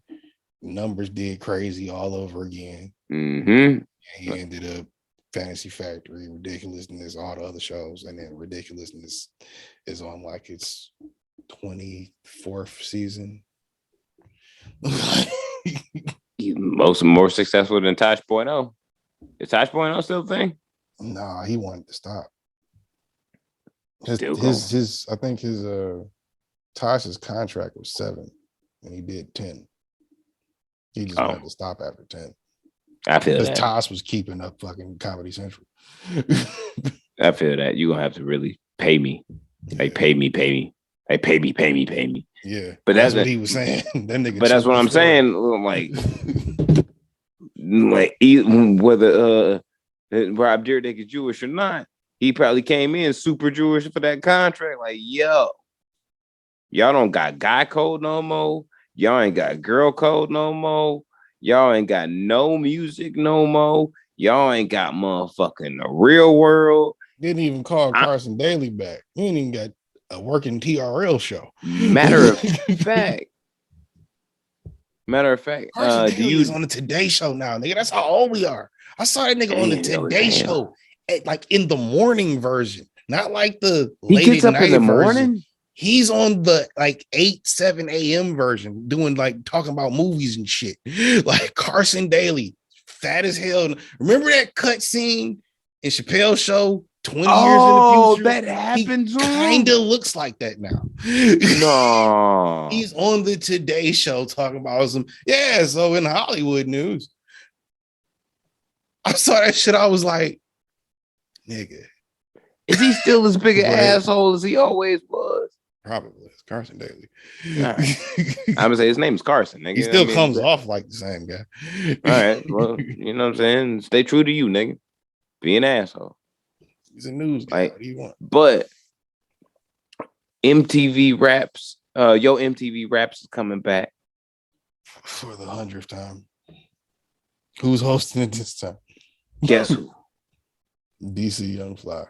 Numbers did crazy all over again. Mm-hmm. And he ended up Fantasy Factory, Ridiculousness, all the other shows. And then Ridiculousness is on like its 24th season. More successful than Tosh.0. Is Tosh.0 still a thing? Nah, he wanted to stop. His I think his Tosh's contract was 7 and he did 10. He just wanted to stop after 10. I feel that. Because Tosh was keeping up fucking Comedy Central. I feel that. You're gonna have to really pay me. Like pay me. Like pay me. Yeah. But that's what he was saying. That nigga, but that's what I'm saying. Like whether Rob Dyrdek is Jewish or not, he probably came in super Jewish for that contract. Like, yo, y'all don't got guy code no more. Y'all ain't got girl code no more. Y'all ain't got no music no more. Y'all ain't got motherfucking the real world. Didn't even call Carson Daly back. He ain't even got a working TRL show. Matter of fact, Carson Daly's on the Today Show now, nigga. That's how old we are. I saw that nigga on the Today Show in the morning version, not like the late gets up night in the version. morning. He's on the 7 a.m. version, doing talking about movies and shit. Like Carson Daly, fat as hell. Remember that cut scene in Chappelle's show 20 years in the future? That happens. He kind of looks like that now. No. He's on the Today Show talking about some. Yeah, so in Hollywood news, I saw that shit. I was like, nigga. Is he still as big an asshole as he always was? Probably. It's Carson Daly. Right. I'm gonna say his name's Carson. Nigga. He still comes off like the same guy. All right. Well, you know what I'm saying? Stay true to you, nigga. Be an asshole. He's a news guy. What do you want? But MTV Raps, MTV Raps is coming back. For the 100th time. Who's hosting it this time? Guess who? DC Young Fly.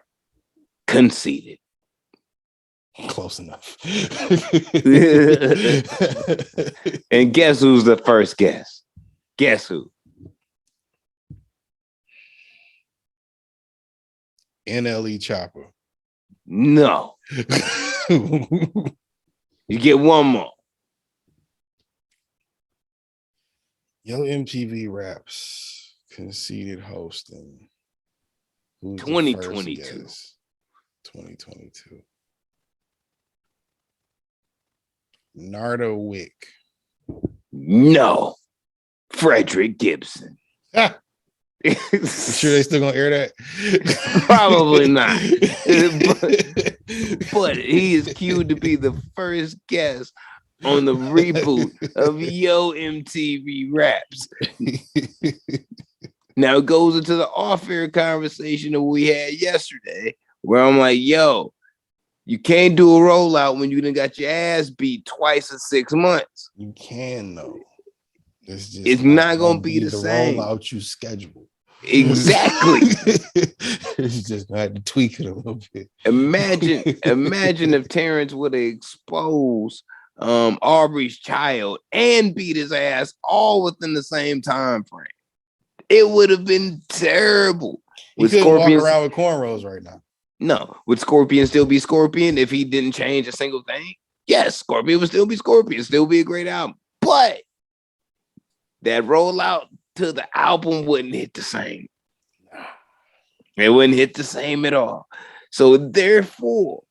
Conceited. Close enough. And guess who's the first guest? Guess who? NLE Chopper. No. You get one more. Yo MTV Raps conceded hosting. Who's 2022. 2022. Nardo Wick. No. Frederick Gibson. You sure they still gonna air that? Probably not. but he is queued to be the first guest on the reboot of Yo MTV Raps. Now it goes into the off-air conversation that we had yesterday, where I'm like, yo, you can't do a rollout when you done got your ass beat twice in 6 months. You can though. It's not gonna be the same. Rollout you schedule. Exactly. It's just gonna have to tweak it a little bit. Imagine if Terrence would have exposed Aubrey's child and beat his ass all within the same time frame. It would have been terrible. He couldn't walk around with cornrows right now. No. Would Scorpion still be Scorpion if he didn't change a single thing? Yes, Scorpion would still be Scorpion, still be a great album. But that rollout to the album wouldn't hit the same. It wouldn't hit the same at all. So therefore,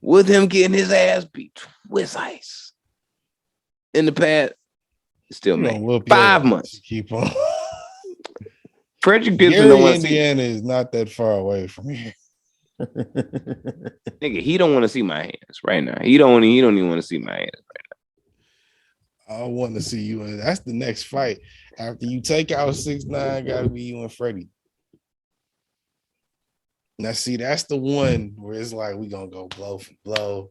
with him getting his ass beat with ice in the past, still man, 5 months. Keep on. Frederick Gibson don't want to see. Indiana is not that far away from here. Nigga, he don't want to see my hands right now. He don't even want to see my hands right now. I want to see you, and that's the next fight. After you take out 6ix9ine, gotta be you and Freddie. Now, see, that's the one where it's like we gonna go blow for blow.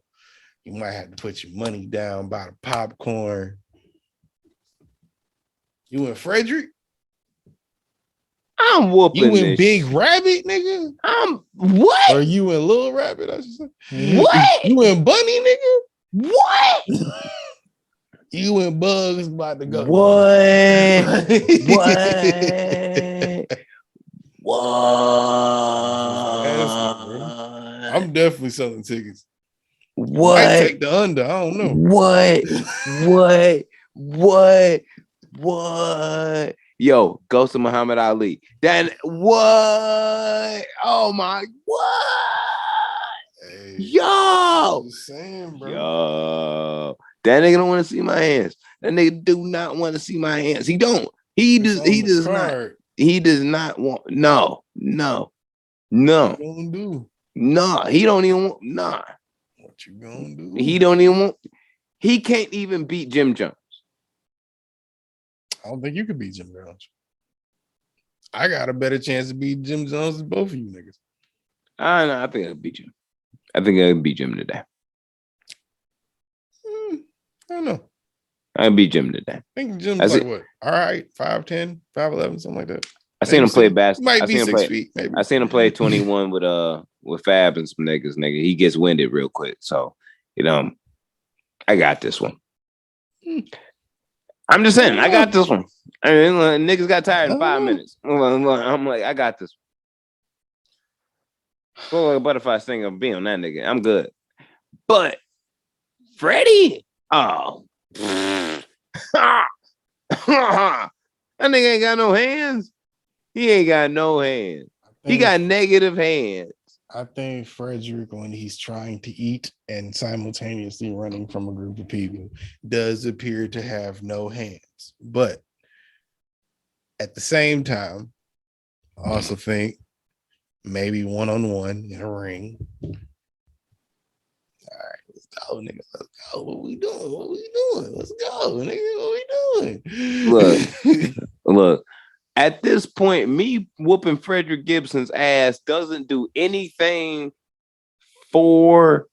You might have to put your money down, buy the popcorn. You and Frederick? I'm whooping you this. and Big Rabbit, nigga? I'm what? Or you and Little Rabbit, I should say. What? You and Bunny, nigga? What? You and Bugs about to go. What? What? I'm definitely selling tickets. What? I take the under. I don't know. What? Yo, Ghost of Muhammad Ali. Then what? Oh my, what? Hey, yo, saying, bro. Yo, that nigga don't want to see my hands. That nigga do not want to see my hands. He don't. He does not. He does not want. No. What you gonna do? No, he don't even want. Nah. What you gonna do? He don't even want. He can't even beat Jim Jones. I don't think you could beat Jim Jones. I got a better chance to beat Jim Jones than both of you niggas. I think I could beat Jim. I think I could beat Jim today. I don't know. I beat Jim today. I think Jim's like what? All right, 5'10", 5'11", something like that. I seen him play basketball. Might be 6 feet. Maybe. I seen him play 21 with Fab and some niggas. Nigga, he gets winded real quick. So, I got this one. I'm just saying, I got this one. I mean, niggas got tired in 5 minutes. I'm like, I got this one. Go like a butterfly singer, be on that nigga. I'm good. But Freddie, oh, that nigga ain't got no hands. He ain't got no hands. He got negative hands. I think Frederick, when he's trying to eat and simultaneously running from a group of people, does appear to have no hands. But at the same time, I also think maybe one-on-one in a ring. All right. go, nigga. Let's go. What we doing? What we doing? Let's go, nigga. What we doing? Look. At this point, me whooping Frederick Gibson's ass doesn't do anything for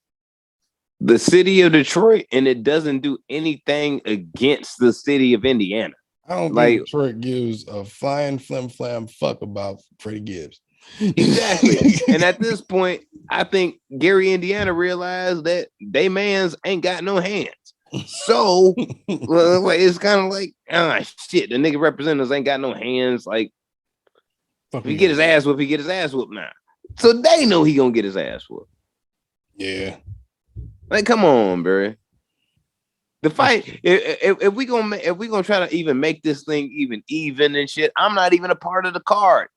the city of Detroit, and it doesn't do anything against the city of Indiana. I don't think Detroit gives a flying flim fuck about Freddie Gibbs. Exactly. And at this point, I think Gary, Indiana realized that they mans ain't got no hands. So it's kind of like, shit, the nigga representatives ain't got no hands. Like, if he get his ass whooped, he get his ass whooped now. So they know he gonna get his ass whooped. Yeah. Like, come on, bro. The fight, if we gonna try to even make this thing even and shit, I'm not even a part of the card.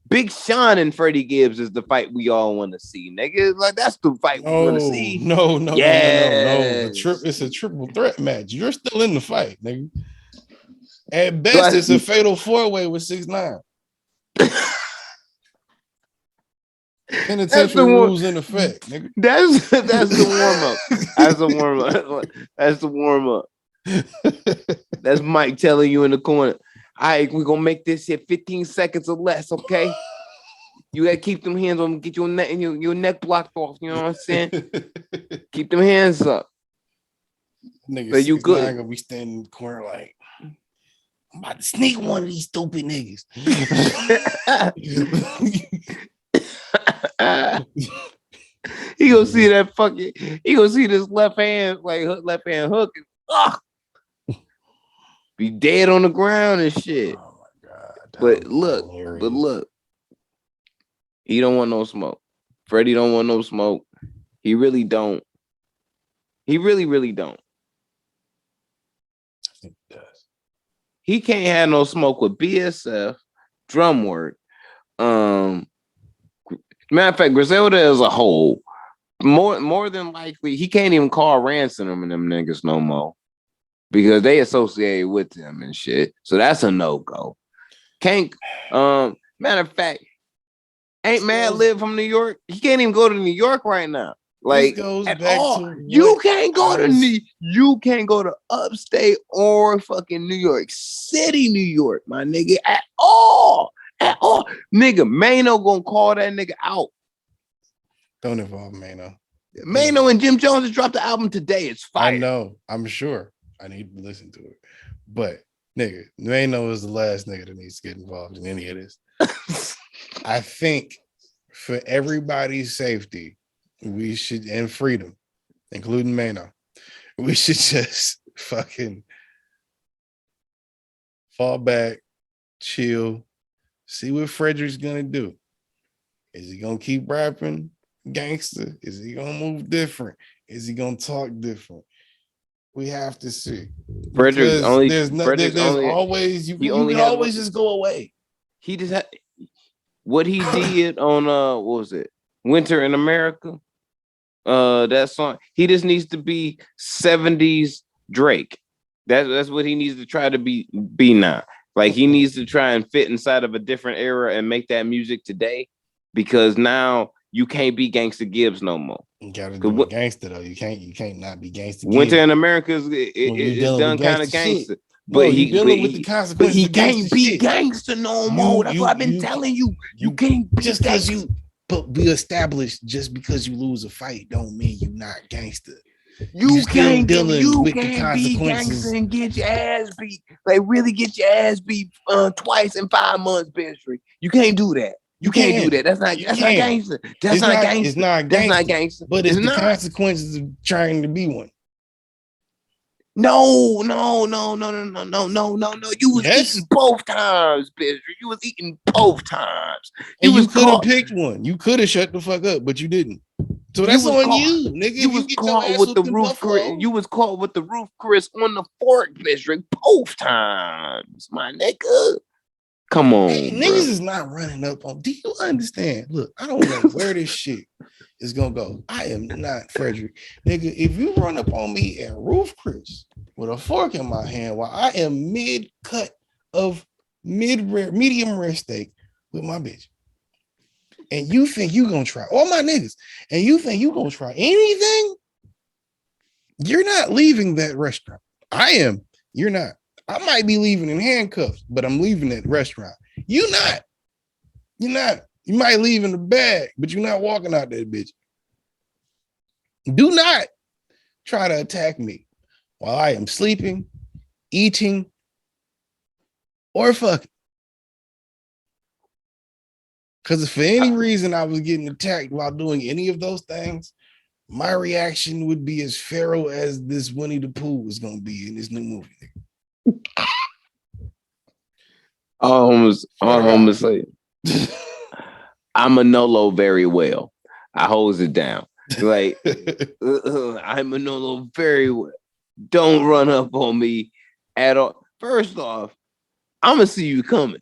Big Sean and Freddie Gibbs is the fight we all want to see, nigga. Like, that's the fight we want to see. No. It's a triple threat match. You're still in the fight, nigga. At best, it's a fatal 4-way with 6ix9ine. Penitentiary rules in effect, nigga. That's the warm up. That's the warm up. That's the warm up. That's Mike telling you in the corner. All right, we're gonna make this here 15 seconds or less, okay? You gotta keep them hands on, get your neck blocked off. You know what I'm saying? Keep them hands up. Nigga, so you good? Gonna be standing in the corner like, I'm about to sneak one of these stupid niggas. He gonna see that fucking. He gonna see this left hand hook. And, be dead on the ground and shit. Oh my god! But look, he don't want no smoke. Freddie don't want no smoke. He really don't. He really don't. I think he does. He can't have no smoke with BSF, drum work. Matter of fact, Griselda as a whole, more than likely, he can't even call Ransom and them niggas no more. Because they associate with them and shit. So that's a no-go. Can't matter of fact, ain't Mad Lib from New York? He can't even go to New York right now. Like, at all. You can't go to upstate or fucking New York City, New York, my nigga, at all. At all. Nigga, Mano gonna call that nigga out. Don't involve Mano. Mano and Jim Jones just dropped the album today. It's fire. I know, I'm sure. I need to listen to it. But nigga, Mano is the last nigga that needs to get involved in any of this. I think for everybody's safety, we should, and freedom, including Mano, we should just fucking fall back, chill, see what Frederick's gonna do. Is he gonna keep rapping gangster? Is he gonna move different? Is he gonna talk different? We have to see. Frederick's only. There's always you can always just go away. He just had what he did on what was it? Winter in America. That song. He just needs to be 70s Drake. That's what he needs to try to be now. Like, he needs to try and fit inside of a different era and make that music today, because now you can't be Gangsta Gibbs no more. You gotta do gangster though. You can't not be gangster. Winter in America is done kind of gangster, but he dealing with the consequences. But he can't be gangster no more. That's what I've been telling you. You can't be just because you. But be established. Just because you lose a fight, don't mean you're not gangster. You can't be gangster and get your ass beat. Like, really get your ass beat twice in 5 months, bitch. You can't do that. You can't do that. That's not gangster. That's not gangster. It's not gangster. That's not gangster. But it's the consequences of trying to be one. No. You was eating both times, bitch. You was eating both times. And you could have picked one. You could have shut the fuck up, but you didn't. So that's on you, nigga. You was caught with the roof, Chris. You was caught with the roof, Chris, on the fork, bitch. Both times, my nigga. Come on, niggas is not running up on. Do you understand? Look, I don't know where this shit is gonna go. I am not Frederick, nigga. If you run up on me at Roof Chris with a fork in my hand while I am mid cut of medium rare steak with my bitch, and you think you gonna try all my niggas, and you think you gonna try anything, You're not leaving that restaurant. I am. You're not. I might be leaving in handcuffs, but I'm leaving that restaurant. You're not. You're not. You might leave in the bag, but you're not walking out that bitch. Do not try to attack me while I am sleeping, eating, or fucking. Because if for any reason I was getting attacked while doing any of those things, my reaction would be as feral as this Winnie the Pooh is going to be in this new movie. All homeless like, I'm Manolo very well. I holds it down. Like, I'm Manolo very well. Don't run up on me at all. First off, I'm going to see you coming.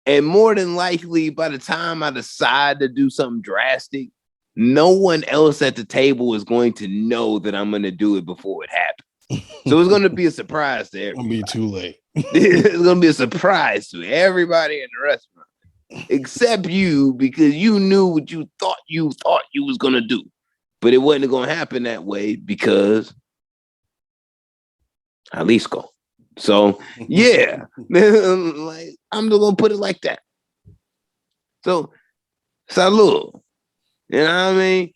And more than likely, by the time I decide to do something drastic, no one else at the table is going to know that I'm going to do it before it happens. So it's going to be a surprise to everybody. It's going to be too late. It's going to be a surprise to everybody in the restaurant, except you, because you knew what you thought you was going to do. But it wasn't going to happen that way because Jalisco. So, yeah, like, I'm just going to put it like that. So, salud. You know what I mean?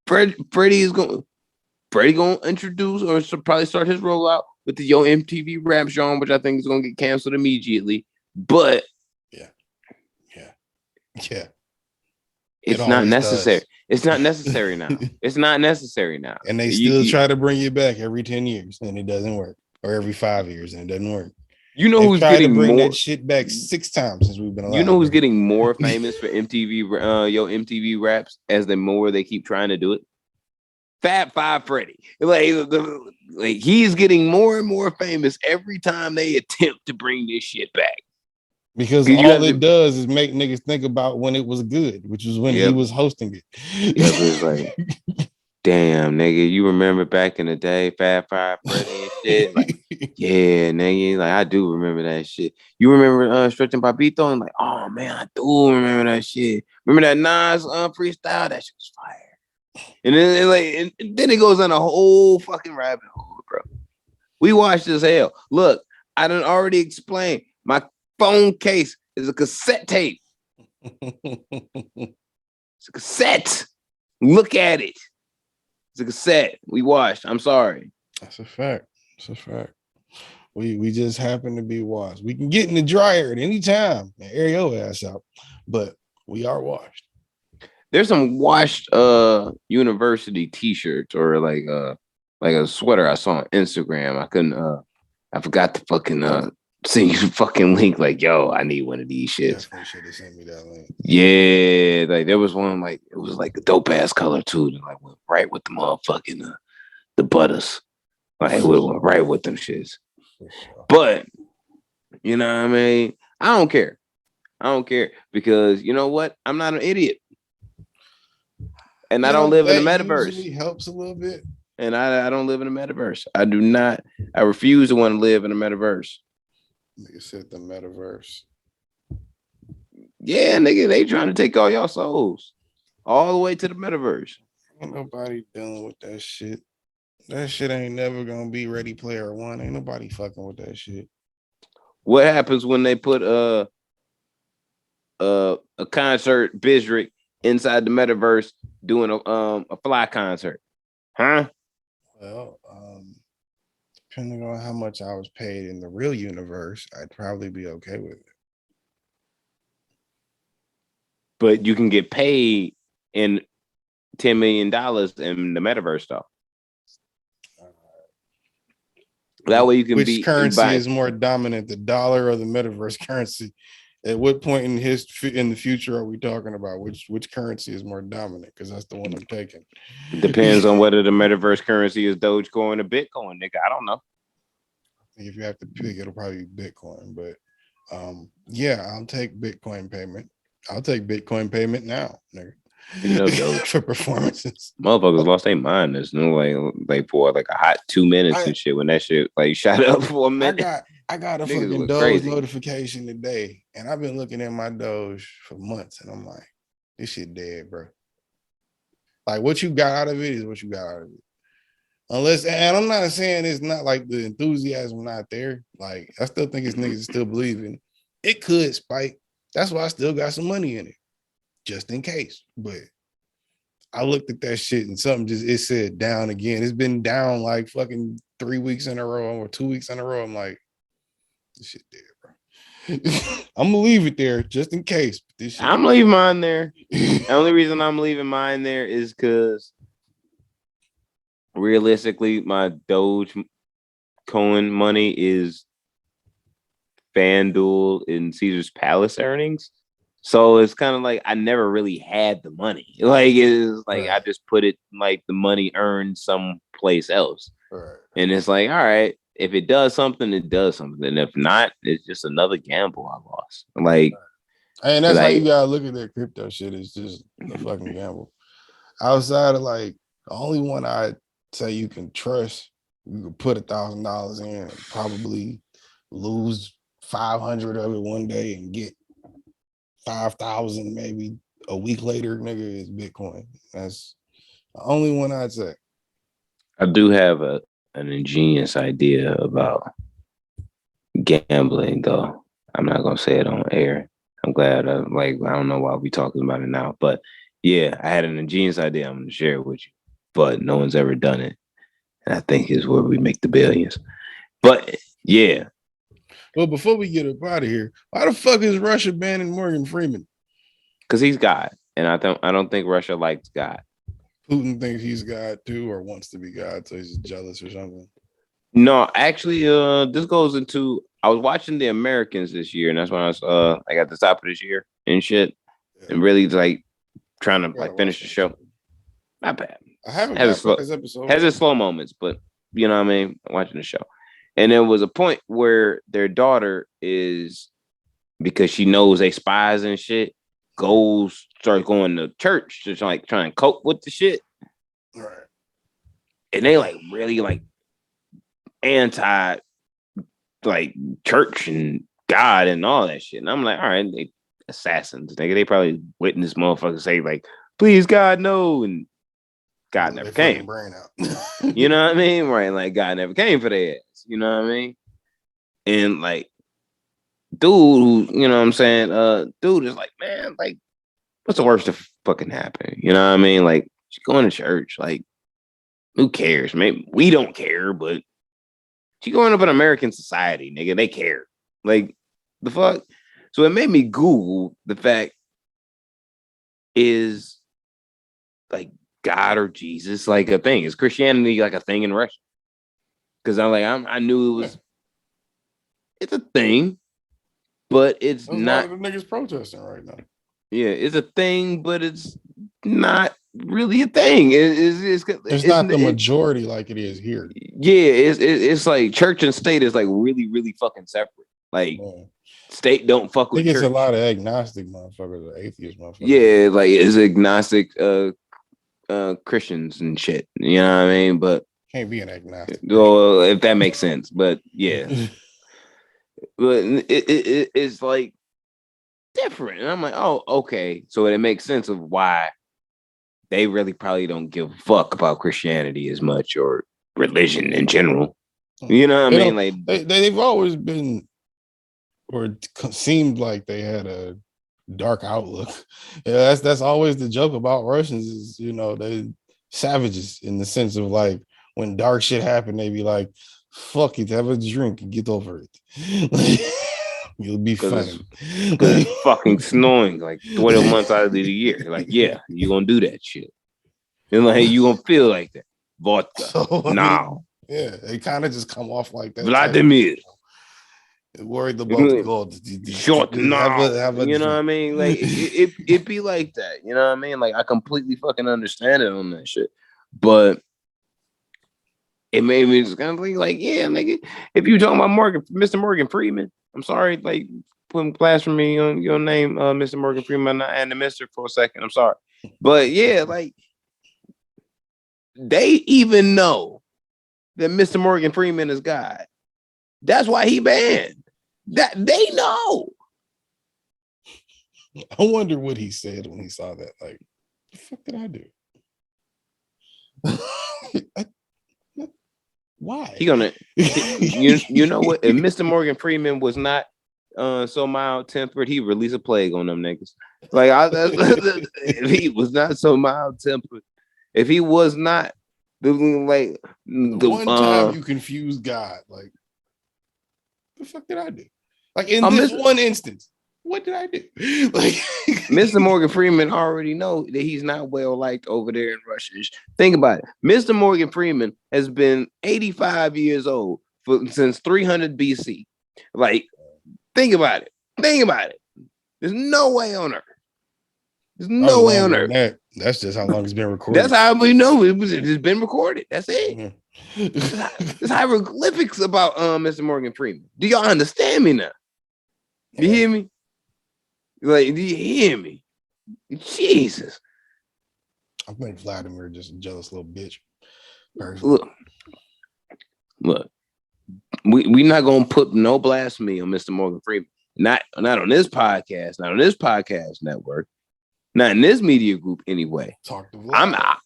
Freddie going to introduce or probably start his rollout with the Yo MTV Rap Genre, which I think is going to get canceled immediately. But yeah, it's not necessary. Does. It's not necessary now. It's not necessary now. And they still try to bring it back every 10 years, and it doesn't work. Or every 5 years, and it doesn't work. You know who's getting to bring more that shit back 6 times since we've been alive. You know who's getting more famous for MTV, Yo MTV Raps as the more they keep trying to do it? Fab Five Freddy. Like he's getting more and more famous every time they attempt to bring this shit back. Because all it does is make niggas think about when it was good, which was when he was hosting it. It's like, damn, nigga, you remember back in the day, Fab Five Freddy and shit? Like, yeah, nigga, like I do remember that shit. You remember Stretching Papito? And like, oh man, I do remember that shit. Remember that Nas freestyle? That shit was fire. And then then it goes on a whole fucking rabbit hole, bro. We watched as hell. Look, I done already explained. My phone case is a cassette tape. It's a cassette. Look at it. It's a cassette. We watched. I'm sorry. That's a fact. It's a fact. We just happen to be washed. We can get in the dryer at any time and air your ass out, but we are washed. There's some washed university t-shirts or like a sweater I saw on Instagram. I couldn't I forgot to fucking send you the fucking link. Like, yo, I need one of these shits. Definitely should have sent me that link. Yeah, like there was one like it was like a dope ass color too. That like went right with the motherfucking the butters. Like went right with them shits. But you know what I mean? I don't care. I don't care because you know what? I'm not an idiot. And I don't live in the metaverse. Usually helps a little bit. And I don't live in the metaverse. I do not. I refuse to want to live in the metaverse. Nigga said the metaverse. Yeah, nigga, they trying to take all y'all souls all the way to the metaverse. Ain't nobody dealing with that shit. That shit ain't never gonna be Ready Player One. Ain't nobody fucking with that shit. What happens when they put a concert Bizrick inside the metaverse doing a fly concert? Huh? Well, depending on how much I was paid in the real universe, I'd probably be okay with it. But you can get paid in $10 million in the metaverse, though. That way you can Which currency is more dominant, the dollar or the metaverse currency? At what point in the future are we talking about? Which currency is more dominant? Because that's the one I'm taking. Depends on whether the metaverse currency is Dogecoin or Bitcoin, nigga. I don't know. If you have to pick, it'll probably be Bitcoin. But yeah, I'll take Bitcoin payment. I'll take Bitcoin payment now, nigga. You know, for performances. Motherfuckers lost their mind. There's no like for like a hot 2 minutes and shit when that shit like shot up for a minute. I got a fucking Doge notification today, and I've been looking at my Doge for months, and I'm like, this shit dead, bro. Like what you got out of it is what you got out of it. Unless, and I'm not saying it's not like the enthusiasm not there. Like I still think it's niggas still believe in it. It could spike. That's why I still got some money in it, just in case. But I looked at that shit and something it said down again. It's been down like fucking 3 weeks in a row or 2 weeks in a row. I'm like, this shit dead, bro. I'm gonna leave it there just in case. This shit I'm leaving mine there. The only reason I'm leaving mine there is because realistically, my Dogecoin money is FanDuel and Caesar's Palace earnings. So it's kind of like I never really had the money. Like it's like I just put it like the money earned someplace else. Right. And it's like, all right, if it does something, it does something. And if not, it's just another gamble I lost. Like, and that's how you gotta look at that crypto shit. It's just a fucking gamble. Outside of like the only one I say you can trust, you can put $1,000 in and probably lose 500 of it one day and get 5,000 maybe a week later, nigga, is Bitcoin. That's the only one I'd say. I do have an ingenious idea about gambling, though. I'm not gonna say it on air. I'm glad. I don't know why we talking about it now, but yeah, I had an ingenious idea. I'm gonna share it with you, but no one's ever done it, and I think is where we make the billions. But yeah. Well, before we get up out of here, why the fuck is Russia banning Morgan Freeman? Because he's God, and I don't think Russia likes God. Putin thinks he's God too, or wants to be God, so he's jealous or something. No, actually, this goes into I was watching The Americans this year, and that's when I was like at the top of this year and shit, and really like trying to like finish the show. Not bad. I haven't has this episode. Has its slow moments, but you know what I mean. Watching the show, and there was a point where their daughter is, because she knows they spies and shit, starts going to church to try and cope with the shit. Right. And they like really like anti like church and God and all that shit. And I'm like, all right, they assassins. They probably witnessed motherfuckers say like, please God, no. And God never came. Brain out. You know what I mean? Right. Like God never came for their ass. You know what I mean? And like, dude, who, you know what I'm saying? Dude is like, man, like, what's the worst to fucking happen? You know what I mean? Like, she's going to church. Like, who cares? Maybe we don't care, but she growing up in American society, nigga. They care. Like, the fuck? So it made me Google the fact, is like God or Jesus like a thing? Is Christianity like a thing in Russia? Because I knew it was, it's a thing, but it's not. The niggas protesting right now. Yeah, it's a thing, but it's not really a thing. It's not the majority like it is here. Yeah, it's like church and state is like really, really fucking separate. Like state don't fuck with church. It's a lot of agnostic motherfuckers or atheist motherfuckers. Yeah, like it's agnostic Christians and shit. You know what I mean? But can't be an agnostic. Well, if that makes sense. But yeah. But it's like different. And I'm like, oh, okay. So it makes sense of why they really probably don't give a fuck about Christianity as much or religion in general. You know what I mean? Like they've always been, or it seemed like they had a dark outlook. Yeah, that's always the joke about Russians is, you know, they savages in the sense of like when dark shit happen, they be like, fuck it, have a drink and get over it. You'll be fine. Because it's fucking snowing like 12 months out of the year. Like, yeah, you gonna do that shit. And like you gonna feel like that. Vodka. So, now. Yeah, they kind of just come off like that. Vladimir. Worried about God. Short now. You know what I mean? Like it be like that. You know what I mean? Like I completely fucking understand it on that shit. But it made me just kind of like, yeah, nigga, if you talking about Mr. Morgan Freeman, I'm sorry, like putting blasphemy on your name, Mr. Morgan Freeman, not adding the Mr. for a second. I'm sorry. But yeah, like they even know that Mr. Morgan Freeman is God. That's why he banned. That they know. I wonder what he said when he saw that. Like, the fuck did I do? Why? You know what? If Mr. Morgan Freeman was not so mild tempered, he release a plague on them niggas. Like if he was not so mild tempered, if he was not the one time you confuse God, like the fuck did I do? Like in this one instance, what did I do? Like Mr. Morgan Freeman already know that he's not well liked over there in Russia. Think about it. Mr. Morgan Freeman has been 85 years old since 300 BC. Like, think about it. Think about it. There's no way on earth. There's no way on earth. That's just how long it's been recorded. That's how we know it's been recorded. That's it. There's hieroglyphics about Mr. Morgan Freeman. Do y'all understand me now? You hear me? Like, do you hear me? Jesus. I think Vladimir just a jealous little bitch. Look. We not gonna put no blasphemy on Mr. Morgan Freeman. Not on this podcast, not on this podcast network, not in this media group anyway. Talk to Vlad.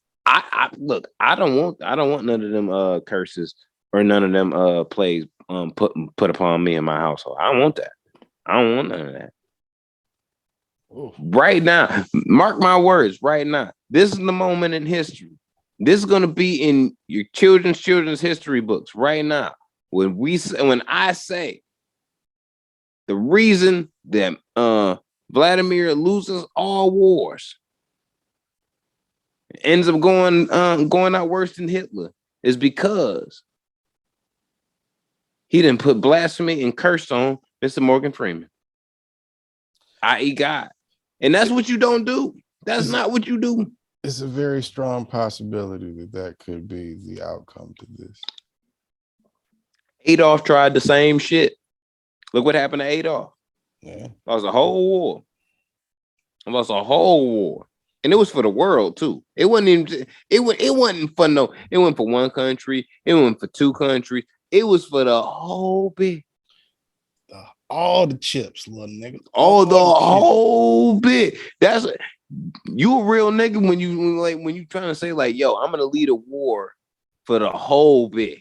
Look, I don't want none of them curses or none of them plays put upon me in my household. I don't want that. I don't want none of that. Ooh. Right now, mark my words, right now. This is the moment in history. This is gonna be in your children's history books right now. When I say the reason that Vladimir loses all wars, ends up going out worse than Hitler, is because he didn't put blasphemy and curse on Mr. Morgan Freeman, i.e. God. And that's what you don't do. That's not what you do. It's a very strong possibility that could be the outcome to this. Adolf tried the same shit. Look what happened to Adolf. Yeah. Lost a whole war. Lost a whole war. And it was for the world too. It wasn't even it wasn't for it wasn't for one country, it wasn't for two countries, it was for the whole bit. All the chips, little nigga. All the whole bit. That's you a real nigga when you trying to say like, yo, I'm gonna lead a war for the whole bit.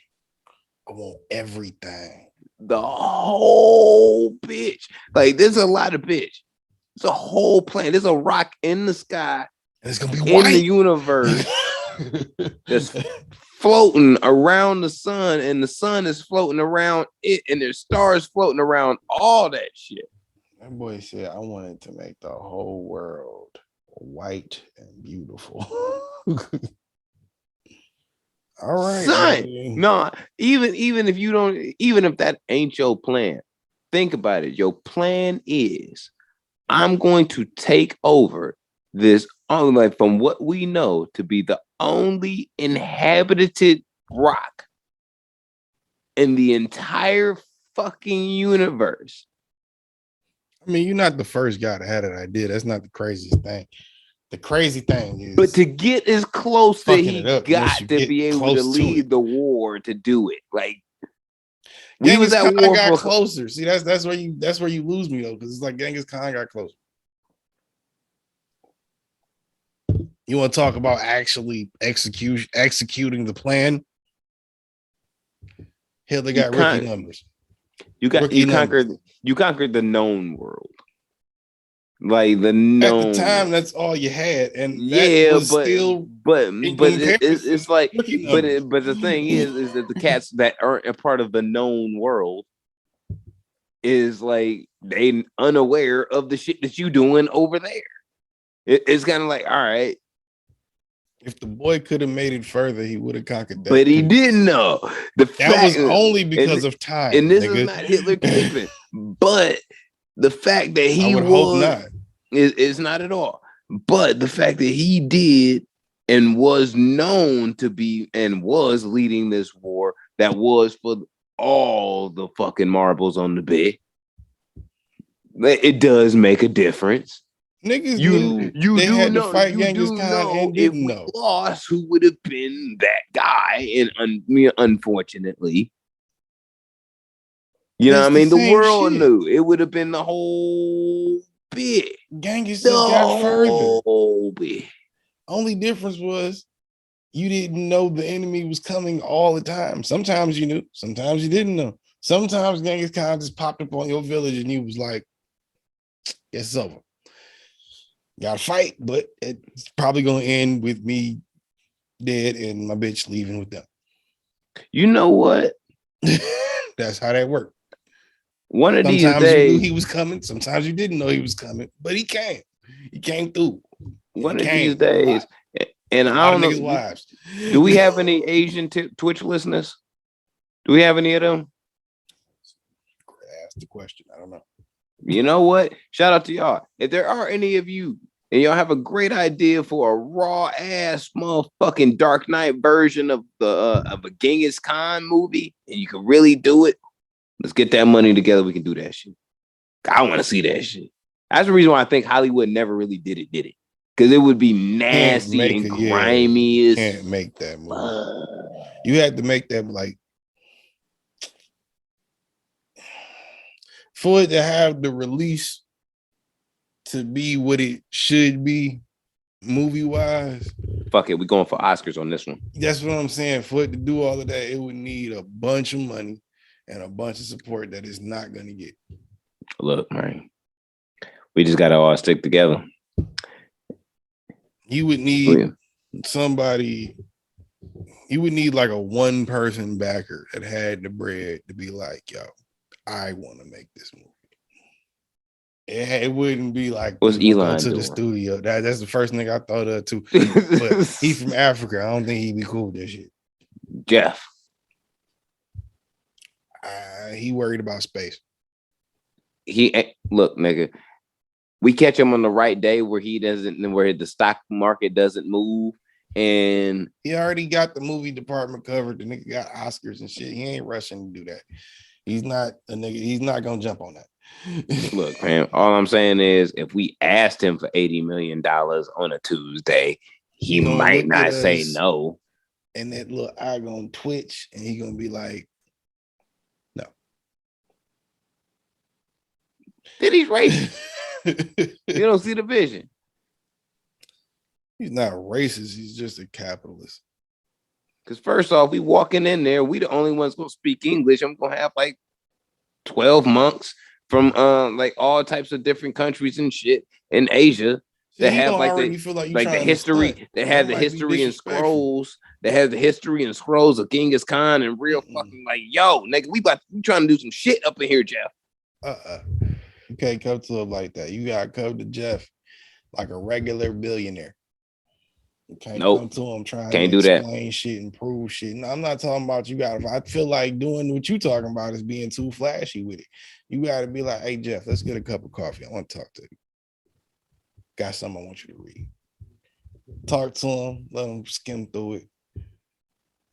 I want everything. The whole bitch. Like, there's a lot of bitch. It's a whole planet. There's a rock in the sky. And it's gonna be white. In the universe that's floating around the sun, and the sun is floating around it, and there's stars floating around all that shit. That boy said, I wanted to make the whole world white and beautiful. All right, son. No, even if that ain't your plan, think about it. Your plan is, I'm going to take over this, like from what we know to be the only inhabited rock in the entire fucking universe. I mean, you're not the first guy to have that idea. That's not the craziest thing. The crazy thing is, but to get as close to he got to be able to lead the war to do it. Like, we was at war got closer. See, that's where you lose me though, because it's like Genghis Khan got closer. You want to talk about actually executing the plan? Hitler got rookie numbers. You conquered the known world. Like the known. At the time, that's all you had, and it's like, but the thing is that the cats that aren't a part of the known world is like they unaware of the shit that you doing over there. It's kind of like, all right. If the boy could have made it further, he would have conquered that. But he didn't know. That was only because of time. And this is not Hitler caping, but the fact that he hope not. Is not at all. But the fact that he did and was known to be and was leading this war that was for all the fucking marbles on the bed, it does make a difference. Niggas, you had to fight Genghis Khan and didn't know. Lost, who would have been that guy? And unfortunately, you know what I mean? The world knew it would have been the whole bit. Genghis just got further. Whole bit. Only difference was You didn't know the enemy was coming all the time. Sometimes you knew, sometimes you didn't know. Sometimes Genghis Khan just popped up on your village and you was like, it's over. Gotta fight, but it's probably gonna end with me dead and my bitch leaving with them. You know what? That's how that worked. One of sometimes these days, you knew he was coming, sometimes you didn't know he was coming, but he came. He came through. One of these days, and I don't know, wives. Do we have any Asian Twitch listeners? Do we have any of them? Ask the question. I don't know. You know what? Shout out to y'all. If there are any of you and y'all have a great idea for a raw ass motherfucking Dark Knight version of a Genghis Khan movie, and you can really do it, let's get that money together. We can do that shit. I want to see that shit. That's the reason why I think Hollywood never really did it. Because it would be nasty and grimy as can't make that movie. You had to make that like for it to have the release to be what it should be movie-wise. Fuck it, we going for Oscars on this one. That's what I'm saying. For it to do all of that, it would need a bunch of money and a bunch of support that it's not gonna get. Look, man, we just gotta all stick together. You would need somebody, you would need like a one person backer that had the bread to be like, yo, I want to make this movie. It wouldn't be like what's Elon to doing? The studio. That's the first thing I thought of too. But he's from Africa. I don't think he'd be cool with that shit. Jeff. He worried about space. Look, nigga. We catch him on the right day where the stock market doesn't move, and he already got the movie department covered. The nigga got Oscars and shit. He ain't rushing to do that. He's not a nigga. He's not gonna jump on that. Look, man. All I'm saying is, if we asked him for $80 million on a Tuesday, he might not say no. And that little eye gonna twitch, and he gonna be like, "No." Did he racist? You don't see the vision. He's not racist. He's just a capitalist. Because first off, we walking in there, we the only ones gonna speak English. I'm gonna have like 12 monks from like all types of different countries and shit in Asia that have like the history. They have the history and scrolls. They have the history and scrolls of Genghis Khan and real fucking like, yo, nigga, we trying to do some shit up in here, Jeff. You can't come to him like that. You gotta come to Jeff like a regular billionaire. You can't come to him trying to explain shit and prove shit. No, I'm not talking about you gotta. I feel like doing what you talking about is being too flashy with it. You gotta be like, hey Jeff, let's get a cup of coffee. I want to talk to you. Got something I want you to read. Talk to him, let him skim through it.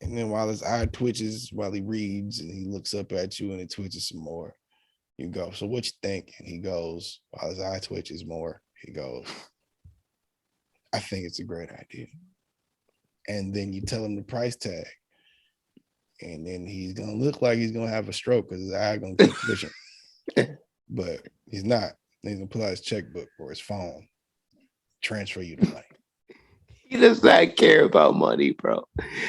And then while his eye twitches, while he reads and he looks up at you and it twitches some more. You go, so what you think? And he goes, while his eye twitches more, he goes, I think it's a great idea. And then you tell him the price tag. And then he's going to look like he's going to have a stroke because his eye going to keep twitching. But he's not. He's going to pull out his checkbook or his phone, transfer you the money. He does not care about money, bro.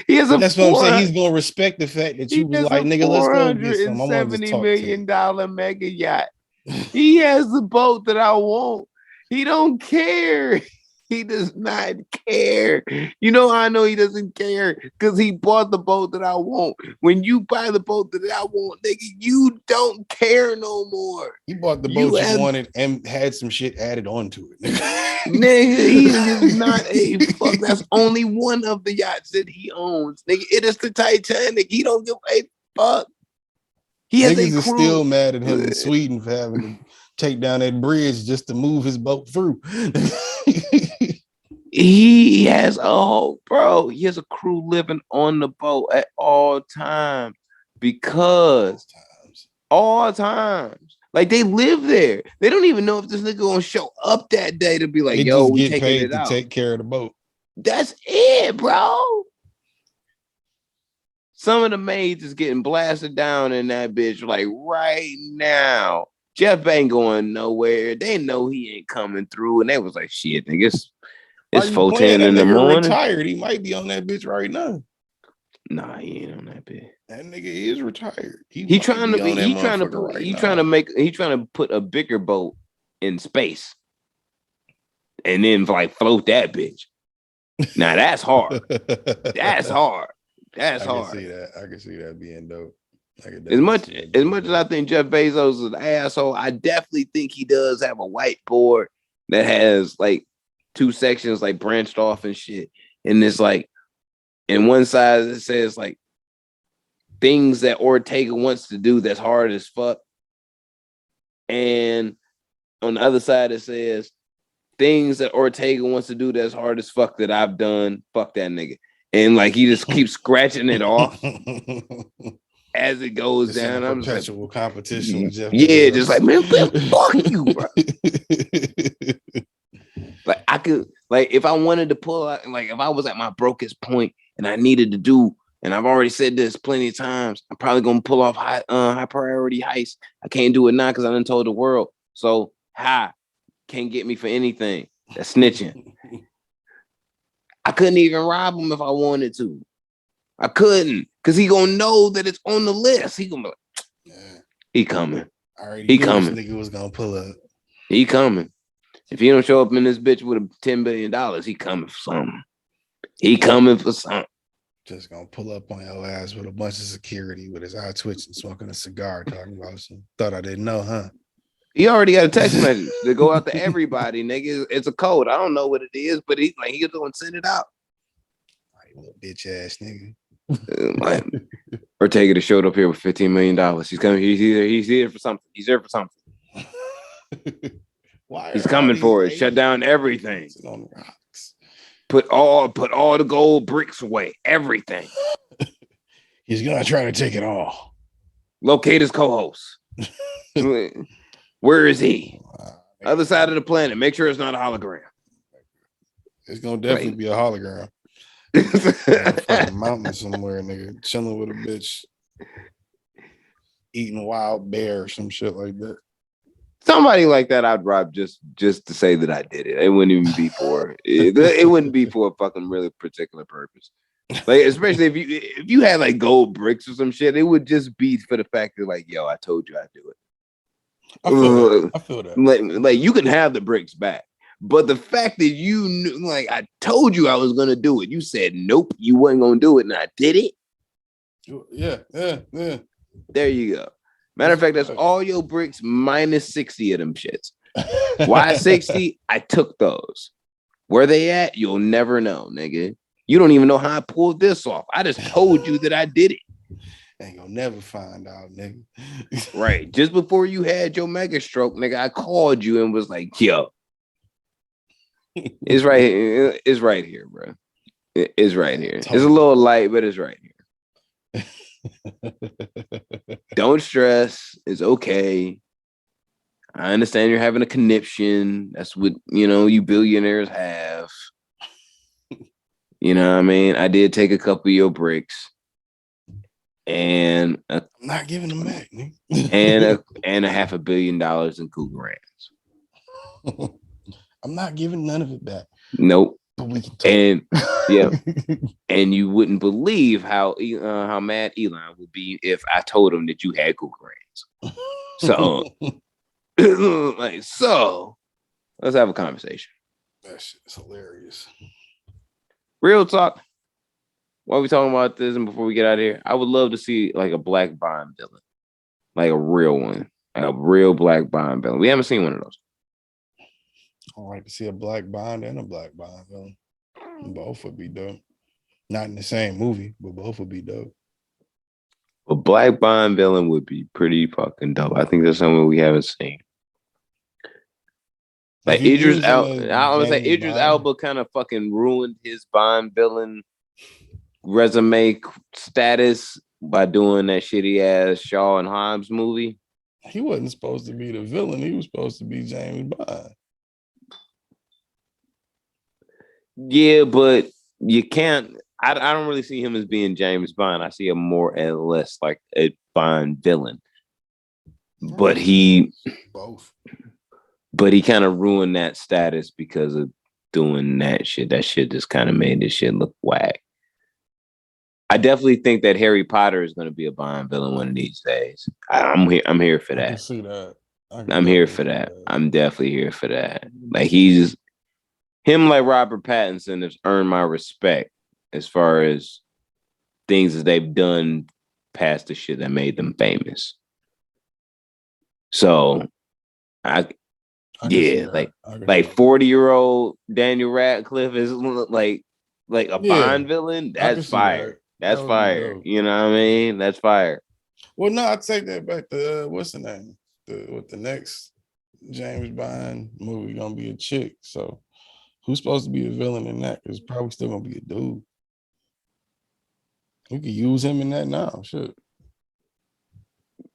That's what I'm saying. He's gonna respect the fact that you was like, nigga, let's go get some. $470 million mega yacht. He has the boat that I want. He don't care. He does not care. You know how I know he doesn't care? Because he bought the boat that I want. When you buy the boat that I want, nigga, you don't care no more. He bought the boat you wanted and had some shit added onto it. Nigga, he is not a fuck. That's only one of the yachts that he owns. Nigga, it is the Titanic. He don't give a fuck. He has Niggas is still mad at him in Sweden for having to take down that bridge just to move his boat through. He has he has a crew living on the boat at all times because all times. Like they live there. They don't even know if this nigga gonna show up that day to be like, they yo, just we get taking paid it to out. Take care of the boat. That's it, bro. Some of the maids is getting blasted down in that bitch like right now. Jeff ain't going nowhere. They know he ain't coming through, and they was like, shit, niggas. It's 4:10 in the morning. Retired. He might be on that bitch right now. Nah, he ain't on that bitch. That nigga is retired. He trying to put a bigger boat in space and then like float that bitch. Now that's hard. That's hard. That's hard. I can see that being dope. As much as I think Jeff Bezos is an asshole, I definitely think he does have a whiteboard that has like 2 sections like branched off and shit. And it's like, in one side it says like things that Ortega wants to do that's hard as fuck. And on the other side it says things that Ortega wants to do that's hard as fuck that I've done. Fuck that nigga. And like he just keeps scratching it off as it goes down. I'm perpetual like, competition with Jeff yeah, Bezos. just like, man, fuck you, bro. Like I could, like if I wanted to pull out, like if I was at my brokest point and I needed to do, and I've already said this plenty of times, I'm probably gonna pull off high priority heist. I can't do it now because I done told the world. So can't get me for anything. That's snitching. I couldn't even rob him if I wanted to. I couldn't, because he gonna know that it's on the list. He gonna be like, he coming. He coming. This nigga was gonna pull up. He coming. If he don't show up in this bitch with $10 billion, he coming for something. He coming for something. Just gonna pull up on your ass with a bunch of security with his eye twitching, smoking a cigar, talking about some. Thought I didn't know, huh? He already got a text message to go out to everybody, nigga. It's a code. I don't know what it is, but he's going to send it out. Like, little bitch ass nigga. Like, Ortega just showed up here with $15 million. He's coming. He's here for something. He's here for something. He's coming for it. Shut down everything. On rocks. Put all the gold bricks away. Everything. He's gonna try to take it all. Locate his co-host. Where is he? Other side of the planet. Make sure it's not a hologram. It's gonna definitely be a hologram. Fucking mountain somewhere, nigga, chilling with a bitch, eating wild bear or some shit like that. Somebody like that, I'd rob just to say that I did it. It wouldn't even be for it wouldn't be for a fucking really particular purpose. Like, especially if you had like gold bricks or some shit, it would just be for the fact that like, yo, I told you I'd do it. I feel that. Like you can have the bricks back, but the fact that you knew, like I told you I was gonna do it, you said nope, you wasn't gonna do it, and I did it. Yeah. There you go. Matter of fact, that's all your bricks minus 60 of them shits. Why 60? I took those. Where they at? You'll never know, nigga. You don't even know how I pulled this off. I just told you that I did it. Ain't gonna never find out, nigga. Right. Just before you had your mega stroke, nigga, I called you and was like, yo. It's right here. It's right here, bro. It's right here. It's a little light, but it's right here. Don't stress. It's okay. I understand you're having a conniption. That's what, you billionaires have. You know what I mean? I did take a couple of your bricks. And I'm not giving them back, nigga. and a $500 million in Cougar Rams. I'm not giving none of it back. Nope. But we can talk. And yeah, and you wouldn't believe how mad Elon would be if I told him that you had Cougar Rams. So, let's have a conversation. That shit is hilarious. Real talk. While we talking about this, and before we get out of here, I would love to see like a black Bond villain, like a real one, like a real black Bond villain. We haven't seen one of those. I'd like to see a black Bond and a black Bond villain. Both would be dope. Not in the same movie, but both would be dope. A black Bond villain would be pretty fucking dope. I think that's something we haven't seen. Like Idris Elba, I was like Idris Elba kind of fucking ruined his Bond villain resume status by doing that shitty ass Shaw and Hobbs movie. He wasn't supposed to be the villain. He was supposed to be James Bond. Yeah, but you can't. I don't really see him as being James Bond. I see him more or less like a Bond villain. But he both. But he kind of ruined that status because of doing that shit. That shit just kind of made this shit look whack. I definitely think that Harry Potter is going to be a Bond villain one of these days. I'm here for that. I can see that. I'm here for that. I'm definitely here for that. Like him, like Robert Pattinson, has earned my respect as far as things that they've done past the shit that made them famous. So, like 40-year-old Daniel Radcliffe is like a Bond villain. That's fire. That's fire. You know what I mean? That's fire. Well, no, I take that back to what's the name? With the next James Bond movie gonna be a chick. So who's supposed to be the villain in that? It's probably still gonna be a dude. You could use him in that now. Shit.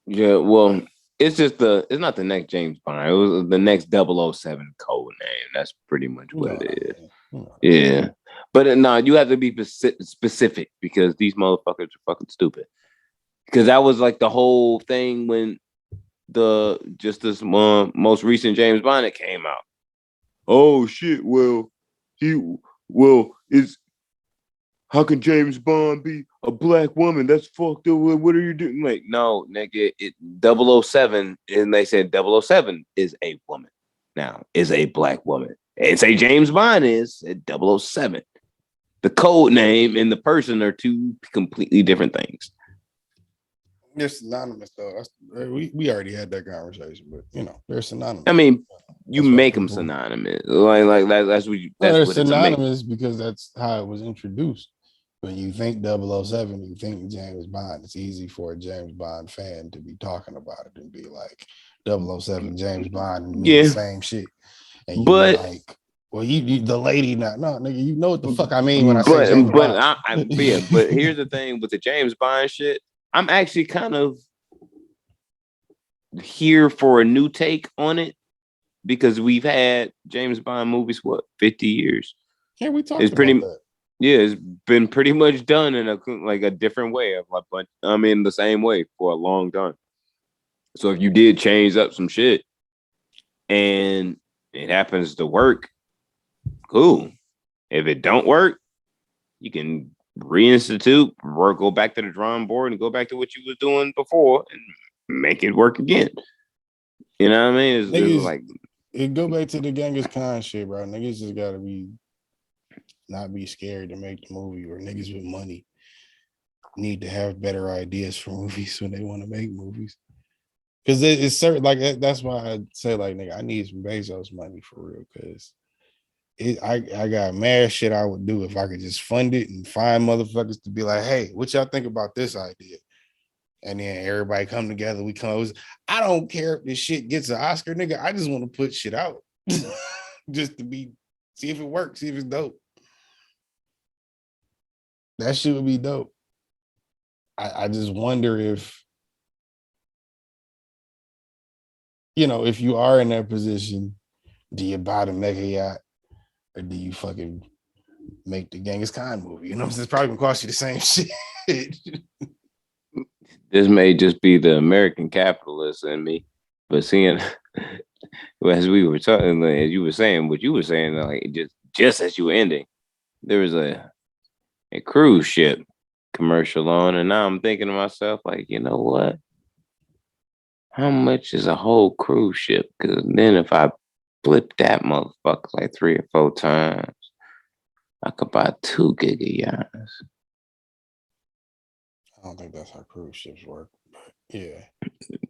Yeah, well, it's not the next James Bond. It was the next 007 code name. That's pretty much what it is. Yeah. But no, you have to be specific because these motherfuckers are fucking stupid. Because that was like the whole thing when this most recent James Bond that came out. Oh shit! It's how can James Bond be a black woman? That's fucked up. What are you doing? Like, no, nigga, 007, and they said 007 is a woman. Now, is a black woman. And say James Bond is at 007. The code name and the person are two completely different things. They're synonymous, though. We already had that conversation, but they're synonymous. I mean, you make them synonymous. Like that's what they're synonymous because that's how it was introduced. When you think 007, you think James Bond. It's easy for a James Bond fan to be talking about it and be like 007 James Bond and mean the same shit. And you be like, well, you the lady now. No, nigga, you know what the fuck I mean when I say James Bond. But here's the thing with the James Bond shit. I'm actually kind of here for a new take on it because we've had James Bond movies, 50 years? Yeah, we talked about that. Yeah, it's been pretty much done in a different way, but I mean the same way for a long time. So if you did change up some shit and it happens to work, cool. If it don't work, you can reinstitute, or go back to the drawing board and go back to what you was doing before and make it work again. You know what I mean? It's like it go back to the Genghis Khan shit, bro. Niggas just gotta not be scared to make the movie, or niggas with money need to have better ideas for movies when they want to make movies. Because it's certain, like that's why I say, like, nigga, I need some Bezos money for real. Because I got mad shit I would do if I could just fund it and find motherfuckers to be like, hey, what y'all think about this idea? And then everybody come together. We close. I don't care if this shit gets an Oscar, nigga. I just want to put shit out just to see if it works, see if it's dope. That shit would be dope. I just wonder if, if you are in that position, do you buy the mega yacht or do you fucking make the Genghis Khan movie? You know what I'm saying? It's probably gonna cost you the same shit. This may just be the American capitalist in me, but seeing as we were talking, as you were saying, what you were saying, like just as you were ending, there was a cruise ship commercial on, and now I'm thinking to myself, like, you know what? How much is a whole cruise ship? Because then if I flip that motherfucker like 3 or 4 times, I could buy 2 giga yachts. I don't think that's how cruise ships work, but yeah.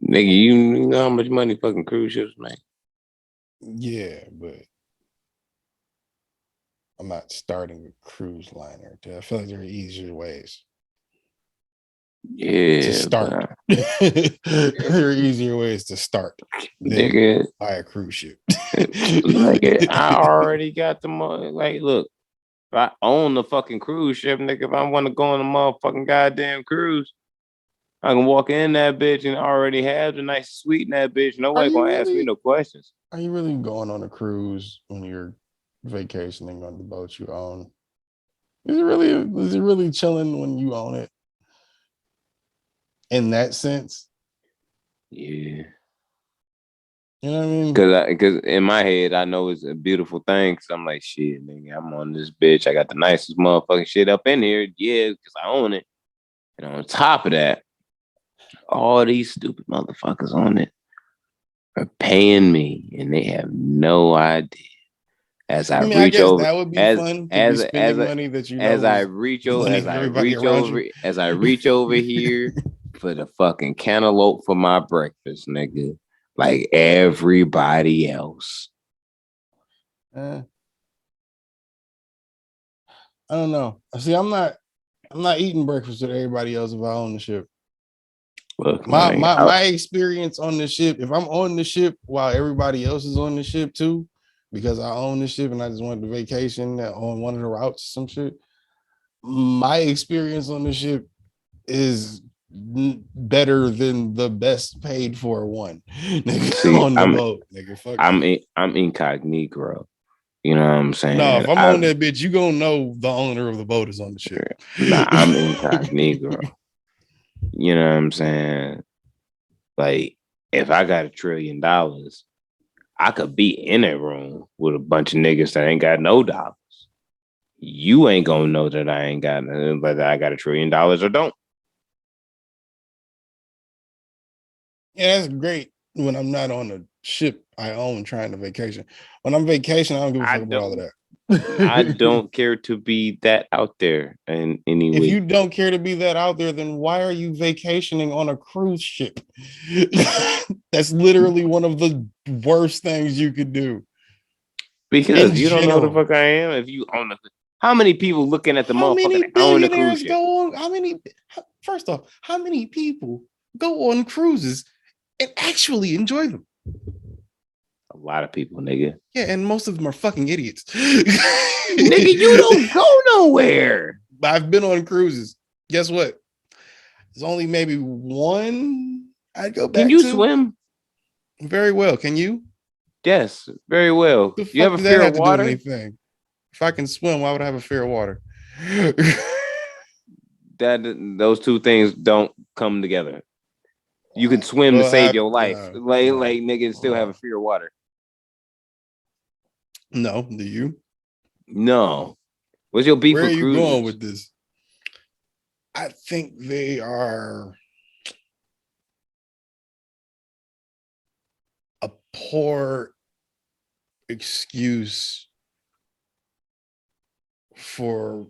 Nigga, you know how much money fucking cruise ships make? Yeah, but I'm not starting a cruise liner. I feel like there are easier ways. Yeah, to start. There are easier ways to start than buy a cruise ship. Like, I already got the money. Like, look, if I own the fucking cruise ship, nigga, if I want to go on a motherfucking goddamn cruise, I can walk in that bitch and already have the nice suite in that bitch. Nobody gonna ask me no questions. Are you really going on a cruise when you're vacationing on the boat you own? Is it really chilling when you own it? In that sense? Yeah. You know what I mean? Because in my head, I know it's a beautiful thing. Because I'm like, shit, nigga, I'm on this bitch. I got the nicest motherfucking shit up in here. Yeah, because I own it. And on top of that, all these stupid motherfuckers on it are paying me, and they have no idea. As I mean, I reach guess over, that would be fun to be spending money that you know as I is reach the over, money of everybody around you. as I reach over here for the fucking cantaloupe for my breakfast, nigga, like everybody else. I don't know. See, I'm not eating breakfast with everybody else if I own the ship. Look, my experience on the ship, if I'm on the ship while everybody else is on the ship too, because I own the ship and I just wanted to vacation on one of the routes or some shit, my experience on the ship is better than the best paid for one. Nigga, see, on the boat. Nigga, fuck I'm incognito. You know what I'm saying? No, if I'm on that bitch, you gonna know the owner of the boat is on the ship. Nah, I'm incognito. You know what I'm saying? Like, if I got $1 trillion, I could be in a room with a bunch of niggas that ain't got no dollars. You ain't gonna know that I ain't got whether I got $1 trillion or don't. Yeah, that's great when I'm not on a ship I own trying to vacation. When I'm vacation, I don't give a fuck about all of that. I don't care to be that out there in any way. If you don't care to be that out there, then why are you vacationing on a cruise ship? That's literally one of the worst things you could do. Because you don't know who the fuck I am. If you own the, how many people looking at the motherfucker that own the cruise ship? First off, how many people go on cruises and actually enjoy them? A lot of people, nigga. Yeah, and most of them are fucking idiots. Nigga, you don't go nowhere. I've been on cruises. Guess what? There's only maybe one I'd go back to. Can you swim? Very well. Can you? Yes, very well. The fuck you have a does fear that of have to water? do with anything? If I can swim, why would I have a fear of water? Those two things don't come together. You can swim to save your life. Like niggas still have a fear of water. No, do you? No. What's your beef Where with are you cruises? going with this? I think they are a poor excuse for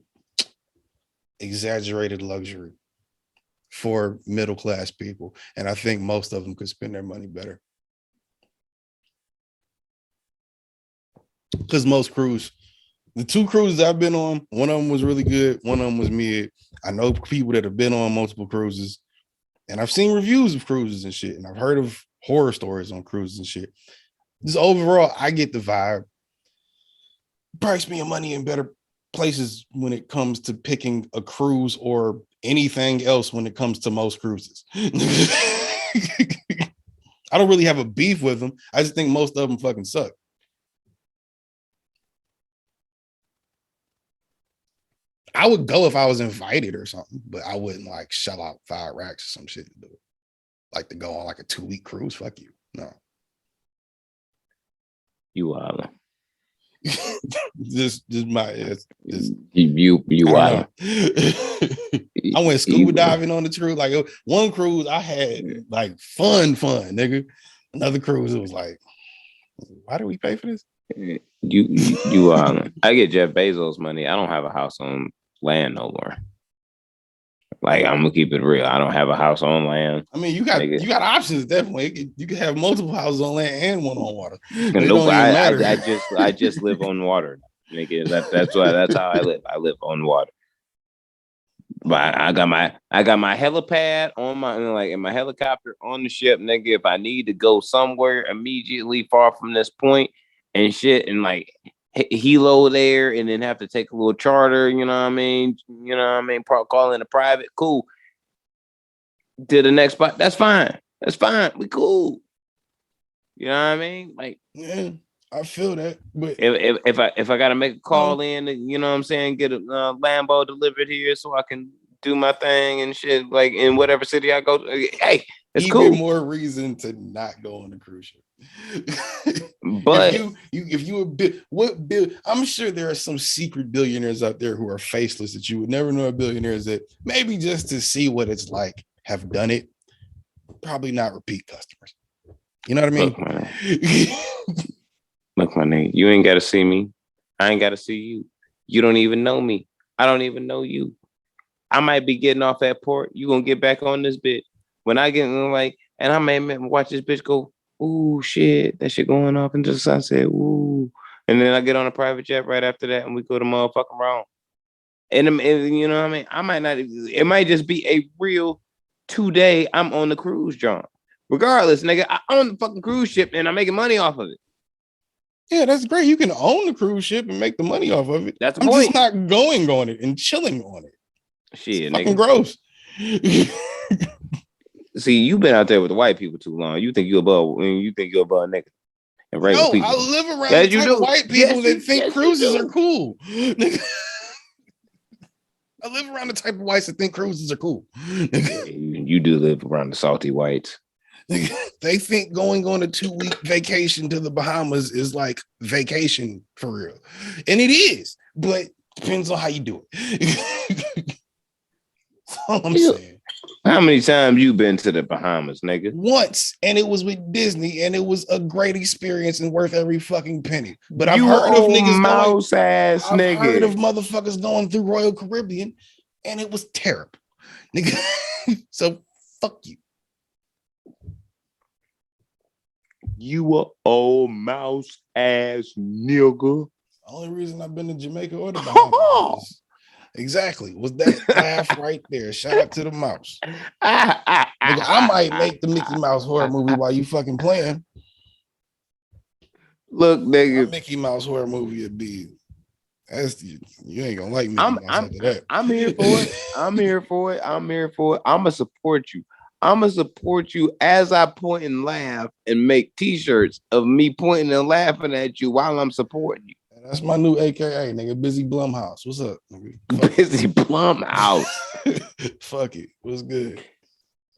exaggerated luxury for middle class people. And I think most of them could spend their money better. Because the two cruises I've been on, one of them was really good, one of them was mid. I know people that have been on multiple cruises, and I've seen reviews of cruises and shit, and I've heard of horror stories on cruises and shit. Just overall, I get the vibe. Probably spend money in better places when it comes to picking a cruise or anything else when it comes to most cruises. I don't really have a beef with them. I just think most of them fucking suck. I would go if I was invited or something, but I wouldn't like shell out 5 racks or some shit to do it. Like to go on like a 2-week cruise. Fuck you. No. You are. just my you are. I went scuba diving on the cruise. Like one cruise I had like fun, nigga. Another cruise, it was like, why do we pay for this? You are. I get Jeff Bezos money. I don't have a house on land no more. Like, I'm gonna keep it real. I don't have a house on land. I mean, you got options at that point. You can have multiple houses on land and one on water. Nope, I just live on water, nigga. That's how I live. I live on water. But I got my helipad on my helicopter on the ship, nigga. If I need to go somewhere immediately far from this point and shit, and like helo there, and then have to take a little charter, you know what I mean? Call in a private, cool. To the next spot, that's fine. We cool. You know what I mean? Like, yeah, I feel that. But if I gotta make a call in, you know what I'm saying, get a Lambo delivered here so I can do my thing and shit, like in whatever city I go to. Hey, it's cool. Even more reason to not go on the cruise ship. But if you what bill? I'm sure there are some secret billionaires out there who are faceless that you would never know are billionaires that maybe just to see what it's like have done it. Probably not repeat customers. You know what I mean? Look, my nigga, you ain't got to see me. I ain't got to see you. You don't even know me. I don't even know you. I might be getting off at port. You gonna get back on this bitch. When I get in, like, and I may watch this bitch go, ooh, shit, that shit going off into the sunset, ooh. And then I get on a private jet right after that and we go to motherfucking wrong. And you know what I mean? I might not, it might just be a real 2-day I'm on the cruise, John. Regardless, nigga, I own the fucking cruise ship and I'm making money off of it. Yeah, that's great. You can own the cruise ship and make the money off of it. That's the I'm point. just not going on it and chilling on it. Shit, it's fucking gross. See, you've been out there with the white people too long. You think you're above nigga. And regular people. I live around the type of white people that think cruises are cool. I live around the type of whites that think cruises are cool. You do live around the salty whites. They think going on a 2-week vacation to the Bahamas is like vacation for real. And it is, but depends on how you do it. That's all I'm saying. How many times you been to the Bahamas, nigga? Once, and it was with Disney, and it was a great experience and worth every fucking penny. But I've heard of niggas I've heard of motherfuckers going through Royal Caribbean, and it was terrible, nigga. So fuck you. You a old mouse ass nigga. Only reason I've been to Jamaica or the Bahamas. Exactly. Was that laugh right there? Shout out to the mouse. Nigga, I might make the Mickey Mouse horror movie while you fucking playing. Look, nigga. My Mickey Mouse horror movie would be you ain't gonna like Mickey Mouse after that. I'm here for it. I'm here for it. I'ma support you. I'ma support you as I point and laugh and make t-shirts of me pointing and laughing at you while I'm supporting you. That's my new AKA, nigga. Busy Blumhouse. What's up, nigga? Busy Blumhouse. Fuck it. What's good?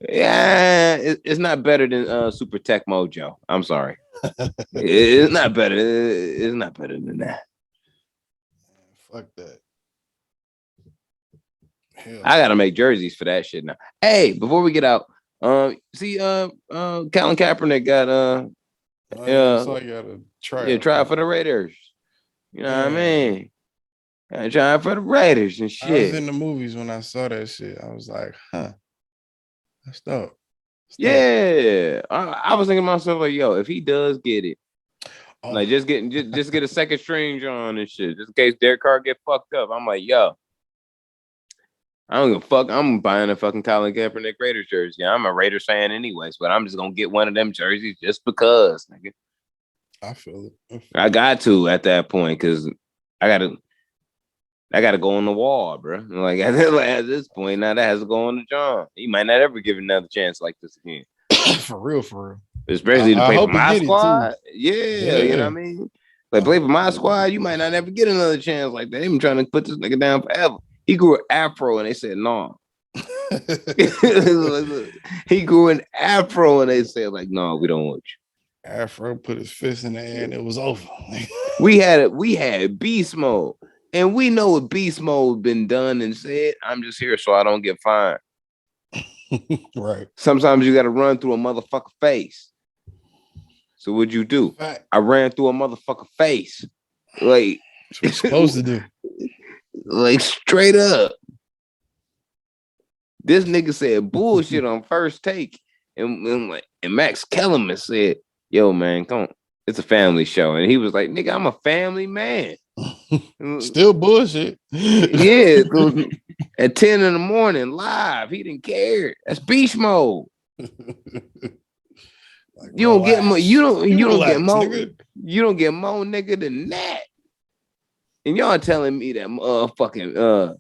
Yeah, it's not better than Super Tech Mojo. I'm sorry. It's not better. It's not better than that. Fuck that. Hell, I gotta make jerseys for that shit now. Hey, before we get out, Colin Kaepernick got so I gotta try for the Raiders. You know what I mean? I trying for the Raiders and shit. I was in the movies when I saw that shit. I was like, huh, that's dope. Yeah, I was thinking to myself like, yo, if he does get it, like just get a second string on and shit, just in case Derek Carr get fucked up. I'm like, yo, I don't give a fuck. I'm buying a fucking Colin Kaepernick Raiders jersey. I'm a Raiders fan anyways, but I'm just gonna get one of them jerseys just because, nigga. I feel it. I got to at that point because I gotta go on the wall, bro. Like at this point, now that has to go on the John. He might not ever give another chance like this again. For real. Especially to play for my squad. Yeah, you know what I mean? Like play for my squad, you might not ever get another chance like that. They've been trying to put this nigga down forever. He grew an afro and they said no. He grew an afro and they said like, no, we don't want you. Afro put his fist in the air and it was over. we had beast mode, and we know what beast mode been done and said. I'm just here so I don't get fined. Right. Sometimes you got to run through a motherfucker face. So what'd you do? Right. I ran through a motherfucker face, like that's what you're supposed to do. Like straight up. This nigga said bullshit on first take, and Max Kellerman said, yo, man, come on. It's a family show. And he was like, nigga, I'm a family man. Still bullshit. Yeah. At 10 in the morning, live. He didn't care. That's beast mode. Like, you don't get more, you don't get more, nigga. You don't get more nigga than that. And y'all telling me that motherfucking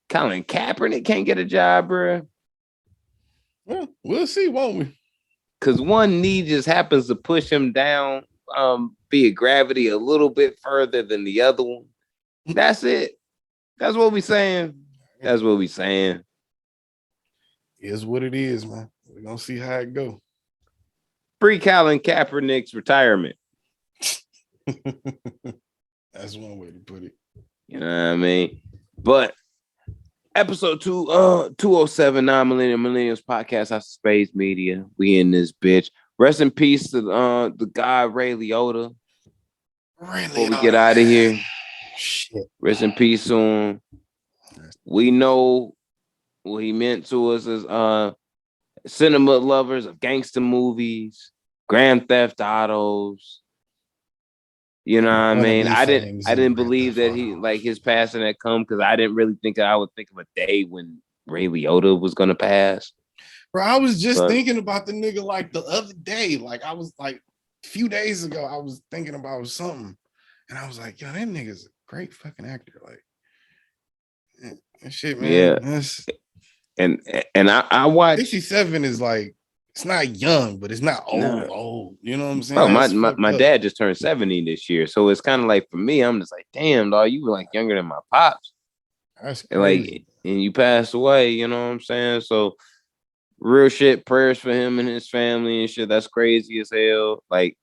Colin Kaepernick can't get a job, bro. Well, we'll see, won't we? Because one knee just happens to push him down via gravity a little bit further than the other one. That's it. That's what we saying. That's what we saying. Is what it is, man. We're gonna see how it go. Colin Kaepernick's retirement. That's one way to put it. You know what I mean? But episode 207 Millennials Podcast House of Space Media. We in this bitch. Rest in peace to the guy Ray Liotta. Before we get out of here. Shit. Rest in peace to him. We know what he meant to us as cinema lovers of gangster movies, Grand Theft Autos. You know what I mean? I didn't believe that his passing had come because I didn't really think that I would think of a day when Ray Liotta was gonna pass. Bro, I was just thinking about the nigga like the other day. Like I was like a few days ago, I was thinking about something, and I was like, yo, that nigga's a great fucking actor. Like that shit, man. Yeah. And I watched 67 is like, it's not young, but it's not old. You know what I'm saying? Oh, my dad just turned 70 this year. So it's kind of like for me, I'm just like, damn, dog, you were like younger than my pops. That's crazy. And you passed away, you know what I'm saying? So real shit, prayers for him and his family and shit. That's crazy as hell. Like,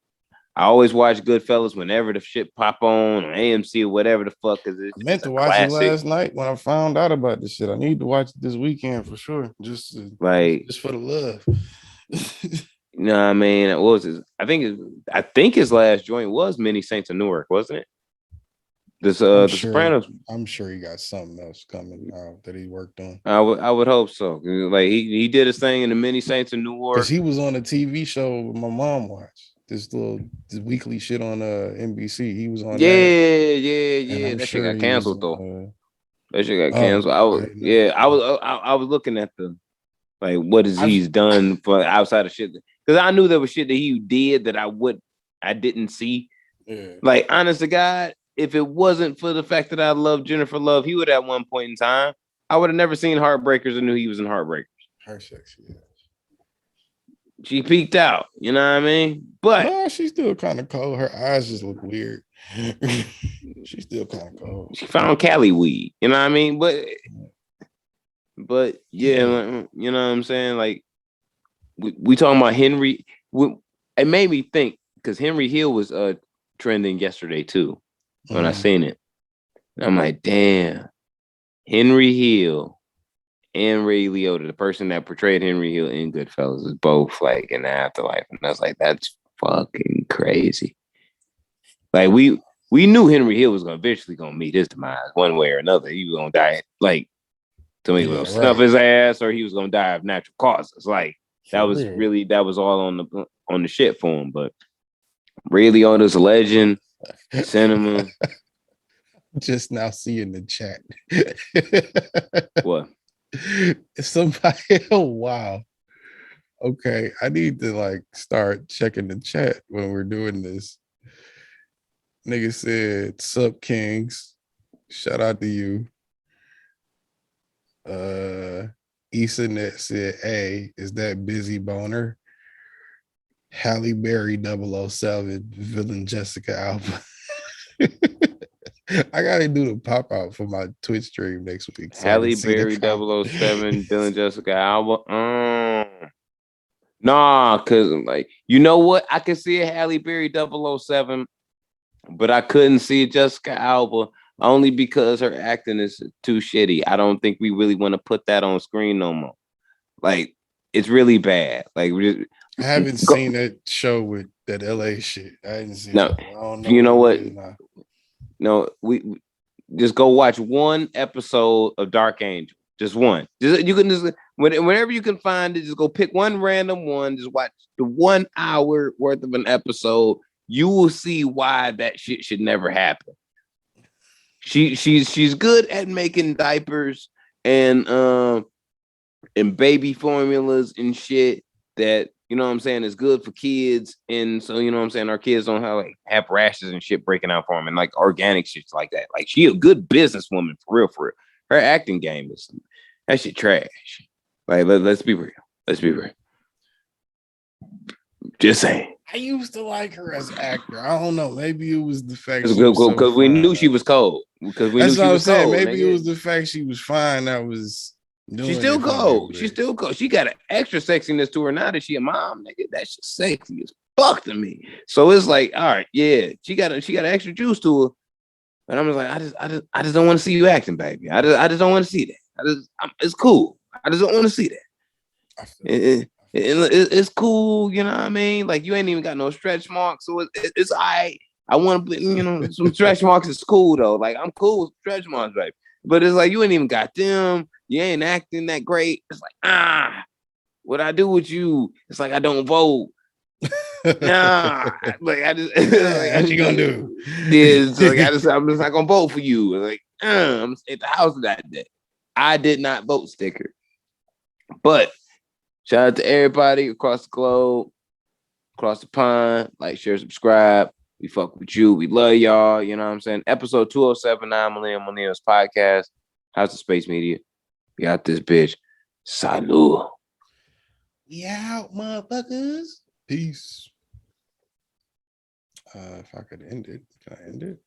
I always watch Goodfellas whenever the shit pop on AMC or whatever the fuck. I meant to watch it last night when I found out about this shit. I need to watch it this weekend for sure. Just for the love. You know what I mean? What was his? I think his last joint was Many Saints of Newark, wasn't it? The Sopranos. I'm sure he got something else coming out that he worked on. I would hope so. Like he did his thing in the Many Saints of Newark. Because he was on a TV show my mom watched. This weekly shit on NBC. He was on. Yeah. That shit got canceled though. That shit got canceled. I was looking at the like what he's done for outside of shit because I knew there was shit that he did that I didn't see. Yeah. Like honest to God, if it wasn't for the fact that I love Jennifer Love, he would at one point in time I would have never seen Heartbreakers and knew he was in Heartbreakers. Her sexy ass. She peeked out, you know what I mean? But no, she's still kind of cold. Her eyes just look weird. She's still kind of cold. She found Cali weed, you know what I mean? But yeah, you know what I'm saying? Like we talking about Henry. It made me think because Henry Hill was trending yesterday too when I seen it. And I'm like, damn, Henry Hill and Ray Liotta, the person that portrayed Henry Hill in Goodfellas, is both like in the afterlife. And I was like, that's fucking crazy. Like we knew Henry Hill was eventually gonna meet his demise one way or another. He was gonna die. Like somebody was gonna snuff his ass, or he was gonna die of natural causes. Like that was all on the shit for him. But Ray Liotta's a legend, cinema. Just now seeing the chat. What? Somebody, oh wow. Okay, I need to like start checking the chat when we're doing this. Nigga said, "Sup, Kings." Shout out to you. Ethernet said, "Hey, is that Busy Boner?" Halle Berry 007 villain Jessica Alba. I gotta do the pop out for my Twitch stream next week. So Halle Berry 007 villain Jessica Alba. Nah, cause like you know what? I could see a Halle Berry 007, but I couldn't see Jessica Alba only because her acting is too shitty. I don't think we really want to put that on screen no more. Like it's really bad. Like I haven't seen that show with that LA shit. I didn't see no. I don't know you know what? No, we just go watch one episode of Dark Angel. Just one. You can just whenever you can find it, just go pick one random one. Just watch the 1 hour worth of an episode. You will see why that shit should never happen. She's good at making diapers and baby formulas and shit that you know what I'm saying is good for kids. And so you know what I'm saying our kids don't have rashes and shit breaking out for them and like organic shit like that. Like she a good businesswoman for real. Her acting game is that shit trash. Like let's be real. Let's be real. Just saying. I used to like her as an actor. I don't know. Maybe it was the fact because we knew she was cold. Because we knew she was cold. Maybe it was the fact she was fine. That was She still cold. She still cold. She got an extra sexiness to her now that she a mom, nigga. That shit sexy as fuck to me. So it's like, all right, yeah, she got extra juice to her. And I'm just like, I just don't want to see you acting, baby. I just don't want to see that. It's cool. I just don't want to see that. It's cool, you know what I mean? Like you ain't even got no stretch marks, so it's all right. I want to, some stretch marks is cool though. Like I'm cool with stretch marks, right? But it's like you ain't even got them. You ain't acting that great. It's like what I do with you? It's like I don't vote. Nah, like I just like, what you gonna do? This like I'm just not gonna vote for you. Like I'm at the house that day. I did not vote sticker, but shout out to everybody across the globe, across the pond. Like, share, subscribe. We fuck with you. We love y'all. You know what I'm saying? Episode 207, Millennial Millennials Podcast. House of Space Media. We got this bitch. Salud. We out, motherfuckers. Peace. If I could end it, can I end it?